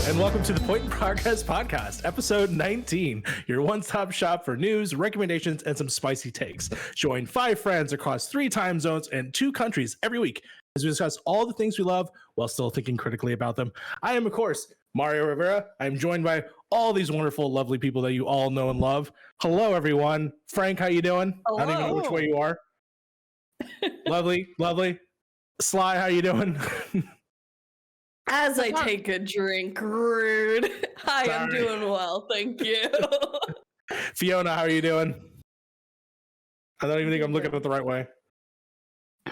and welcome to the PiP Podcast, episode 19, your one-stop shop for news, recommendations, and some spicy takes. Join 5 friends across 3 time zones and 2 countries every week as we discuss all the things we love while still thinking critically about them. I am, of course, Mario Rivera. I'm joined by all these wonderful, lovely people that you all know and love. Hello, everyone. Frank, how you doing? Hello. I don't even know which way you are. Lovely. Sly, how you doing? As I take a drink, rude. Hi, Sorry. I'm doing well, thank you. Fiona, how are you doing? I don't even think I'm looking at it the right way.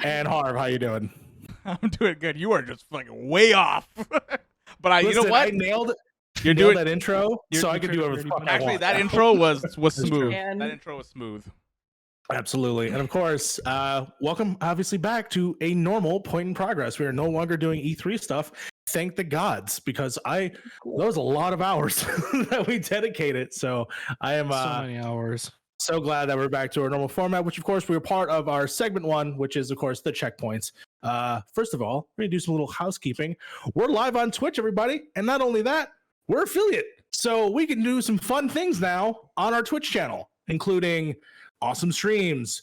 And Harv, how you doing? I'm doing good. You are just fucking way off. But Listen, you know what? I nailed You're nailed doing that intro, so I could do whatever the fuck I Actually, want. that intro was smooth. And That intro was smooth. Absolutely. And of course, welcome obviously back to a normal point in progress. We are no longer doing E3 stuff. Thank the gods, because that was a lot of hours that we dedicated. So I am so many hours. So glad that we're back to our normal format, which of course we were part of our segment 1, which is of course the checkpoints. First of all, we're gonna do some little housekeeping. We're live on Twitch, everybody, and not only that, we're affiliate, so we can do some fun things now on our Twitch channel, including awesome streams,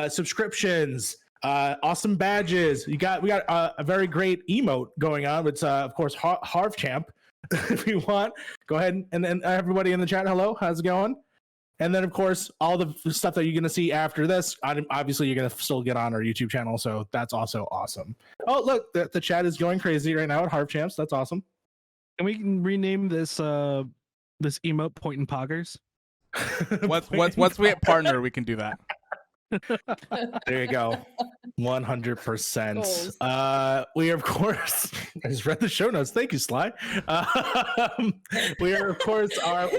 subscriptions, awesome badges. We got a very great emote going on. It's of course Harv Champ. If you want, go ahead and then everybody in the chat, hello, how's it going? And then of course all the stuff that you're gonna see after this, obviously you're gonna still get on our YouTube channel, so that's also awesome. Oh look, the chat is going crazy right now at Harv Champs. That's awesome. And we can rename this this emote Point and Poggers. Once we hit partner, we can do that. There you go. 100%. We are, of course, I just read the show notes. Thank you, Sly. We are, of course,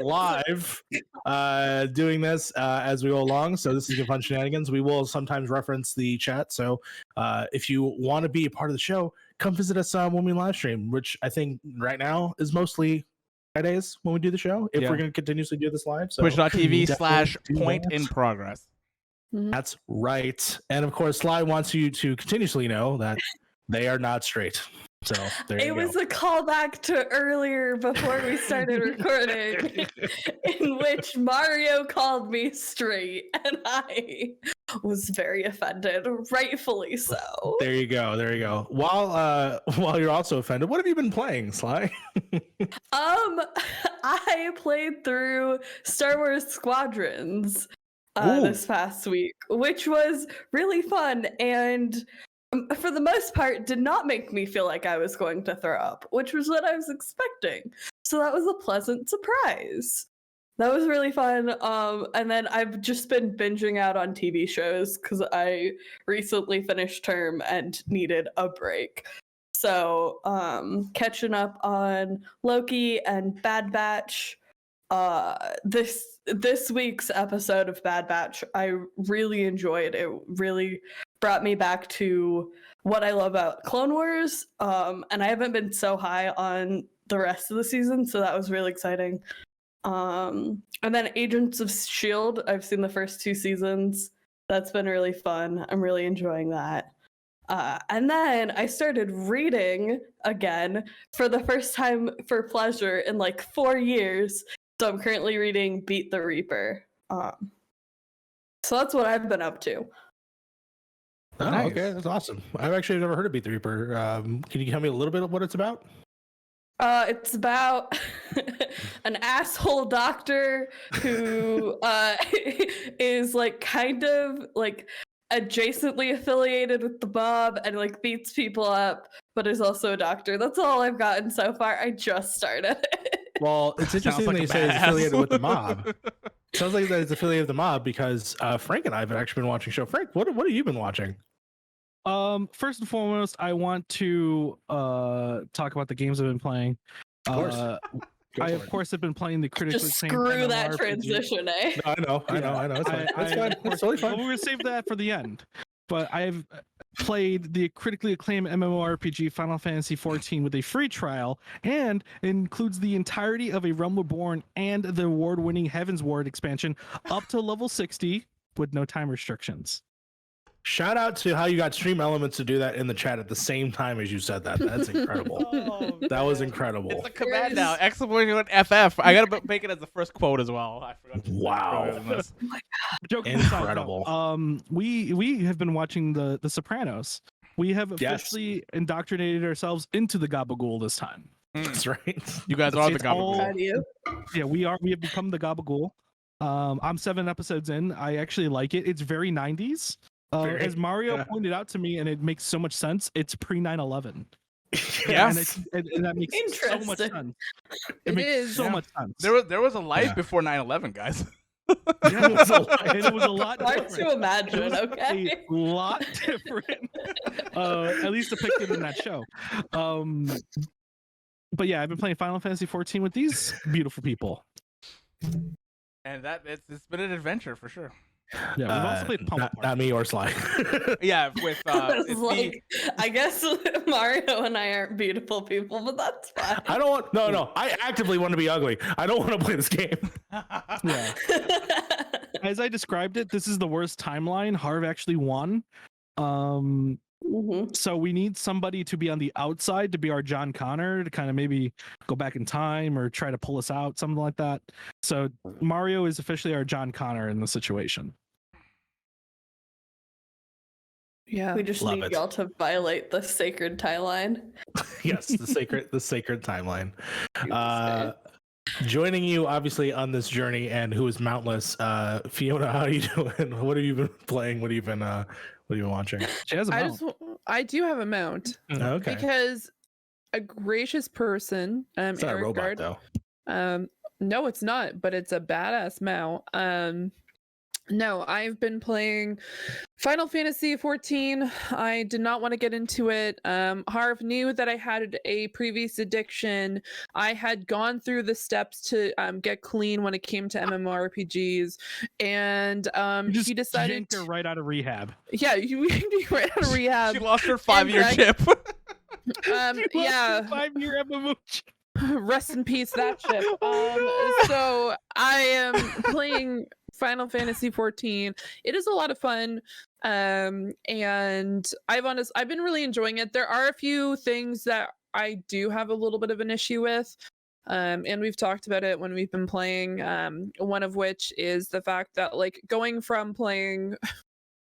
live doing this as we go along. So this is good fun shenanigans. We will sometimes reference the chat. So if you want to be a part of the show, come visit us when we live stream, which I think right now is mostly Fridays when we do the show. If we're going to continuously do this live. So Twitch.tv/point in progress. That's right. And of course, Sly wants you to continuously know that they are not straight. So there you go. it was a callback to earlier before we started recording, in which Mario called me straight, and I was very offended, rightfully so. There you go. While you're also offended, what have you been playing, Sly? I played through Star Wars Squadrons this past week, which was really fun, and for the most part did not make me feel like I was going to throw up, which was what I was expecting. So that was a pleasant surprise. That was really fun. And then I've just been binging out on TV shows because I recently finished term and needed a break. So catching up on Loki and Bad Batch. This week's episode of Bad Batch, I really enjoyed. It really brought me back to what I love about Clone Wars. And I haven't been so high on the rest of the season, so that was really exciting. And then Agents of S.H.I.E.L.D., I've seen the first 2 seasons. That's been really fun. I'm really enjoying that. And then I started reading again for the first time for pleasure in like 4 years. So I'm currently reading Beat the Reaper. So that's what I've been up to. Oh, Nice. okay, that's awesome. I've actually never heard of Beat the Reaper. Can you tell me a little bit of what it's about? It's about an asshole doctor who is like kind of like adjacently affiliated with the mob and like beats people up, but is also a doctor. That's all I've gotten so far. I just started. Well, it's interesting Sounds that like you a say it's badass. affiliated with the mob. Sounds like that it's affiliated with the mob because Frank and I have actually been watching show. Frank, what have you been watching? First and foremost, I want to talk about the games I've been playing. Of course. I of course have been playing the critically Just acclaimed screw that MMORPG. transition, eh? No, I know. It's fine. It's fine. It's totally Well, fine. we're gonna save that for the end. But I've played the critically acclaimed MMORPG Final Fantasy XIV with a free trial, and includes the entirety of A Realm Reborn and the award-winning Heaven's Ward expansion up to level 60 with no time restrictions. Shout out to how you got Stream Elements to do that in the chat at the same time as you said that. That's incredible. Oh, That was man. incredible. It's a command now. Exclamation FF. I gotta make it as the first quote as well. I forgot. To Wow. throw it in this. Joking aside, Incredible. no, we have been watching the Sopranos. We have Yes. officially indoctrinated ourselves into the Gabagool this time. That's right. You guys are the It's all- gabagool. Proud of you. Yeah, we have become the Gabagool. I'm 7 episodes in. I actually like it. It's very 90s. Very, As Mario yeah. pointed out to me, and it makes so much sense. It's pre 9/11. Yeah. And that makes so much Interesting. sense. It makes is. so Yeah. much sense. There was a life Yeah. before 9/11, guys. Yeah, it was it was a lot Hard different. to imagine, It was okay? a lot different, at least depicted in that show. But yeah, I've been playing Final Fantasy XIV with these beautiful people. And it's been an adventure for sure. Yeah, we've also played Pump not me or Sly. Yeah, with It's it's like, I guess Mario and I aren't beautiful people, but that's fine. I don't want. No. I actively want to be ugly. I don't want to play this game. Yeah. As I described it, this is the worst timeline. Harv actually won. Mhm. So we need somebody to be on the outside to be our John Connor to kind of maybe go back in time or try to pull us out, something like that. So Mario is officially our John Connor in the situation. Yeah. We just Love need it. y'all to violate the sacred tie line. Yes, the sacred timeline. Joining you obviously on this journey and who is mountless, Fiona, how are you doing? What have you been playing? What have you been watching? She has a I mount. I do have a mount Okay. because a gracious person, It's not a Eric robot Gard, though. no, it's not, but it's a badass mount. No, I've been playing Final Fantasy XIV. I did not want to get into it. Harv knew that I had a previous addiction. I had gone through the steps to get clean when it came to MMORPGs, and Just he decided, yanked her right out of rehab. yeah, you ran out of rehab. she lost her 5-year I- chip. Yeah. 5-year MMO. Rest in peace, that ship. So I am playing Final Fantasy XIV. It is a lot of fun, and I've been really enjoying it. There are a few things that I do have a little bit of an issue with, and we've talked about it when we've been playing. One of which is the fact that, like, going from playing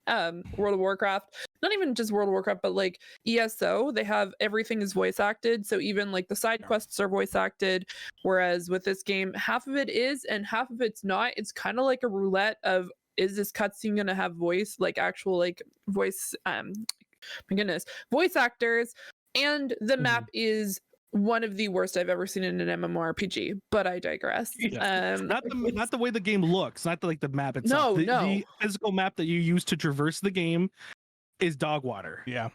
World of Warcraft, not even just World of Warcraft, but like ESO, they have everything is voice acted. So even like the side quests are voice acted. Whereas with this game, half of it is and half of it's not. It's kind of like a roulette of, is this cutscene gonna have voice, like actual like voice, my goodness, voice actors. And the map is one of the worst I've ever seen in an MMORPG, but I digress. Yeah. Not the way the game looks, not the map itself. No, The physical map that you use to traverse the game is dog water. Yeah.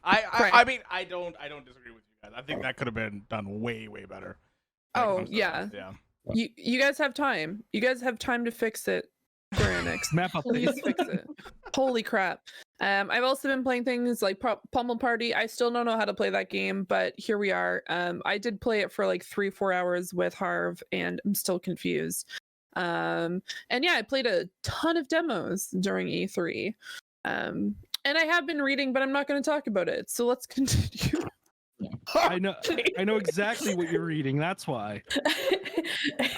Right. I mean, I don't disagree with you guys. I think that could have been done way better. when it Oh, comes to yeah. that. Yeah. You guys have time. You guys have time to fix it. Square Enix. Map Please update. fix it. Holy crap. I've also been playing things like Pummel Party. I still don't know how to play that game, but here we are. I did play it for like 3-4 hours with Harv, and I'm still confused. And yeah, I played a ton of demos during E3. And I have been reading, but I'm not going to talk about it. So let's continue. I know exactly what you're reading. That's why.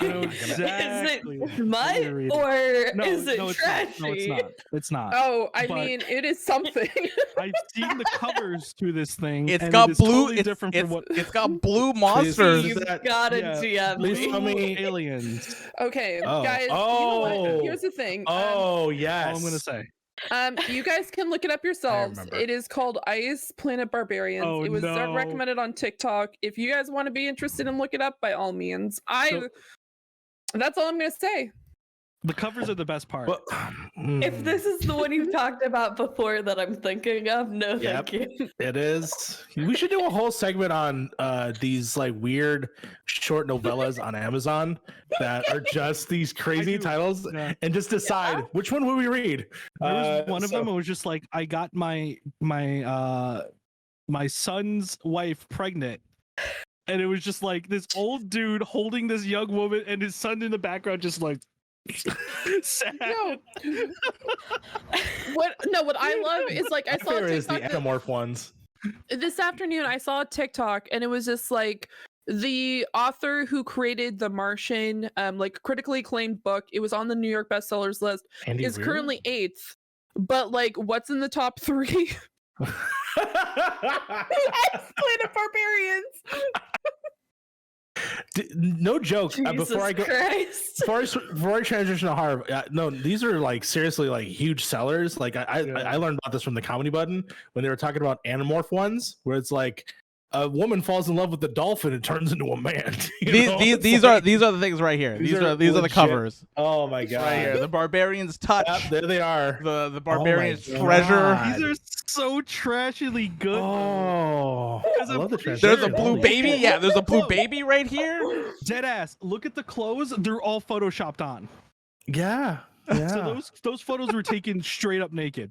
I know exactly. Is what it you're mud reading. or No, is it no, it's trashy? not. No, it's not. It's not. Oh, I But- mean, it is something. I've seen the covers to this thing. It's and got it is blue. Totally It's, different it's, from what it's got blue monsters. Is You've that- got a yeah, GM. Please me. tell me- aliens. Okay, Oh. guys, you know Oh. what? Here's the thing. Oh All yes. I'm gonna say. You guys can look it up yourselves. remember. It is called Ice Planet Barbarians. Oh, it was no. recommended on TikTok. If you guys want to be interested and look it up, by all means. That's all I'm gonna say. The covers are the best part. Well, If this is the one you've talked about before that I'm thinking of, no, Yep. thank you. it is. We should do a whole segment on these like weird short novellas on Amazon that are just these crazy do. titles, Yeah. and just decide which one will we read. There was one of so- them. It was just like, I got my son's wife pregnant, and it was just like this old dude holding this young woman and his son in the background, just like, Sad. No. What I love is like I My saw a favorite is the TikTok Endomorph ones. this afternoon. I saw a TikTok and it was just like the author who created The Martian, like critically acclaimed book. It was on the New York bestsellers list. Andy Is Weir? currently 8th, but like, what's in the top 3? Acclaimed Barbarians. No joke. Jesus Before I go, Christ. before I transition to Harv, no, these are like seriously like huge sellers. Like I learned about this from the Comedy Button when they were talking about Animorph ones, where it's like a woman falls in love with the dolphin and turns into a man. These are the things right here. These are the legit. covers. Oh my god! Right here, the Barbarian's touch. Yep, there they are. The Barbarian's God. treasure. These are so trashily good. Oh, Because I I'm love the pretty transition. There's a blue Holy baby. shit. Yeah, there's a blue baby right here. Dead ass. Look at the clothes. They're all photoshopped on. Yeah. Yeah. So those photos were taken straight up naked.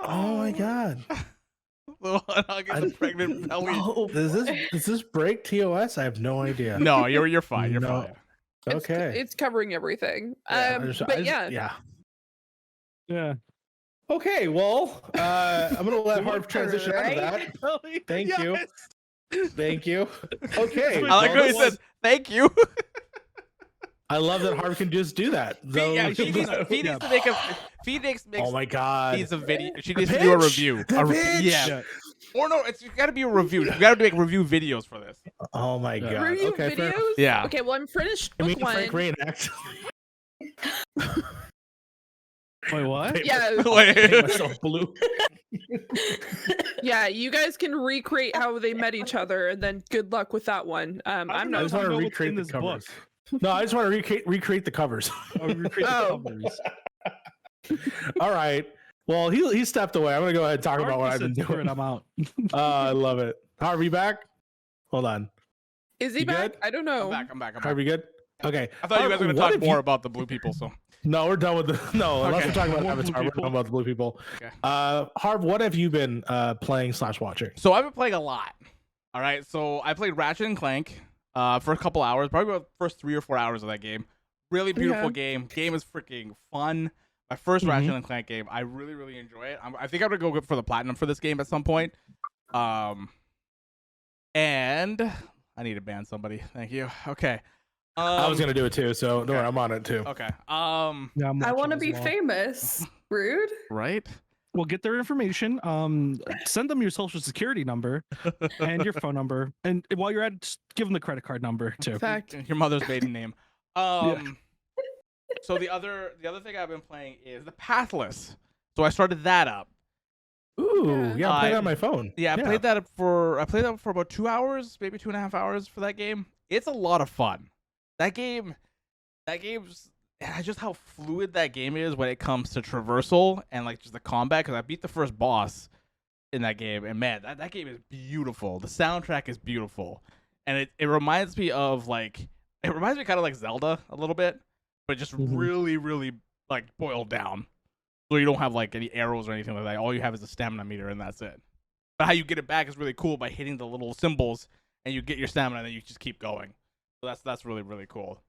Oh my god. Little hug in the pregnant belly. Oh, does this break TOS? I have no idea. No, you're fine. You're No. fine. Okay. It's covering everything. Yeah. Yeah. Okay, well, I'm gonna let Harv transition out of that. Thank you. Thank you. Okay. I I like well, how he says thank you. I love that Harv can just do that. Yeah, she needs to make a. Phoenix makes. Oh my god. Needs a video. She The needs to do a pitch! review. The pitch! Yeah. Or no, it's got to be a review. You got to make review videos for this. Oh my god. Review Okay, fair videos? enough. Yeah. Okay, well, I'm finished I book mean, Frank one. reenacts. Wait, what? Yeah, Make myself blue. yeah, you guys can recreate how they met each other, and then good luck with that one. I'm I not. just want to know what's recreate in the this covers. No, I just want to recreate the covers. Oh, recreate the Oh. covers. All right. Well, he stepped away. I'm gonna go ahead and talk about what I've Harvey been said, "Screw it, doing. I'm out. I love it. Harvey back? Hold on. Is he You back? good? I don't know. I'm back. Harvey good? Okay. I thought you guys were going to What talk if more you- about the blue people. So No, we're done with the unless Okay. we're talking about More blue Avatar, we're people. talking about the blue people. Okay. Harv, what have you been playing / watching? So I've been playing a lot. All right. So I played Ratchet and Clank for a couple hours, probably about the first 3 or 4 hours of that game. Really beautiful game. Game is freaking fun. My first Ratchet and Clank game. I really, really enjoy it. I think I'm gonna go for the platinum for this game at some point. And I need to ban somebody. Thank you. Okay. I was gonna do it too, so don't worry, I'm on it too. Okay. Yeah, I'm I watching want to as be well. famous. Rude. Right. Well, get their information. Send them your social security number and your phone number, and while you're at it, just give them the credit card number too. In fact, Your mother's maiden name. So the other thing I've been playing is the Pathless. So I started that up. Ooh, yeah, I'm playing I- on my phone. Yeah, I played that for about 2 hours, maybe 2.5 hours for that game. It's a lot of fun. That game's just how fluid that game is when it comes to traversal and like just the combat. Because I beat the first boss in that game, and man, that game is beautiful. The soundtrack is beautiful, and it reminds me of kind of like Zelda a little bit, but just really, really like boiled down. So you don't have like any arrows or anything like that. All you have is a stamina meter, and that's it. But how you get it back is really cool by hitting the little symbols, and you get your stamina, and then you just keep going. So that's really, really cool.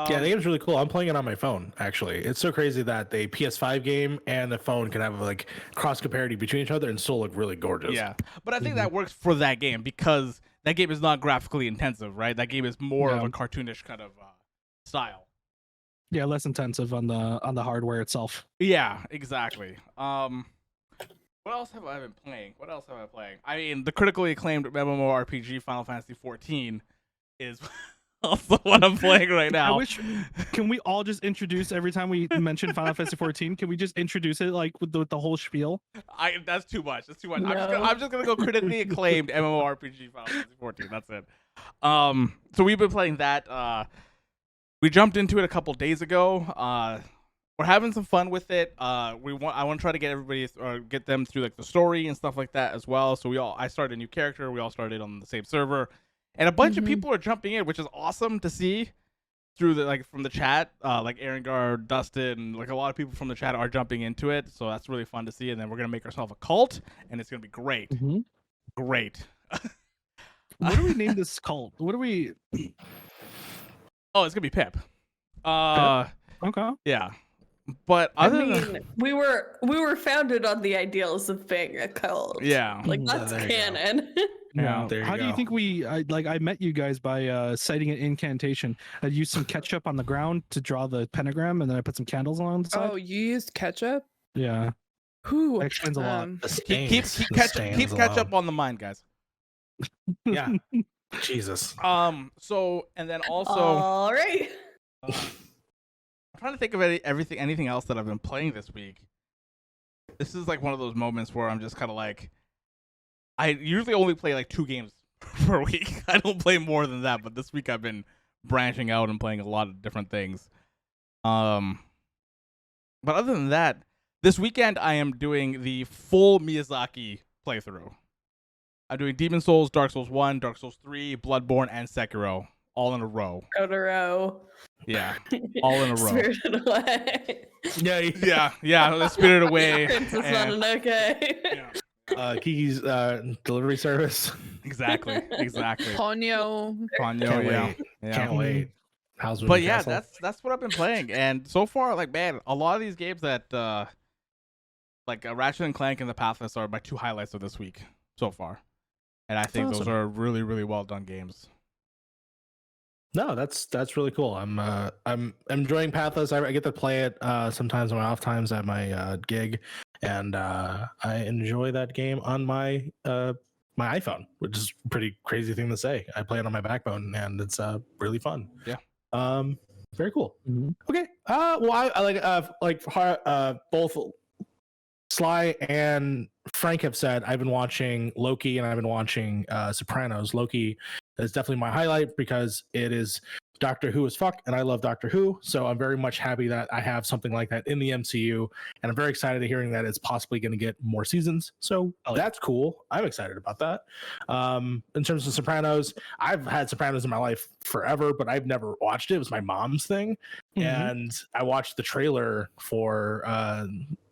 Yeah, the game's really cool. I'm playing it on my phone, actually. It's so crazy that the PS5 game and the phone can have like cross comparity between each other and still look really gorgeous. Yeah, but I think that works for that game because that game is not graphically intensive, right? That game is more of a cartoonish kind of style. Yeah, less intensive on the hardware itself. Yeah, exactly. What else have I been playing? I mean, the critically acclaimed MMORPG Final Fantasy XIV is also what I'm playing right now. I wish. Can we all just introduce every time we mention Final Fantasy XIV? Can we just introduce it like with the whole spiel? That's too much. That's too much. No. I'm just gonna go critically acclaimed MMORPG Final Fantasy XIV. That's it. So we've been playing that. We jumped into it a couple days ago. We're having some fun with it. I want to try to get everybody get them through like the story and stuff like that as well. So I started a new character. We all started on the same server. And a bunch of people are jumping in, which is awesome to see through from the chat. Like Erengard, Dustin, like a lot of people from the chat are jumping into it. So that's really fun to see. And then we're going to make ourselves a cult, and it's going to be great. Great. What do we name this cult? What do we? Oh, it's going to be PiP. Okay. Yeah. But I other mean, than we were founded on the ideals of being a cult. yeah, Like Mhm. that's There you go. canon. yeah. There you How do you go. think I met you guys by citing an incantation. I used some ketchup on the ground to draw the pentagram, and then I put some candles along the side. Oh, you used ketchup? Yeah, Who? that explains a lot. The Keep stains, the ketchup stains ketchup alone. on the mind, guys. Yeah. Jesus. So and then also All right. I'm trying to think of anything else that I've been playing this week. This is like one of those moments where I'm just kind of like, I usually only play like 2 games per week. I don't play more than that, but this week I've been branching out and playing a lot of different things. But other than that, this weekend I am doing the full Miyazaki playthrough. I'm doing Demon Souls, Dark Souls 1, Dark Souls 3, Bloodborne, and Sekiro all in a row. Totoro. Yeah, all in a row. Spirited Away. Yeah. Spirited Away. Princess and- Mononoke. Kiki's delivery service. Exactly. Ponyo. Ponyo, Can't yeah. wait. Yeah. Can't wait. How's But yeah, that's what I've been playing, and so far, like, man, a lot of these games that like Ratchet and Clank and the Pathless are my 2 highlights of this week so far, and I think those awesome. are really, really well done games. No, that's really cool. I'm enjoying Pathless. I get to play it sometimes on my off times at my gig, and I enjoy that game on my my iPhone, which is a pretty crazy thing to say. I play it on my Backbone, and it's really fun. Yeah. Very cool. Mhm. Okay. Well, I like both Sly and Frank have said I've been watching Loki and I've been watching Sopranos. Loki is definitely my highlight because it is Doctor Who as fuck, and I love Doctor Who. So I'm very much happy that I have something like that in the MCU, and I'm very excited to hearing that it's possibly going to get more seasons. So that's cool. I'm excited about that. In terms of Sopranos, I've had Sopranos in my life forever, but I've never watched it. It was my mom's thing, and I watched the trailer for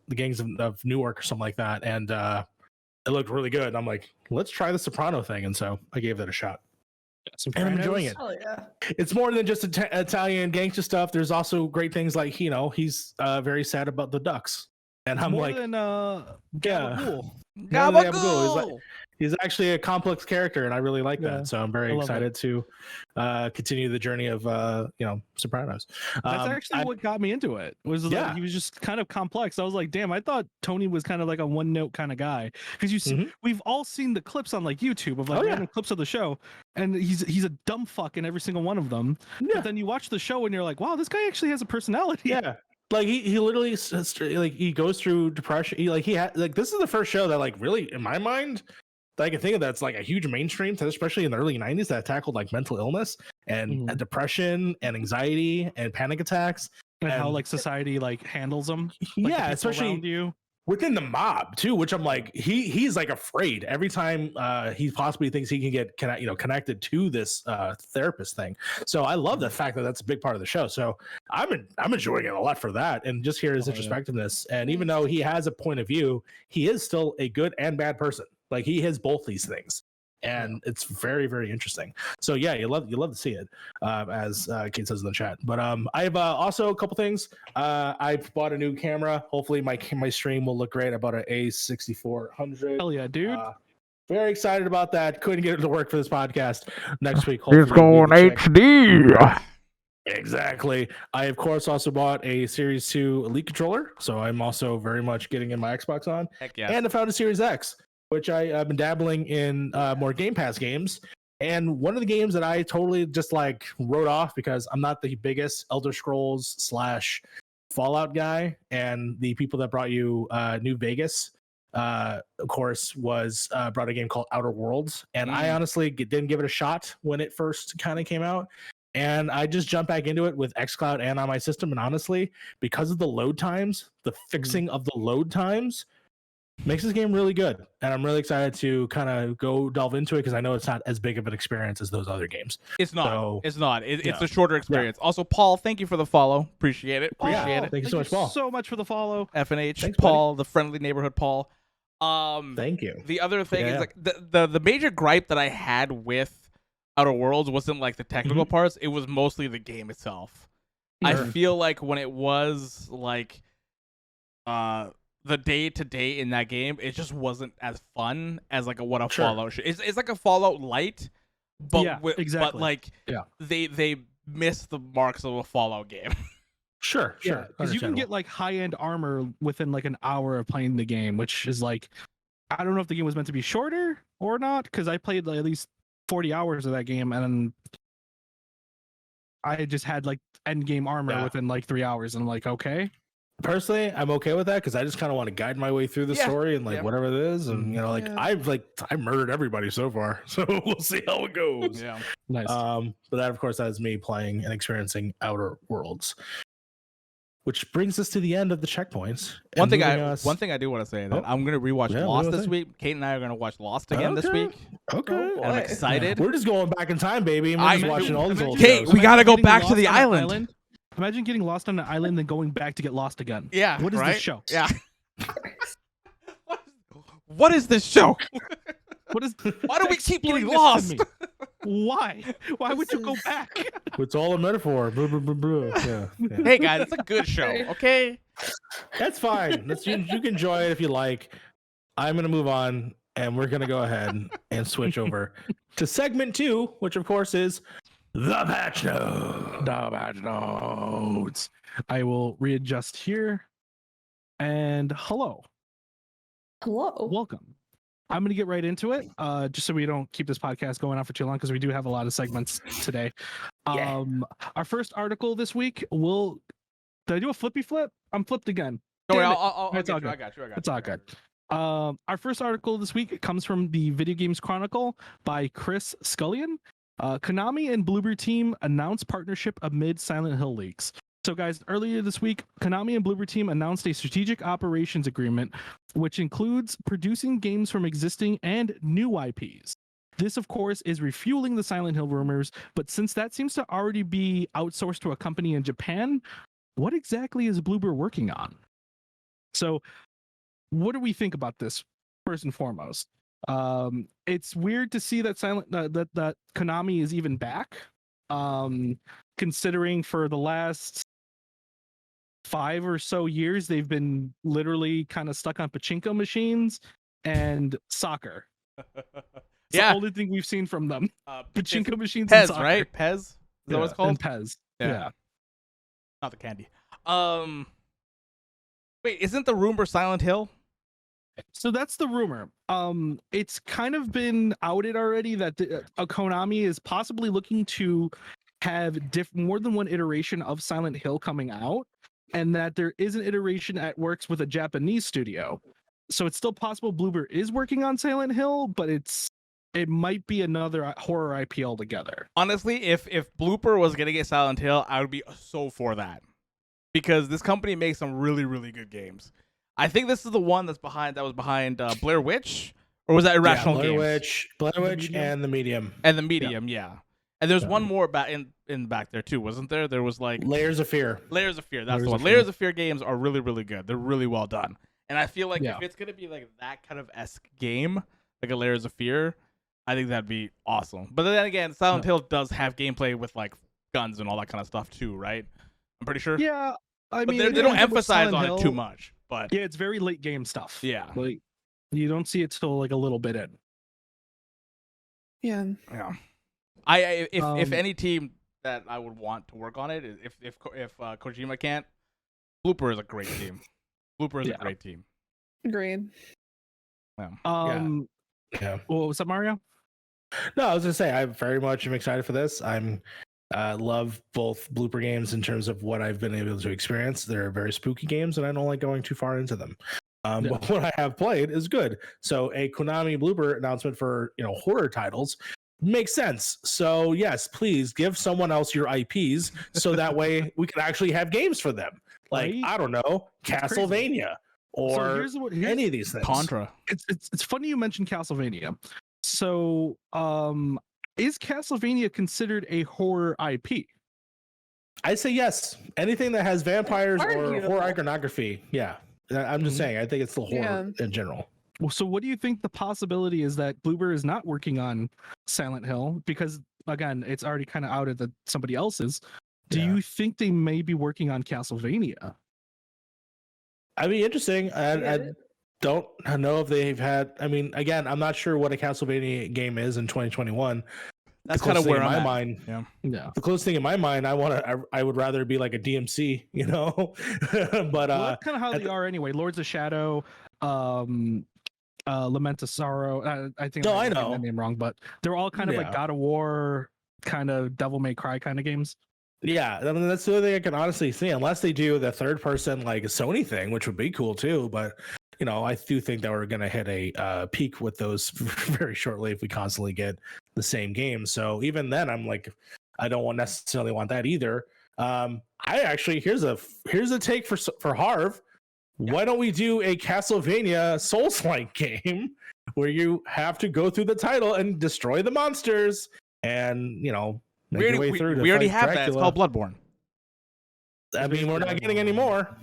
the Gangs of Newark or something like that, and it looked really good. I'm like, let's try the Soprano thing, and so I gave that a shot. And I'm enjoying it. Oh yeah. It's more than just Italian gangster stuff. There's also great things like, he's very sad about the ducks, and I'm More like, than yeah. Gabagool. Gabagool! He's actually a complex character, and I really like Yeah, that. So I'm very I love excited to continue the journey of Sopranos. That's actually what got me into it. Was Yeah. that he was just kind of complex. I was like, damn, I thought Tony was kind of like a one note kind of guy. Because you see, Mhm. we've all seen the clips on like YouTube of like Oh, yeah. random clips of the show, and he's a dumb fuck in every single one of them. Yeah. But then you watch the show and you're like, wow, this guy actually has a personality. Yeah. Like he literally like he goes through depression. He had like this is the first show that like really in my mind that I can think of that's like a huge mainstream, especially in the early 90s, that tackled like mental illness and depression and anxiety and panic attacks And how And- like society like handles them. Like, the yeah, people especially around you. within the mob too, which I'm like he's like afraid every time he possibly thinks he can get connected to this therapist thing. So I love the fact that that's a big part of the show. So I'm enjoying it a lot for that, and just hear his introspectiveness. And even though he has a point of view, he is still a good and bad person. Like he has both these things, and it's very, very interesting. So yeah, you love to see it, as Kate says in the chat. But I have also a couple things. I've bought a new camera. Hopefully my stream will look great. I bought an A6400. Hell yeah, dude. Very excited about that. Couldn't get it to work for this podcast. Next week, It's going HD. Exactly. I of course also bought a Series 2 Elite controller, so I'm also very much getting in my Xbox on. Heck yeah. And I found a Series X, which I've been dabbling in more Game Pass games. And one of the games that I totally just like wrote off because I'm not the biggest Elder Scrolls / Fallout guy, and the people that brought you New Vegas, of course, was brought a game called Outer Worlds, and I honestly didn't give it a shot when it first kind of came out. And I just jumped back into it with xCloud and on my system. And honestly, because of the load times, the fixing of the load times makes this game really good. And I'm really excited to kind of go delve into it because I know it's not as big of an experience as those other games. It's not. So, it's not. It's yeah. a shorter experience. Also, Paul, thank you for the follow. Appreciate it. Yeah, Appreciate it. Thank you so much, Paul. So much for the follow. FNH, Thanks, Paul, the friendly neighborhood Paul. Thank you. The other thing Yeah. is like the major gripe that I had with Outer Worlds wasn't like the technical parts. It was mostly the game itself. I Sure. feel like when it was like the day to day in that game, it just wasn't as fun as like what a Sure. Fallout should. It's like a Fallout Light, but Yeah, but exactly. like Yeah. they missed the marks of a Fallout game. Sure. Yeah, because you can get like high-end armor within like an hour of playing the game, which is like, I don't know if the game was meant to be shorter or not, because I played like, at least 40 hours of that game, and I just had like end game armor Yeah. within like 3 hours, and I'm like, okay. Personally, I'm okay with that because I just kind of want to guide my way through the Yeah. story and like Yeah. whatever it is, and you know, like Yeah. I murdered everybody so far, so we'll see how it goes. Yeah. Nice. But that, of course, that is me playing and experiencing Outer Worlds, which brings us to the end of the checkpoints. One and thing moving I do want to say that Oh. I'm gonna rewatch Yeah, what Lost do you this think? week. Kate and I are gonna watch Lost again this Okay. week. Okay, Oh, And I'm boy. excited. we're just going back in time, baby. And we're I- just watching all these old Kate, shows. we gotta go Getting back to lost the on an island. Imagine getting lost on an island and going back to get lost again. Yeah. What is right? this show? Yeah. What is this show? What is? Why do we keep Explain getting this to lost? me. Why? Why would you go back? It's all a metaphor. Blah, blah, blah, blah. Yeah, yeah. Hey guys, it's a good show. Okay. That's fine. You can enjoy it if you like. I'm gonna move on, and we're gonna go ahead and switch over to segment 2, which of course is the patch note. The patch notes. I will readjust here. And hello, Hello. welcome. I'm going to get right into it, just so we don't keep this podcast going on for too long, because we do have a lot of segments today. Yeah. Our first article this week will. Did I do a flippy flip? I'm flipped again. Don't worry, Damn it. I'll It's get all you. I good. got you. It's all good. Our first article this week comes from the Video Games Chronicle by Chris Scullion. Konami and Bloober Team announced partnership amid Silent Hill leaks. So, guys, earlier this week, Konami and Bloober Team announced a strategic operations agreement, which includes producing games from existing and new IPs. This, of course, is refueling the Silent Hill rumors, but since that seems to already be outsourced to a company in Japan, what exactly is Bloober working on? So, what do we think about this, first and foremost? It's weird to see that that Konami is even back, considering for the last 5 or so years they've been literally kind of stuck on pachinko machines and soccer. It's Yeah. the only thing we've seen from them. Pachinko machines Pez, and soccer. right? Pez? Is that what it's called? And Pez. Yeah. Not the candy. Wait, isn't the rumor Silent Hill? So that's the rumor. It's kind of been outed already that Konami is possibly looking to have more than one iteration of Silent Hill coming out, and that there is an iteration that works with a Japanese studio. So it's still possible Bloober is working on Silent Hill, but it might be another horror IP altogether. Honestly, if Blooper was gonna get Silent Hill, I would be so for that. Because this company makes some really, really good games. I think this is the one that was behind Blair Witch, or was that Irrational Blair Games? Witch, and the Medium. And the Medium, yeah. And there's one more in back there too, wasn't there? There was like Layers of Fear. Layers of Fear. That's Layers the one. of Fear. Layers of Fear games are really, really good. They're really well done. And I feel like Yeah. if it's gonna be like that kind of esque game, like a Layers of Fear, I think that'd be awesome. But then again, Silent Hill does have gameplay with like guns and all that kind of stuff too, right? I'm pretty sure. Yeah, I But mean they don't with emphasize Silent on Hill, it too much. But Yeah, it's very late game stuff. yeah. Like you don't see it till like a little bit in. Yeah. Yeah. If Um, any team that I would want to work on it, if Kojima can't, Blooper is a great team. Blooper is a Yeah. great team. Agreed. Yeah. What was up, Mario? No, I was gonna say I very much am excited for this. I'm love both Blooper games in terms of what I've been able to experience. They're very spooky games, and I don't like going too far into them. Yeah. But what I have played is good. So a Konami Blooper announcement for horror titles makes sense. So yes, please give someone else your IPs so that way we can actually have games for them. Like Right? I don't know, That's crazy. Castlevania or here's any of these things. Contra. it's funny you mentioned Castlevania. So is Castlevania considered a horror IP? I say yes. Anything that has vampires or Arguable. horror iconography. Yeah. I'm just Mhm. saying. I think it's the horror in general. Well, so what do you think the possibility is that Bloober is not working on Silent Hill? Because again, it's already kind of outed that somebody else is. Do Yeah. you think they may be working on Castlevania? I'd be interesting. I don't know if they've had. I mean, again, I'm not sure what a Castlevania game is in 2021. That's The kind of closest thing where in I'm my at. mind. Yeah. Yeah. The closest thing in my mind, I would rather be like a DMC, you know. But Well, that's kind of how at they the- are anyway. Lords of Shadow, Lament of Sorrow. I think No, I'm I getting know. that name wrong, but they're all kind of like Yeah. God of War, kind of Devil May Cry kind of games. yeah, I mean, that's the only thing I can honestly see, unless they do the third person like a Sony thing, which would be cool too. But you know, I do think that we're gonna hit a peak with those very shortly if we constantly get the same game. So even then, I'm like, I don't necessarily want that either. I actually here's a take for Harv. Why don't we do a Castlevania Souls-like game where you have to go through the title and destroy the monsters and make your way through? We already have that. It's called Bloodborne. I mean, we're not getting any more.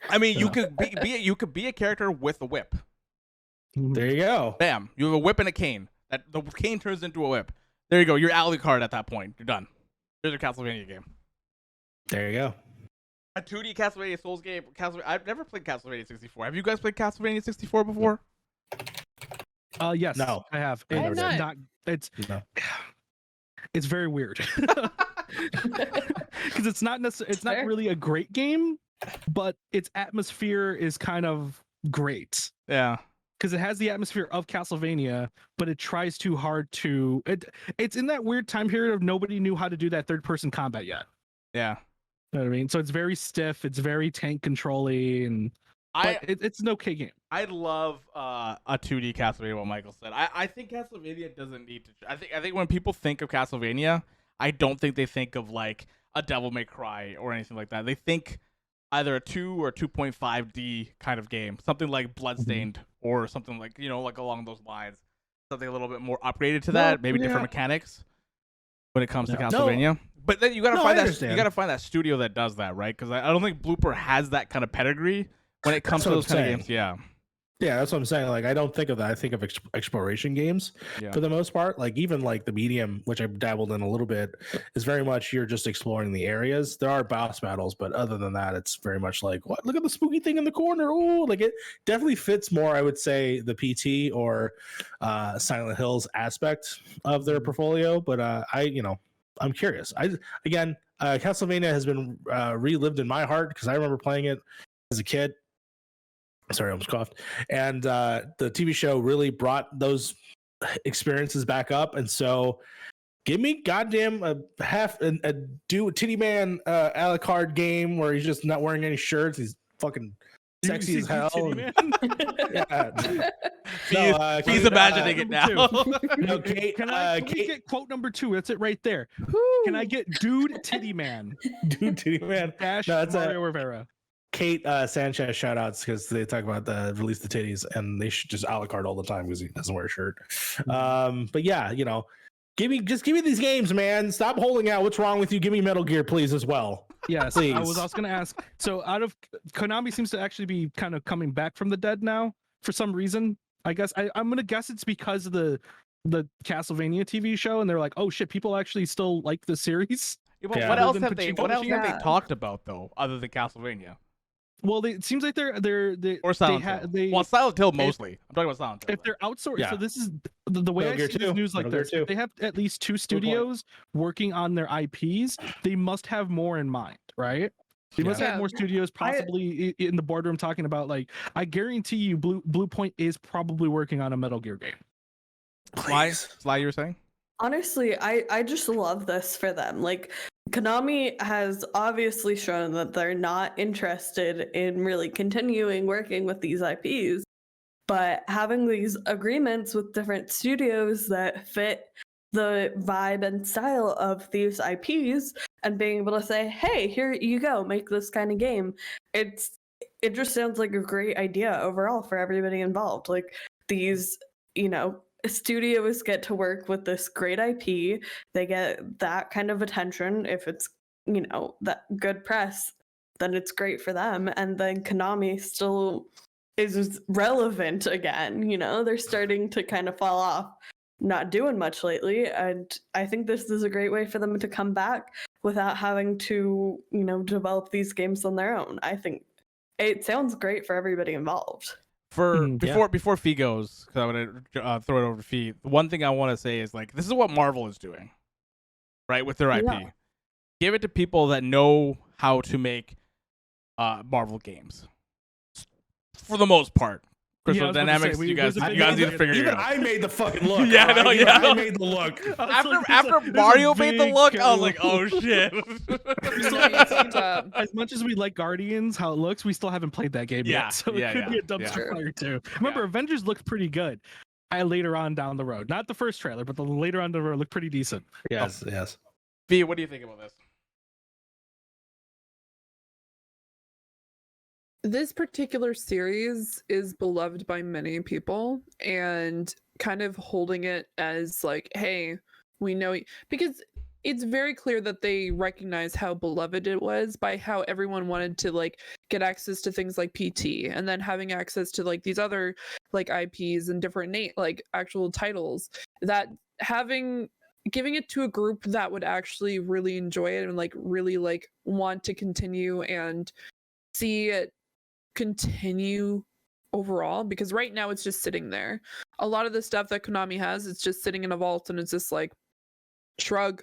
I mean, you Yeah. could be a character with a whip. There you go. Bam! You have a whip and a cane. That the cane turns into a whip. There you go. You're Alucard at that point. You're done. Here's your Castlevania game. There you go. A 2D Castlevania Souls game. I've never played Castlevania 64. Have you guys played Castlevania 64 before? Yes. No. I have. I have It's not. not. It's No. it's very weird because it's not necessarily. It's not Fair. really a great game, but its atmosphere is kind of great. Yeah. Because it has the atmosphere of Castlevania, but it tries too hard to. It's in that weird time period of nobody knew how to do that third person combat yet. Yeah. You know what I mean? So it's very stiff. It's very tank controlly, and but it's an okay game. I love a 2D Castlevania. What Michael said. I think Castlevania doesn't need to. I think when people think of Castlevania, I don't think they think of like a Devil May Cry or anything like that. They think either a 2 or 2.5D kind of game, something like Bloodstained or something like like along those lines. Something a little bit more upgraded to that, maybe different mechanics when it comes to Yeah. Castlevania. But then you gotta No, find I that understand. you gotta find that studio that does that, right? Because I don't think Blooper has that kind of pedigree when it comes That's to what those I'm kind of saying. games. Yeah. Yeah, that's what I'm saying. Like, I don't think of that. I think of exploration games Yeah. for the most part. Like, even like the medium, which I've dabbled in a little bit, is very much you're just exploring the areas. There are boss battles, but other than that, it's very much like, what? Look at the spooky thing in the corner. Oh, like it definitely fits more, I would say, the PT or Silent Hills aspect of their portfolio. But I'm curious. Castlevania has been relived in my heart because I remember playing it as a kid. Sorry, I almost coughed. And the TV show really brought those experiences back up. And so, give me goddamn a titty man Alucard game where he's just not wearing any shirts. He's fucking sexy as hell. Yeah. He's imagining it now. No, Kate, Can I Kate, get quote number 2? That's it right there. Can I get Dude Titty Man dude, titty man. dash No, that's Mario Rivera? Kate Sanchez shout outs because they talk about the release the titties and they should just Alucard all the time because he doesn't wear a shirt. But yeah, give me these games, man. Stop holding out. What's wrong with you? Give me Metal Gear, please, as well. Yes, Please. I was also going to ask. So, out of Konami seems to actually be kind of coming back from the dead now for some reason. I guess I'm going to guess it's because of the Castlevania TV show, and they're like, oh shit, people actually still like the series. Yeah, but Yeah. what else Other have than they? What else have Yeah. they talked about though, other than Castlevania Well, it seems like they're or Silent Hill? Well, Silent Hill mostly. I'm talking about Silent Hill. if they're outsourced, Yeah. so this is the way Metal I Gear see this 2. news like Metal Gear this. 2. If they have at least 2 point. studios working on their IPs, they must have more in mind, right? They must Yeah. have more studios possibly in the boardroom talking about like, I guarantee you Blue Point is probably working on a Metal Gear game. Sly, you were saying? Honestly, I just love this for them. Like, Konami has obviously shown that they're not interested in really continuing working with these IPs, but having these agreements with different studios that fit the vibe and style of these IPs and being able to say, hey, here you go, make this kind of game. It just sounds like a great idea overall for everybody involved. Like, these, studios get to work with this great IP. They get that kind of attention. If it's, that good press, then it's great for them. And then Konami still is relevant again. They're starting to kind of fall off, not doing much lately. And I think this is a great way for them to come back. without having to, develop these games on their own. I think it sounds great for everybody involved. Before Fee goes, because I'm gonna throw it over to Fee. One thing I want to say is this is what Marvel is doing, right, with their IP. Yeah. Give it to people that know how to make Marvel games, for the most part. Crystal Dynamics, you guys need to figure it out. I made the fucking look. I made the look. After Mario made the look, I was like, oh shit. As much as we like Guardians, how it looks, we still haven't played that game yet. So it could be a dumpster fire too. Remember, Avengers looked pretty good. Later on down the road, not the first trailer, but the later on the road looked pretty decent. Yes. V, what do you think about this? This particular series is beloved by many people, and kind of holding it as hey, we know because it's very clear that they recognize how beloved it was by how everyone wanted to get access to things like PT, and then having access to these other IPs and different actual titles, that giving it to a group that would actually really enjoy it and really want to continue and see it continue overall, because right now it's just sitting there. A lot of the stuff that Konami has, it's just sitting in a vault, and it's just shrug.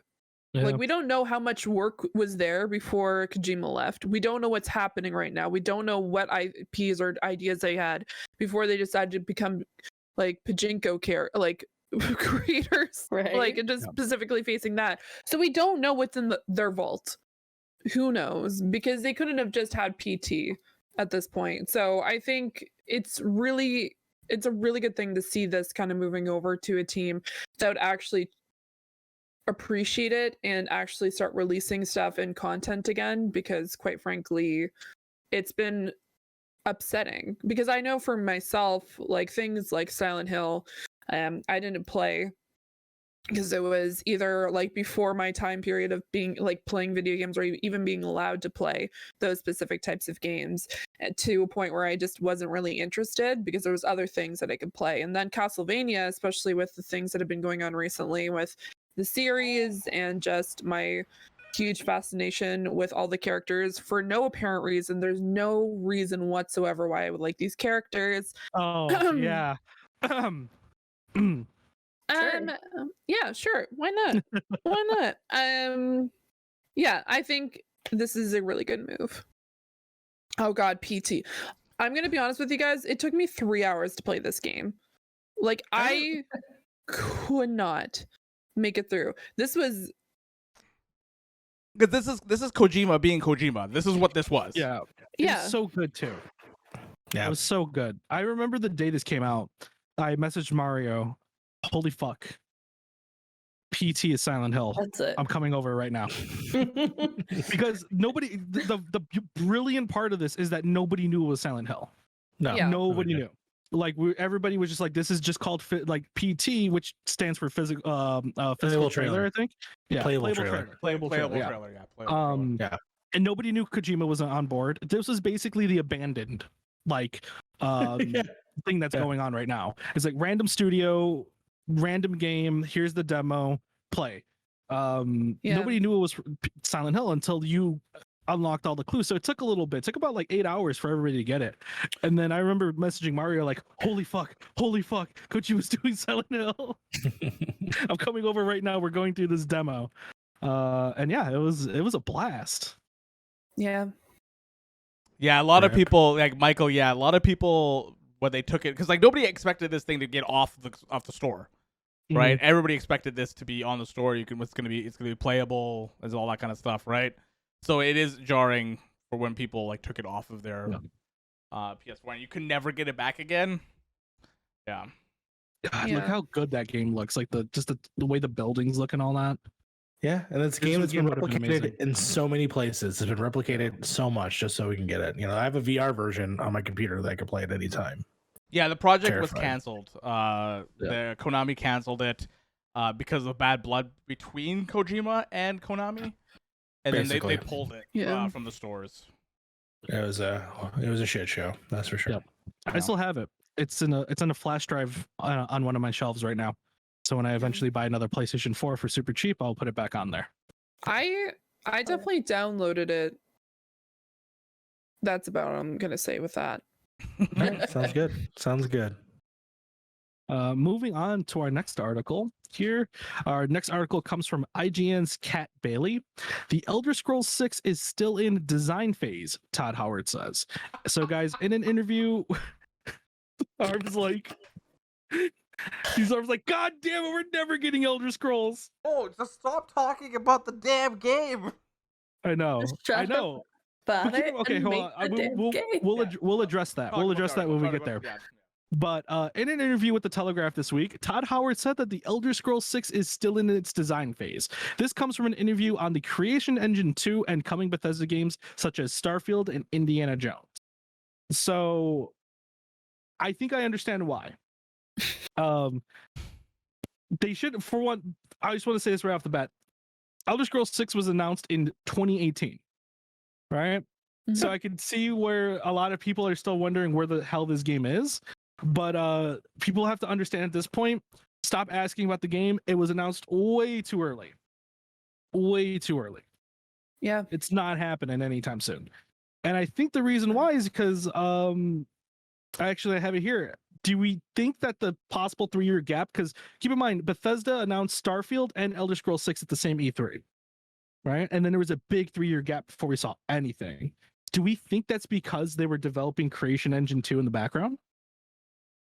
Yeah. We don't know how much work was there before Kojima left. We don't know what's happening right now. We don't know what IPs or ideas they had before they decided to become pachinko creators, right? And just specifically facing that. So we don't know what's in their vault. Who knows? Because they couldn't have just had PT at this point. So I think it's a really good thing to see this kind of moving over to a team that would actually appreciate it and actually start releasing stuff and content again, because quite frankly, it's been upsetting. Because I know for myself, things like Silent Hill, I didn't play because it was either before my time period of being playing video games or even being allowed to play those specific types of games, to a point where I just wasn't really interested because there was other things that I could play. And then Castlevania, especially with the things that have been going on recently with the series and just my huge fascination with all the characters for no apparent reason. There's no reason whatsoever why I would like these characters. Oh, yeah. Yeah, sure. Why not? Why not? Yeah, I think this is a really good move. Oh god, PT. I'm gonna be honest with you guys. It took me 3 hours to play this game. I could not make it through. This was because this is Kojima being Kojima. This is what this was. Yeah. Yeah. It's so good too. Yeah. It was so good. I remember the day this came out. I messaged Mario. Holy fuck. PT is Silent Hill. That's it. I'm coming over right now. Because nobody the brilliant part of this is that nobody knew it was Silent Hill. No. Yeah. Nobody knew. Everybody was just this is just called PT, which stands for physical trailer, I think. Yeah, Playable trailer. Playable trailer. Yeah. Playable trailer. And nobody knew Kojima was on board. This was basically the abandoned thing that's going on right now. It's random studio, random game, here's the demo, play. Nobody knew it was Silent Hill until you unlocked all the clues. So it took a little bit. It took about 8 hours for everybody to get it. And then I remember messaging Mario holy fuck, Koji was doing Silent Hill. I'm coming over right now. We're going through this demo. And yeah, it was a blast. Yeah. Yeah, a lot of people Michael, a lot of people when they took it, because nobody expected this thing to get off the store. Right? Everybody expected this to be on the store. It's gonna be playable, as all that kind of stuff, right? So it is jarring for when people took it off of their PS4. You can never get it back again. Yeah. God, look how good that game looks. The way the buildings look and all that. Yeah, and it's a game that's been replicated in so many places. It's been replicated so much just so we can get it. I have a VR version on my computer that I can play at any time. Yeah, the project was canceled. The Konami canceled it because of bad blood between Kojima and Konami. And Basically. then they pulled it from the stores. It was a shit show, that's for sure. Yep. I still have it. It's in a flash drive on one of my shelves right now. So when I eventually buy another PlayStation 4 for super cheap, I'll put it back on there. I I definitely downloaded it. That's about what I'm gonna say with that. All right, sounds good. Sounds good. Moving on to our next article here. Our next article comes from IGN's Kat Bailey. The Elder Scrolls 6 is still in design phase, Todd Howard says. So, guys, in an interview, Harv's like, God damn it, we're never getting Elder Scrolls. Oh, just stop talking about the damn game. I know. Just shut I know. About But it okay, and hold make on. the damn game. We'll address that. We'll address that when we get there. But in an interview with The Telegraph this week, Todd Howard said that the Elder Scrolls 6 is still in its design phase. This comes from an interview on the Creation Engine 2 and coming Bethesda games such as Starfield and Indiana Jones. So I think I understand why. They should, for one, I just want to say this right off the bat. Elder Scrolls 6 was announced in 2018, right? So I can see where a lot of people are still wondering where the hell this game is. But people have to understand at this point, stop asking about the game. It was announced way too early. Way too early. Yeah. It's not happening anytime soon. And I think the reason why is because I have it here. Do we think that the possible 3-year gap, because keep in mind, Bethesda announced Starfield and Elder Scrolls 6 at the same E3, right? And then there was a big 3-year gap before we saw anything. Do we think that's because they were developing Creation Engine 2 in the background?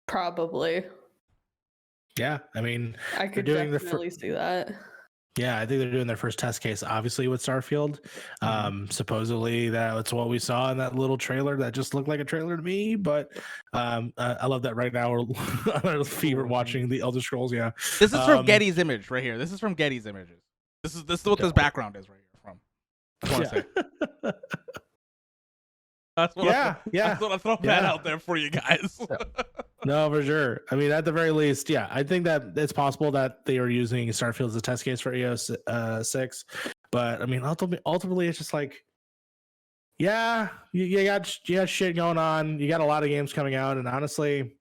Probably. Yeah, I mean, I could doing the definitely see that. yeah, I think they're doing their first test case, obviously, with Starfield. Supposedly, that's what we saw in that little trailer that just looked like a trailer to me. But I love that right now we're on a fever watching the Elder Scrolls. Yeah, This is from Getty's image right here. This is from Getty's images. This is what this background is right here from. I want to say. That's what yeah. I throw that out there for you guys. No, for sure. I mean, at the very least, yeah, I think that it's possible that they are using Starfield as a test case for EOS 6. But I mean, ultimately, it's just like, yeah, you got shit going on. You got a lot of games coming out, and honestly,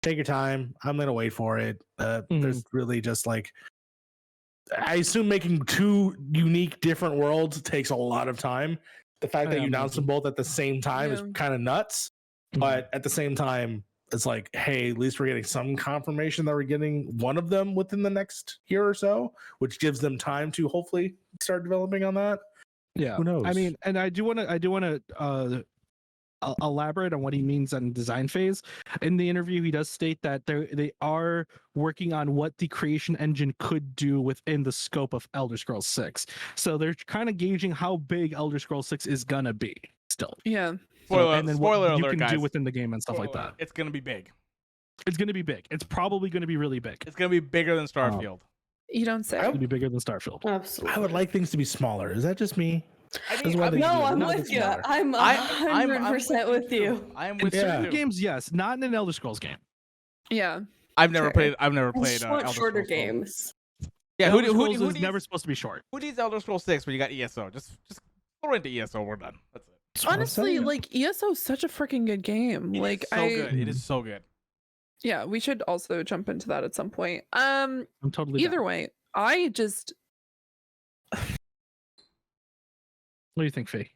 take your time. I'm gonna wait for it. There's really just like, I assume making 2 unique, different worlds takes a lot of time. The fact that you announced them both at the same time is kind of nuts. But at the same time, it's like, hey, at least we're getting some confirmation that we're getting one of them within the next year or so, which gives them time to hopefully start developing on that. Yeah, who knows? I mean, and I do want to elaborate on what he means on design phase. In the interview, he does state that they are working on what the Creation Engine could do within the scope of Elder Scrolls 6. So they're kind of gauging how big Elder Scrolls 6 is gonna be still. Yeah. And then Spoiler what you alert, can guys. do within the game and stuff like that. It's gonna be big. It's gonna be big. It's probably gonna be really big. It's gonna be bigger than Starfield. You don't say. It's gonna be bigger than Starfield. Absolutely. I would like things to be smaller. Is that just me? No, I'm with you. I'm 100% with you. I am with Certain you. games, yes, not in an Elder Scrolls game. Yeah. I've never played. I Elder just want Scrolls shorter 4. games. Yeah, Elder who Scrolls is needs, never supposed to be short. who needs Elder Scrolls 6 when you got ESO? Just throw into ESO. We're done. That's it. Honestly, like ESO is such a freaking good game. It is so good. It is so good. Yeah, we should also jump into that at some point. I'm totally Either down. way, I just What do you think, Faye?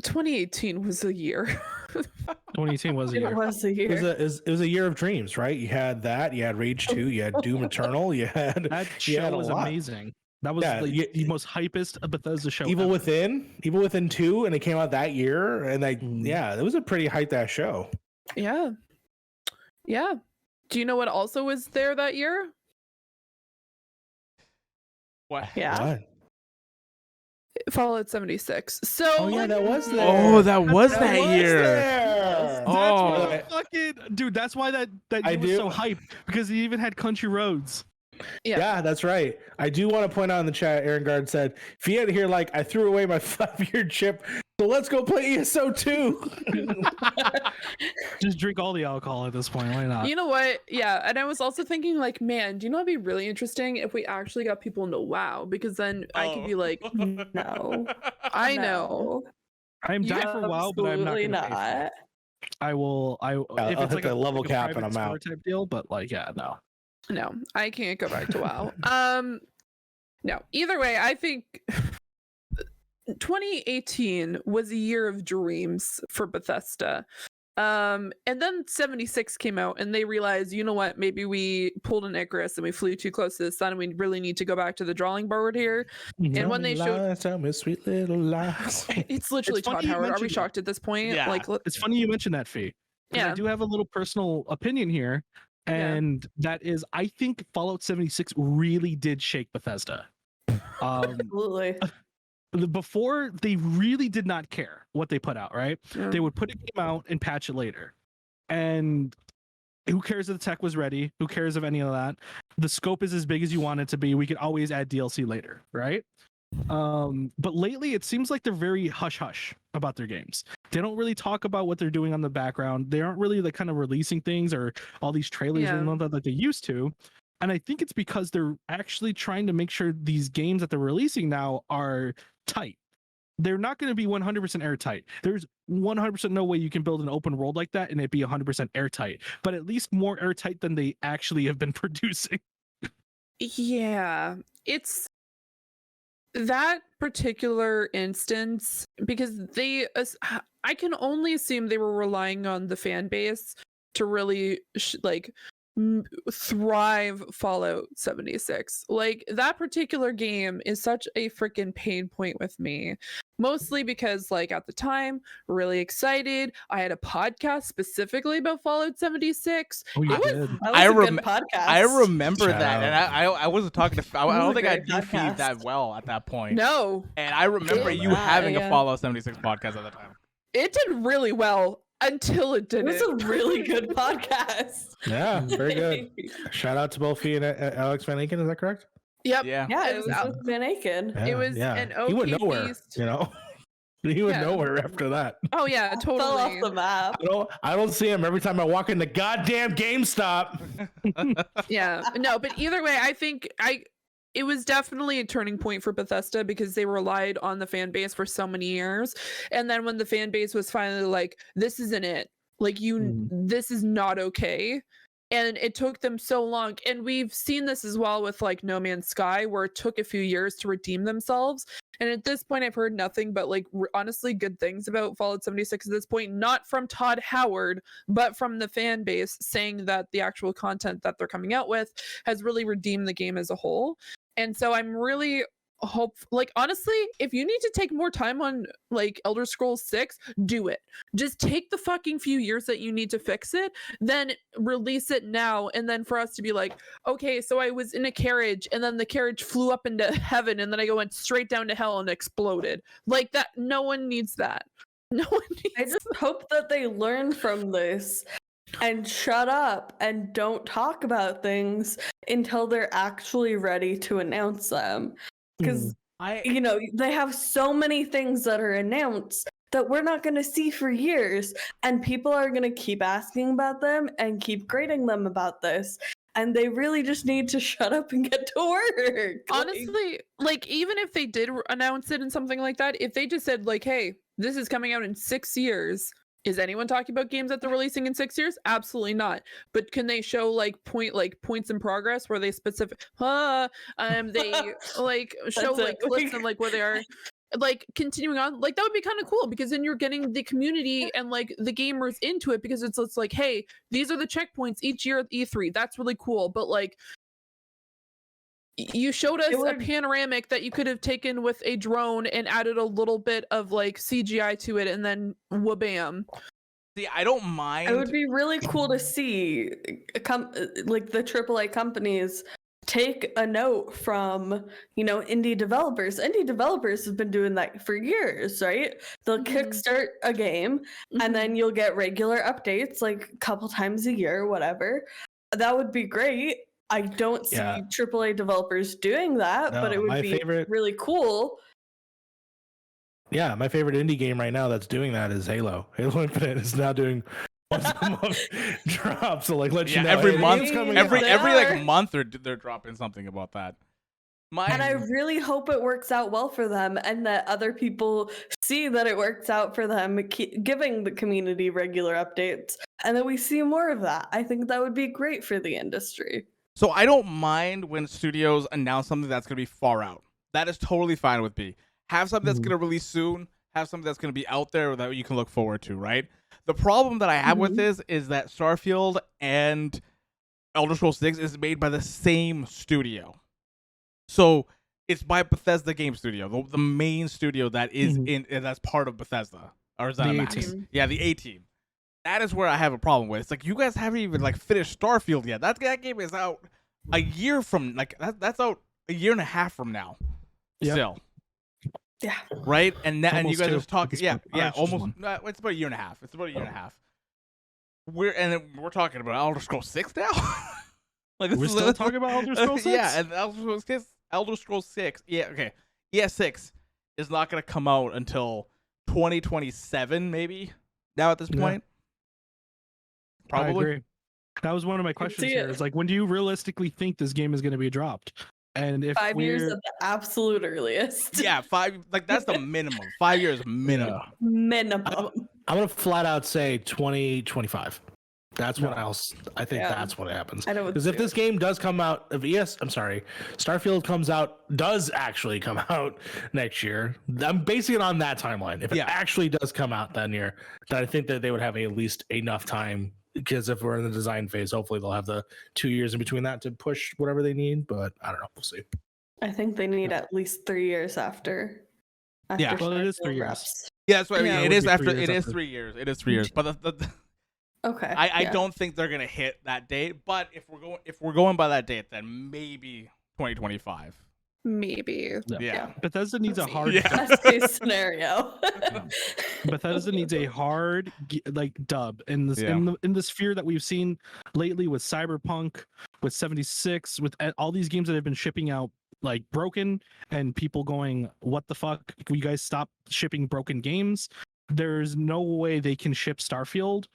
2018 was a year. 2018 was a It year. was a It year. was a year of dreams, right? You had that. You had Rage 2. You had Doom Eternal. You had That you had show a was lot. amazing. That was Yeah, the most hypest Bethesda show. Evil ever. Within 2, and it came out that year. And yeah, it was a pretty hyped ass show. Yeah. Yeah. Do you know what also was there that year? What? Yeah. What? Fallout 76. So Oh yeah, that was there. Oh, that was that was year. there. That's why Oh. fucking dude. That's why that I game was do. so hyped, because he even had Country Roads. Yeah, that's right. I do want to point out in the chat, Aaron Guard said, Fiona here, like, I threw away my 5-year chip, so let's go play ESO 2. Just drink all the alcohol at this point. Why not? you know what? Yeah, and I was also thinking, like, man, do you know what'd be really interesting if we actually got people into WoW? Because then I could be like, No. I know. I'm down for WoW, but I'm not Absolutely gonna pay for it. not. I will. I'll hit the level cap and I'm private out. server type deal, but like, yeah, no. No, I can't go back to WoW. No. Either way, I think 2018 was a year of dreams for Bethesda. And then 76 came out and they realized, you know what, maybe we pulled an Icarus and we flew too close to the sun and we really need to go back to the drawing board here. And when they showed, tell me sweet little lies. it's literally It's funny Todd you Howard. Are we mentioned shocked at this point? Yeah. Like, It's funny you mentioned that, Fee. yeah. I do have a little personal opinion here, and that is, I think Fallout 76 really did shake Bethesda. Absolutely. Before, they really did not care what they put out, right? Yeah. They would put a game out and patch it later. And who cares if the tech was ready? Who cares of any of that? The scope is as big as you want it to be. We could always add DLC later, right? But lately it seems like they're very hush-hush about their games. They don't really talk about what they're doing on the background. They aren't really like kind of releasing things or all these trailers Yeah. and all that like they used to. And I think it's because they're actually trying to make sure these games that they're releasing now are tight. They're not going to be 100% airtight. There's 100% no way you can build an open world like that and it be 100% airtight, but at least more airtight than they actually have been producing. Yeah, it's that particular instance because I can only assume they were relying on the fan base to really thrive Fallout 76. Like that particular game is such a freaking pain point with me, mostly because like at the time really excited. I had a podcast specifically about Fallout 76. Oh, you It was- did. That was I a rem- good podcast. I remember Shout that, and out. I wasn't talking to. I was don't a think I great do feed podcast. that well at that point. No, And I remember you Yeah, having a yeah. Fallout 76 podcast at the time. it did really well until it It didn't. was a really good podcast. Yeah, very good. Shout out to both Fee and Alex Van Aken. Is that correct? Yep. Yeah. Yeah, It it was was out. with Van Aken. Yeah, was yeah. an He went OK nowhere. beast. You know, he went Yeah. nowhere after that. Oh yeah, Fell off totally. the map. I don't see him every time I walk in the goddamn GameStop. Yeah. No, but either way, I think it was definitely a turning point for Bethesda because they relied on the fan base for so many years. And then when the fan base was finally like, this isn't it. Like this is not okay. And it took them so long. And we've seen this as well with like No Man's Sky, where it took a few years to redeem themselves. And at this point, I've heard nothing but like honestly good things about Fallout 76 at this point, not from Todd Howard, but from the fan base saying that the actual content that they're coming out with has really redeemed the game as a whole. And so I'm really honestly, if you need to take more time on like Elder Scrolls 6, do it. Just take the fucking few years that you need to fix it, then release it now. And then for us to be like, okay, so I was in a carriage and then the carriage flew up into heaven and then I went straight down to hell and exploded. Like that, no one needs that. No one needs I just hope that they learn from this and shut up and don't talk about things until they're actually ready to announce them. Because, you know, they have so many things that are announced that we're not going to see for years. And people are going to keep asking about them and keep grading them about this. And they really just need to shut up and get to work. Honestly, like even if they did announce it and something like that, if they just said like, hey, this is coming out in 6 years, is anyone talking about games that they're releasing in 6 years? Absolutely not. But can they show points in progress where they they like show That's like it. clips and like where they are like continuing on? Like that would be kind of cool because then you're getting the community and like the gamers into it because it's like, hey, these are the checkpoints each year at E3. That's really cool. But like you showed us a panoramic that you could have taken with a drone and added a little bit of like CGI to it and then wha-bam. See, I don't mind. It would be really cool to see like the AAA companies take a note from, you know, indie developers. Indie developers have been doing that for years, right? They'll kickstart a game and then you'll get regular updates like a couple times a year, whatever. That would be great. I don't see AAA developers doing that, but it would be really cool. Yeah, my favorite indie game right now that's doing that is Halo. Halo Infinite is now doing once a month drops. So like, let you know every month, every out. like month they're dropping something about that. And I really hope it works out well for them and that other people see that it works out for them, giving the community regular updates, and that we see more of that. I think that would be great for the industry. So I don't mind when studios announce something that's going to be far out. That is totally fine with me. Have something that's going to release soon. Have something that's going to be out there that you can look forward to, right? The problem that I have with this is that Starfield and Elder Scrolls 6 is made by the same studio. So it's by Bethesda Game Studio, the main studio that is that's part of Bethesda. Or is that The a A-team. Yeah, the A-team. That is where I have a problem with. It's like you guys haven't even like finished Starfield yet. That game is out a year from that's out a year and a half from now. Yep. Still. Yeah. Right? And you Almost guys two are talking at this point. Or almost just one. it's about a year and a half. It's about a year and a half. We're talking about Elder Scrolls 6 now? Like We're still talking about Elder Scrolls 6? Yeah, and Elder Scrolls 6. Yeah, okay. Yeah, 6 is not going to come out until 2027 maybe. Now at this point. I Probably. agree. That was one of my questions see here. it. Is like, when do you realistically think this game is going to be dropped? And if 5 years we're at the absolute earliest. Yeah, 5 like that's the minimum. 5 years minimum. Minimum. I'm gonna flat out say 2025. That's when I think Yeah. that's what happens. I know Because if this game does come out, Starfield does actually come out next year. I'm basing it on that timeline. If it actually does come out that year, then I think that they would have at least enough time. Because if we're in the design phase, hopefully they'll have the 2 years in between that to push whatever they need. But I don't know. We'll see. I think they need at least 3 years after. Yeah. Well, it is 3 Starfield years. wraps. Yeah, that's what I mean. Yeah. It would is be after 3 years it is after. 3 years. It is 3 years. But Okay. I yeah. don't think they're gonna hit that date. But if we're going by that date, then maybe 2025. Maybe. Yeah. Bethesda needs a Let's see. hard Best case scenario. Bethesda needs a hard dub in this in the sphere that we've seen lately with Cyberpunk, with 76, with all these games that have been shipping out like broken, and people going, "What the fuck? Can you guys stop shipping broken games?" There's no way they can ship Starfield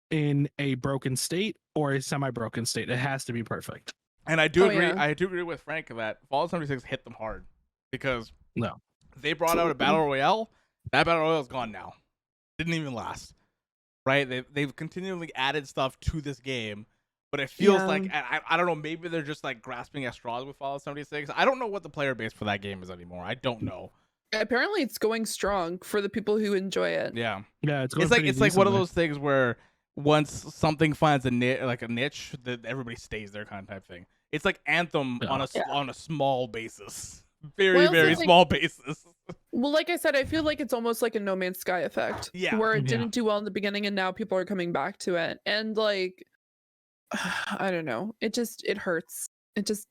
in a broken state or a semi-broken state. It has to be perfect. And I do Oh, agree. yeah. I do agree with Frank that Fallout 76 hit them hard because No. they brought out a battle royale. That battle royale is gone now. Didn't even last. Right? They've continually added stuff to this game, but it feels Yeah. like I don't know. Maybe they're just like grasping at straws with Fallout 76. I don't know what the player base for that game is anymore. I don't know. Apparently, it's going strong for the people who enjoy it. Yeah, Yeah, it's going it's like pretty one of decently. those things where once something finds a niche, that everybody stays there kind of type thing. It's like Anthem on a small basis, very Well, small basis. Well, like I said, I feel like it's almost like a No Man's Sky effect. Yeah. Where it Yeah. didn't do well in the beginning and now people are coming back to it. And like I don't know. It hurts. It just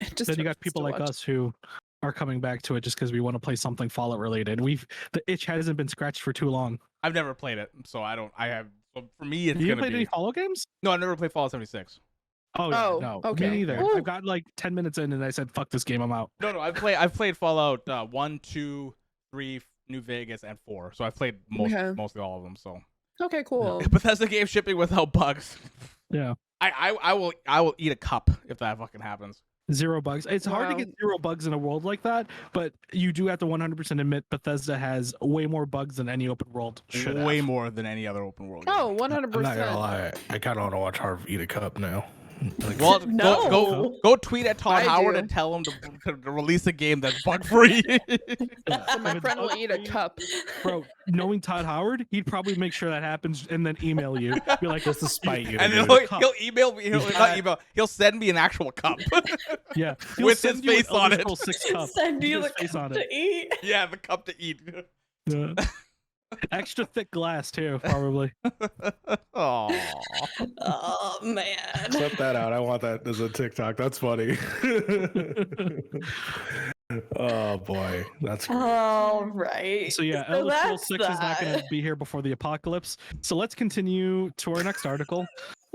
Then you got hurts people to like watch. us who are coming back to it just because we want to play something Fallout related. The itch hasn't been scratched for too long. I've never played it, so I don't. I have. So for me, it's You gonna played be. any Fallout games? No, I never played Fallout 76. Oh, yeah, Oh, no. okay. Me neither. Ooh. I've got like 10 minutes in and I said, fuck this game, I'm out. No, I've played Fallout 1, 2, 3, New Vegas, and 4. So I've played mostly all of them. So Okay, cool. Bethesda game shipping without bugs. Yeah. I will eat a cup if that fucking happens. 0 bugs. It's hard to Wow. get 0 bugs in a world like that, but you do have to 100% admit Bethesda has way more bugs than any open world should Way have. more than any other open world. game. Oh, I'm not gonna 100%. lie. I kind of want to watch Harv eat a cup now. Like, Well, No. go tweet at Todd I Howard do. and tell him to release a game that's bug free. So my friend will eat a cup. Bro, knowing Todd Howard, he'd probably make sure that happens and then email you. Be like, just to spite you. And dude. he'll email me. Not email. He'll send me an actual cup. yeah. With send his you an face on Elder it. Scrolls 6 cup. Send you His the face cup on to it. eat. Yeah, the cup to eat. Yeah. Extra thick glass too, probably. Oh, Oh man. Clip that out. I want that as a TikTok. That's funny. Oh boy, that's great. All right. So yeah, So Elder Scrolls that's 6 is not going to that. be here before the apocalypse. So let's continue to our next article.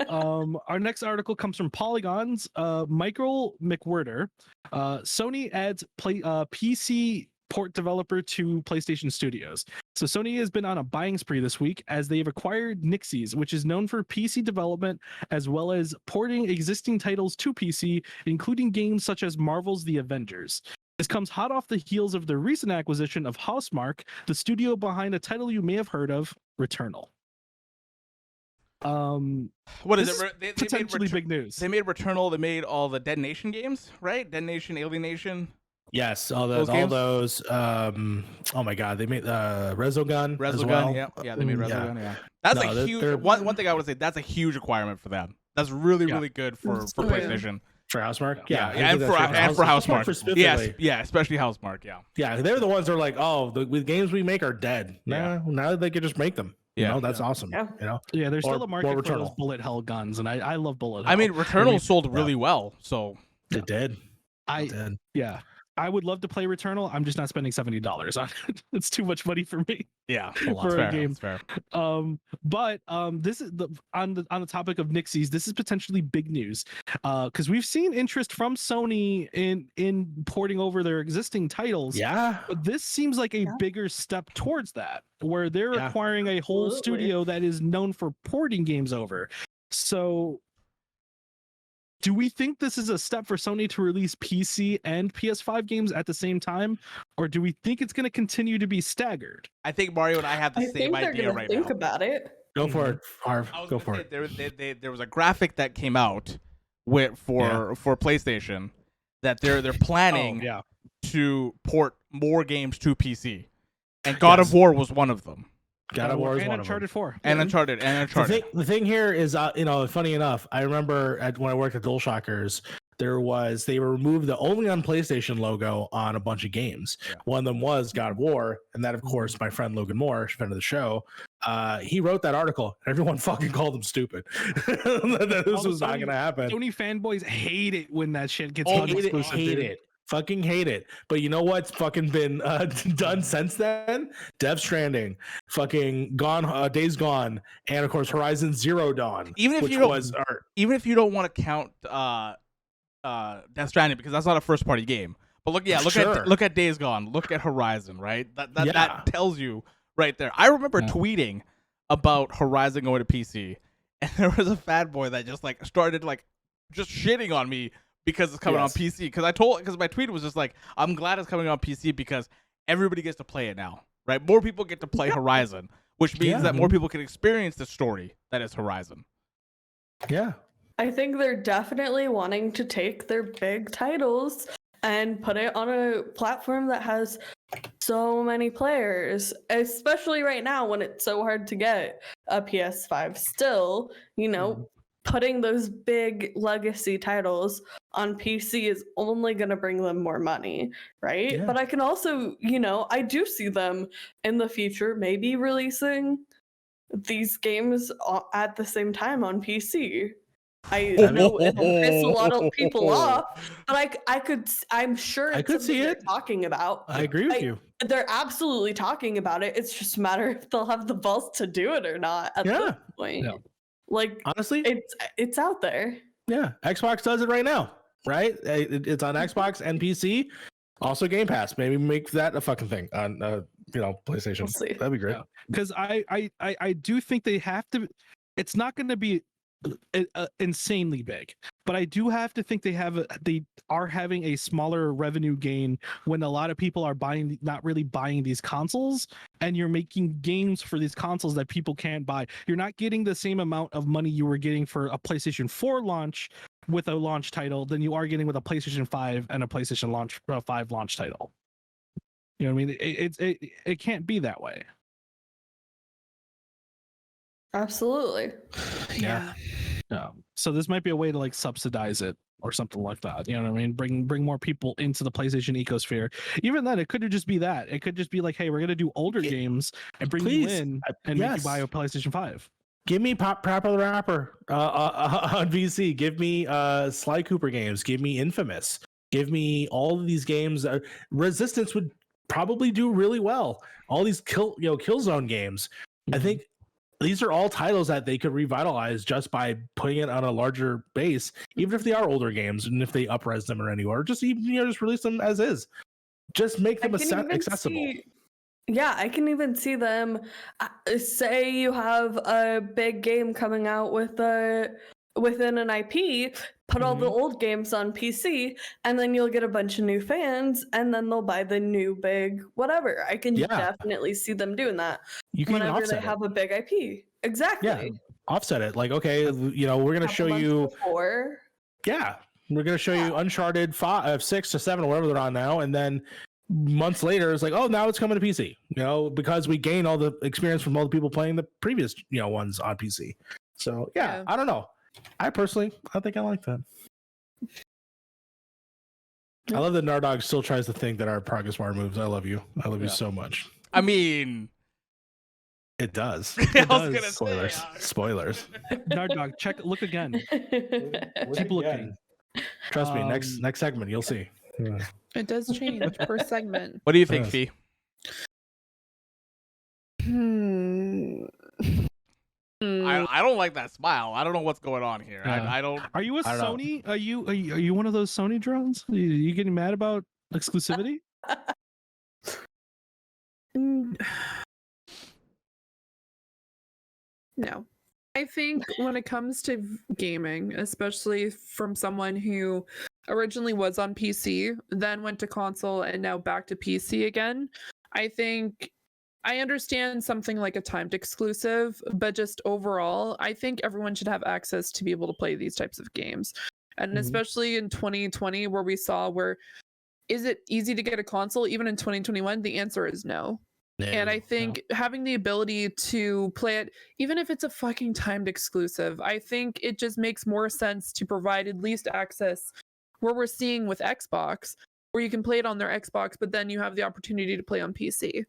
Our next article comes from Polygon's Michael McWhirter. Sony adds PC port developer to PlayStation Studios. So Sony has been on a buying spree this week as they've acquired Nixies, which is known for PC development as well as porting existing titles to PC, including games such as Marvel's The Avengers. This comes hot off the heels of the recent acquisition of Housemarque, the studio behind a title you may have heard of, Returnal. what is This it? They potentially made big news. They made Returnal. They made all the Dead Nation games, right? Dead Nation, Alien Nation. Yes, all Those games? those. Oh my God, they made Resogun as well. Yeah, they made Yeah. Resogun. Yeah, that's No, a they're- huge. they're- One thing I would say, that's a huge requirement for them. That's really Yeah. good for Oh, yeah. PlayStation. For Housemark. Yeah, I and think for that's Housemark. specifically. Yes, yeah, especially Housemark. Yeah, Yeah, they're the ones that are like, oh, the games we make are dead. Yeah. Now they can just make them. Yeah. You know, that's awesome. Yeah. You know, Yeah, there's Or- still a market or for those Returnal. bullet hell guns, and I love bullet hell. I mean, Returnal sold really well. So they did. I They did. yeah, I would love to play Returnal. I'm just not spending $70 on it. It's too much money for me. yeah, For a game. That's fair. But this is on the topic of Nixies. This is potentially big news, because we've seen interest from Sony in porting over their existing titles. Yeah. But this seems like a Yeah. bigger step towards that, where they're Yeah. acquiring a whole Absolutely. studio that is known for porting games over. So, do we think this is a step for Sony to release PC and PS5 games at the same time, or do we think it's going to continue to be staggered? I think Mario and I have the I same think they're idea gonna right think now. about it. Go for it, Harv. I was Go gonna for say, it. there was a graphic that came out for PlayStation that they're planning Oh, yeah. to port more games to PC, and God Yes. of War was one of them, God of War is and one of them. Uncharted 4. and Uncharted, The thing here is, funny enough, I remember when I worked at DualShockers, they removed the only on PlayStation logo on a bunch of games. Yeah. One of them was God of War, and that, of course, my friend Logan Moore, friend of the show, he wrote that article. And everyone fucking called him stupid. That this was not going to happen. Sony fanboys hate it when that shit gets Oh, done exclusive. hate it. Fucking hate it. But you know what's fucking been done since then? Death Stranding, fucking Gone, Days Gone, and of course Horizon Zero Dawn. Even if which you don't- was even if you don't want to count Death Stranding, because that's not a first party game. But look Sure. at Days Gone, look at Horizon, right? That Yeah. tells you right there. I remember tweeting about Horizon going to PC, and there was a fat boy that just started just shitting on me because it's coming on Yes. PC. Because my tweet was just like, I'm glad it's coming on PC because everybody gets to play it now, right? More people get to play Horizon, which means Yeah. that more people can experience the story that is Horizon. yeah. I think they're definitely wanting to take their big titles and put it on a platform that has so many players, especially right now when it's so hard to get a PS5. Still, putting those big legacy titles on PC is only going to bring them more money, right? Yeah. But I can also, I do see them in the future maybe releasing these games at the same time on PC. I know it'll piss a lot of people off, but I'm sure I it's could see something they're it. talking about. I agree with you. They're absolutely talking about it. It's just a matter if they'll have the balls to do it or not at Yeah. this point. Yeah. Like Honestly, it's out there. yeah. Xbox does it right now, right? It's on Xbox and PC. Also Game Pass. Maybe make that a fucking thing on PlayStation. We'll see. That'd be great. Yeah. Because I do think they have to. It's not going to be insanely big, but I do have to think they are having a smaller revenue gain when a lot of people are not really buying these consoles, and you're making games for these consoles that people can't buy. You're not getting the same amount of money you were getting for a PlayStation 4 launch with a launch title than you are getting with a PlayStation 5 and a PlayStation 5 launch title. You know what I mean? It can't be that way. Absolutely. Yeah. So this might be a way to subsidize it or something like that. You know what I mean? Bring more people into the PlayStation ecosphere. Even then, it could just be that. It could just be like, hey, we're gonna do older games and bring you Please. in and make you buy a PlayStation 5. Give me Proper the Rapper on VC. Give me Sly Cooper games. Give me Infamous. Give me all of these games. Resistance would probably do really well. All these Killzone games. I think these are all titles that they could revitalize just by putting it on a larger base, even if they are older games and if they upres them or anywhere, just even just release them as is. Just make them accessible. I can even see them. Say you have a big game coming out within an IP, put all the old games on PC, and then you'll get a bunch of new fans, and then they'll buy the new big whatever. I can definitely see them doing that You can even whenever they offset have a big IP. Exactly. Yeah, offset it. Like, okay, we're gonna show you. Yeah, We're gonna show you Uncharted 5, 6 to 7 or whatever they're on now, and then months later it's like, oh, now it's coming to PC. Because we gain all the experience from all the people playing the previous ones on PC. So yeah, I don't know. I think I like that. I love that Nardog still tries to think that our progress bar moves. I love you. I love you so much. I mean, it does. I was gonna Spoilers. Spoilers. Nardog, look again. Keep looking. Trust me. Next segment, you'll see. Yeah. It does change per segment. What do you think, Fee? I don't like that smile. I don't know what's going on here. I don't. Are you a Sony? Are you one of those Sony drones? Are you getting mad about exclusivity? No. I think when it comes to gaming, especially from someone who originally was on PC, then went to console, and now back to PC again, I think I understand something like a timed exclusive, but just overall, I think everyone should have access to be able to play these types of games. And especially in 2020, where we saw is it easy to get a console? Even in 2021, the answer is no. And I think having the ability to play it, even if it's a fucking timed exclusive, I think it just makes more sense to provide at least access where we're seeing with Xbox, where you can play it on their Xbox, but then you have the opportunity to play on PC.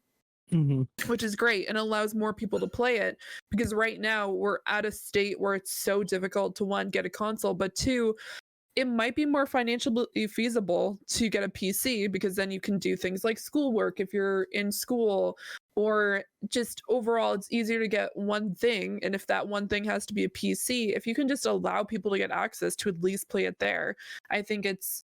Which is great and allows more people to play it, because right now we're at a state where it's so difficult to, one, get a console, but two, it might be more financially feasible to get a PC, because then you can do things like schoolwork if you're in school, or just overall it's easier to get one thing. And if that one thing has to be a PC, if you can just allow people to get access to at least play it there, I think it's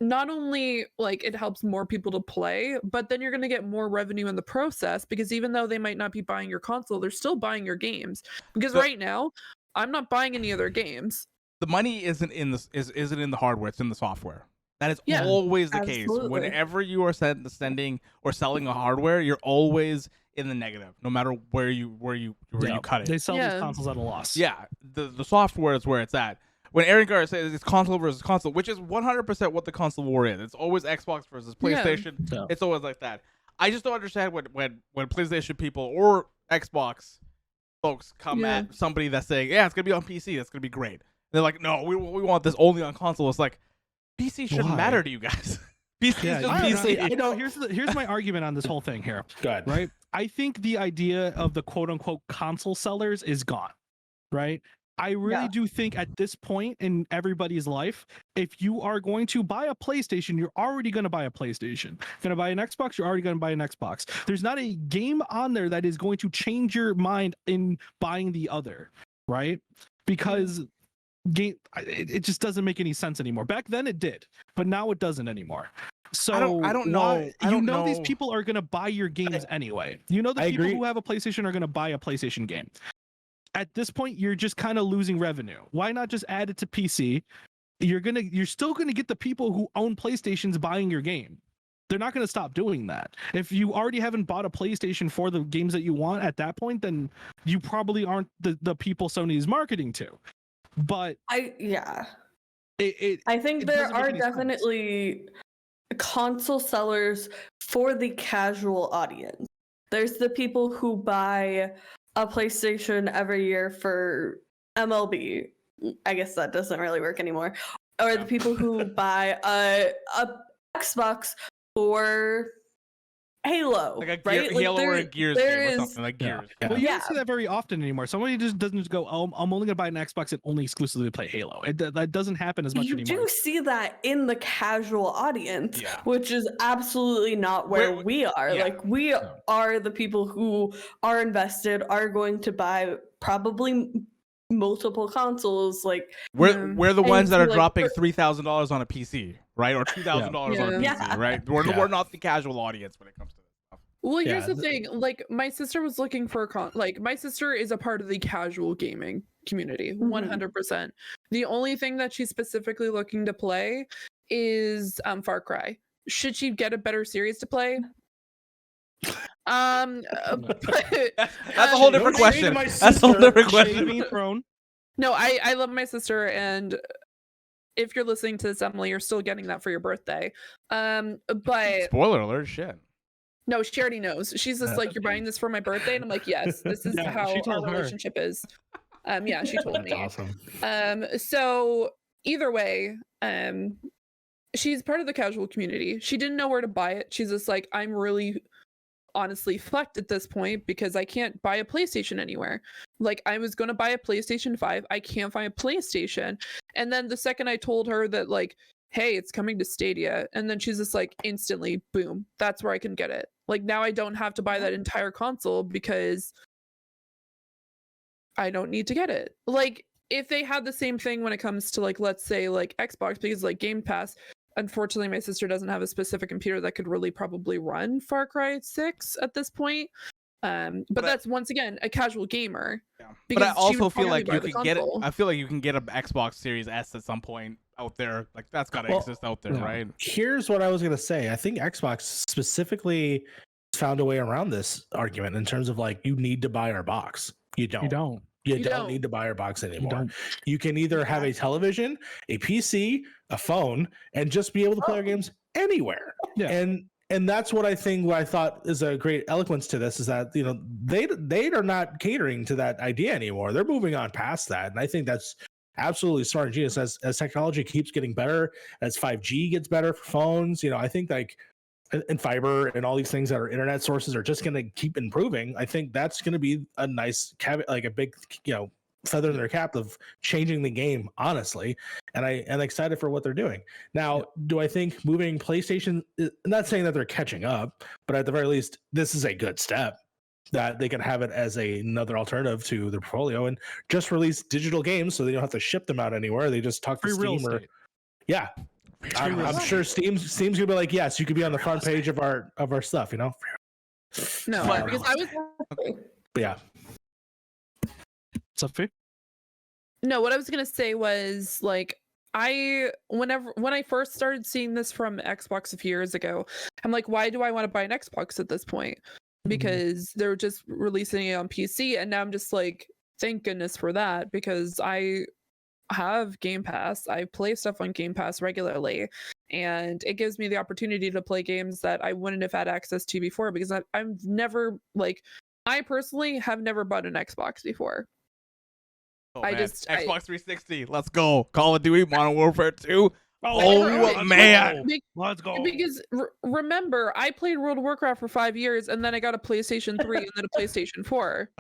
not only like it helps more people to play, but then you're going to get more revenue in the process, because even though they might not be buying your console, they're still buying your games. Because right now, I'm not buying any other games. The money isn't in the hardware; it's in the software. That is always the case. Whenever you are sending or selling a hardware, you're always in the negative, no matter where you cut it. They sell these consoles at a loss. Yeah, the software is where it's at. When Aaron Gar says it's console versus console, which is 100% what the console war is. It's always Xbox versus PlayStation. Yeah. It's always like that. I just don't understand when PlayStation people or Xbox folks come at somebody that's saying, yeah, it's going to be on PC. That's going to be great. They're like, no, we want this only on console. It's like, PC shouldn't matter to you guys. PC is just PC. I know. Here's my argument on this whole thing here. Go ahead. Right? I think the idea of the quote-unquote console sellers is gone. Right? I really do think at this point in everybody's life, if you are going to buy a PlayStation, you're already going to buy a PlayStation. Going to buy an Xbox, you're already going to buy an Xbox. There's not a game on there that is going to change your mind in buying the other, right? Because it just doesn't make any sense anymore. Back then it did, but now it doesn't anymore. So I don't know. These people are going to buy your games anyway. The people who have a PlayStation are going to buy a PlayStation game. At this point, you're just kind of losing revenue. Why not just add it to PC? You're still gonna get the people who own PlayStations buying your game. They're not gonna stop doing that. If you already haven't bought a PlayStation for the games that you want at that point, then you probably aren't the people Sony is marketing to. But I think there are definitely console sellers for the casual audience. There's the people who buy a PlayStation every year for MLB. I guess that doesn't really work anymore. Or the people who buy a Xbox for Halo, like right? Halo or a Gears game or something like Gears. Yeah. Well, you don't see that very often anymore. Somebody just doesn't just go, "Oh, I'm only gonna buy an Xbox and only exclusively play Halo." That doesn't happen as much anymore. You do see that in the casual audience, which is absolutely not where we are. Like we are the people who are invested, are going to buy probably multiple consoles. Like we're the ones that are dropping $3,000 on a PC, right, or $2,000 on a PC, right? We're not the casual audience when it comes to this stuff. Well, here's the thing. Like my sister was looking for my sister is a part of the casual gaming community, 100%. The only thing that she's specifically looking to play is Far Cry. Should she get a better series to play? That's a whole different question. That's a whole different question. No, I love my sister, and if you're listening to this, Emily, you're still getting that for your birthday. But Spoiler alert, shit. no, she already knows. She's just like, you're buying this for my birthday, and I'm like, yes, this is Yeah, how she our told her. relationship is. Yeah, she told That's me. awesome. So either way, she's part of the casual community. She didn't know where to buy it. She's just like, I'm really honestly fucked at this point because I can't buy a PlayStation anywhere. Like, I was going to buy a PlayStation 5. I can't find a PlayStation. And then the second I told her that, like, hey, it's coming to Stadia, and then she's just like, instantly, boom, that's where I can get it. Like, now I don't have to buy that entire console because I don't need to get it. Like, if they had the same thing when it comes to, like, let's say, like, Xbox, because, like, Game Pass, unfortunately, my sister doesn't have a specific computer that could really probably run Far Cry 6 at this point. But that's, once again, a casual gamer. Yeah. But I Because she also would feel probably like buy you the could get it. console. I feel like you can get an Xbox Series S at some point out there. Like, that's got to Well, exist out there, yeah. right? Here's what I was gonna say. I think Xbox specifically found a way around this argument in terms of, like, you need to buy our box. You don't. You don't. You You don't don't. need to buy our box You anymore. don't. You can either have a television, a PC, a phone, and just be able to play our games anywhere. Yeah. And that's what I think. What I thought is a great eloquence to this is that, you know, they are not catering to that idea anymore. They're moving on past that, and I think that's absolutely smart and genius. As technology keeps getting better, as 5G gets better for phones, you know, I think, like, and fiber and all these things that are internet sources are just going to keep improving. I think that's going to be a nice like a big, you know, feather in their cap of changing the game, honestly. And I am excited for what they're doing. Now, do I think moving PlayStation, I'm not saying that they're catching up, but at the very least, this is a good step that they can have it as another alternative to their portfolio and just release digital games so they don't have to ship them out anywhere. They just talk to Free real Steam or estate. yeah. I'm sure Steam's gonna be like, yes, you could be on the front page of our stuff, you know. No, Fire because I was But yeah, What's up, Faye? no, what I was gonna say was, like, when I first started seeing this from Xbox a few years ago, I'm like, why do I want to buy an Xbox at this point? Because they're just releasing it on PC, and now I'm just like, thank goodness for that, because I have Game Pass. I play stuff on Game Pass regularly, and it gives me the opportunity to play games that I wouldn't have had access to before, because I've never, like, I personally have never bought an Xbox before. Oh, I man. just- I- Xbox 360. Let's go. Call of Duty, Modern Warfare 2. Oh, man. Let's go. Because remember, I played World of Warcraft for 5 years, and then I got a PlayStation 3 and then a PlayStation 4.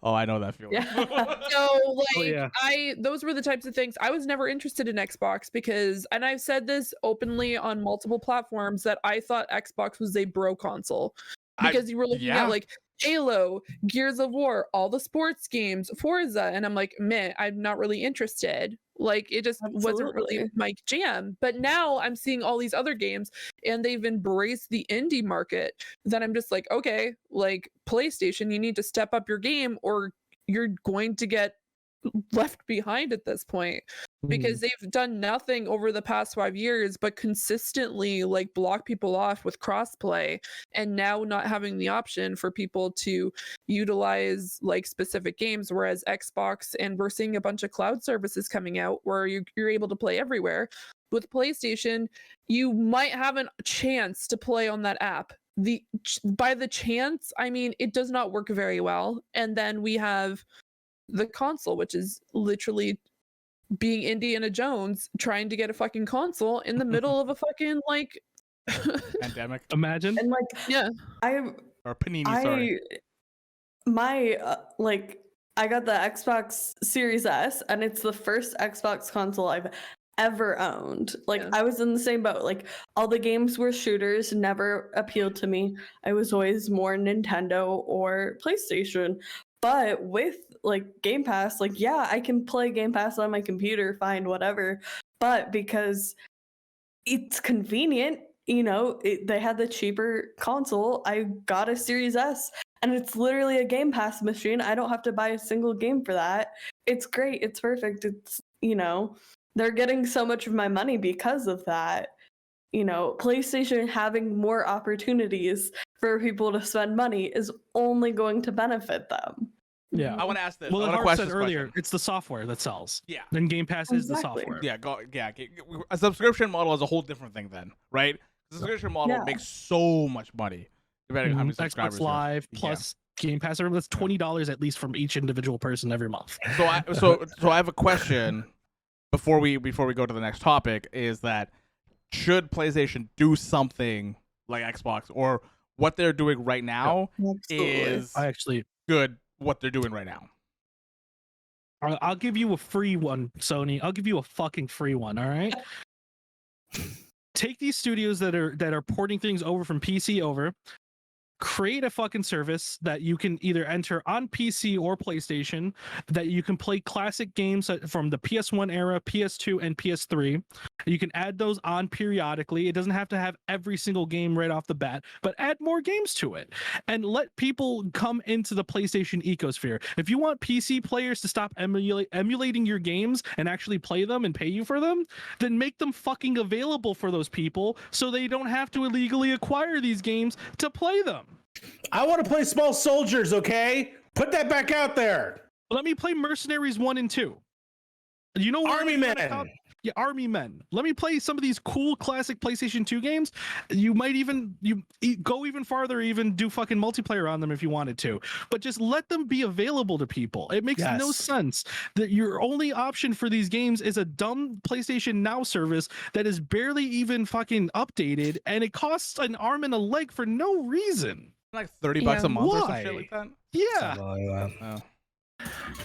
Oh, I know that feeling. Yeah. So, like, Oh, yeah. those were the types of things. I was never interested in Xbox because, and I've said this openly on multiple platforms, that I thought Xbox was a bro console because you were looking yeah. at, like, Halo, Gears of War, all the sports games, Forza, and I'm like, meh, I'm not really interested. Like, it just wasn't really Absolutely. my jam. But now I'm seeing all these other games and they've embraced the indie market. Then I'm just like, okay, like, PlayStation, you need to step up your game or you're going to get left behind at this point, because they've done nothing over the past 5 years but consistently, like, block people off with crossplay, and now not having the option for people to utilize, like, specific games, whereas Xbox, and we're seeing a bunch of cloud services coming out where you're able to play everywhere. With PlayStation, you might have a chance to play on that app. By the chance, I mean, it does not work very well. And then we have the console, which is literally being Indiana Jones trying to get a fucking console in the middle of a fucking, like, Pandemic. Imagine. And, like, yeah. Or Panini, sorry. I got the Xbox Series S, and it's the first Xbox console I've ever owned. Like, Yeah. I was in the same boat. Like, all the games were shooters, never appealed to me. I was always more Nintendo or PlayStation. But with, like, Game Pass, like, yeah, I can play Game Pass on my computer, fine, whatever. But because it's convenient, you know, they had the cheaper console, I got a Series S, and it's literally a Game Pass machine. I don't have to buy a single game for that. It's great. It's perfect. It's, you know, they're getting so much of my money because of that. You know, PlayStation having more opportunities for people to spend money is only going to benefit them. Yeah. I want to ask this. Well, I as want to Harv question said this earlier, question. it's the software that sells. Yeah. Then Game Pass is the Exactly. software. Yeah, a subscription model is a whole different thing then, right? The subscription model Yeah. makes so much money depending on how many subscribers Xbox you have. Live Yeah. plus Game Pass. That's $20 at least from each individual person every month. So I have a question before we go to the next topic, is that should PlayStation do something like Xbox, or what they're doing right now is I actually, good what they're doing right now? I'll give you a free one, Sony. I'll give you a fucking free one. All right. Take these studios that are porting things over from PC over. Create a fucking service that you can either enter on PC or PlayStation, that you can play classic games from the PS1 era, PS2, and PS3. You can add those on periodically. It doesn't have to have every single game right off the bat, but add more games to it and let people come into the PlayStation ecosphere. If you want PC players to stop emulating your games and actually play them and pay you for them, then make them fucking available for those people so they don't have to illegally acquire these games to play them. I want to play Small Soldiers, okay? Put that back out there. Let me play Mercenaries 1 and 2. You know what? Army Men. Yeah, Army Men. Let me play some of these cool classic PlayStation 2 games. You might even go even farther, even do fucking multiplayer on them if you wanted to. But just let them be available to people. It makes no sense that your only option for these games is a dumb PlayStation Now service that is barely even fucking updated, and it costs an arm and a leg for no reason. Like $30 a month or some shit like that? Yeah. Oh.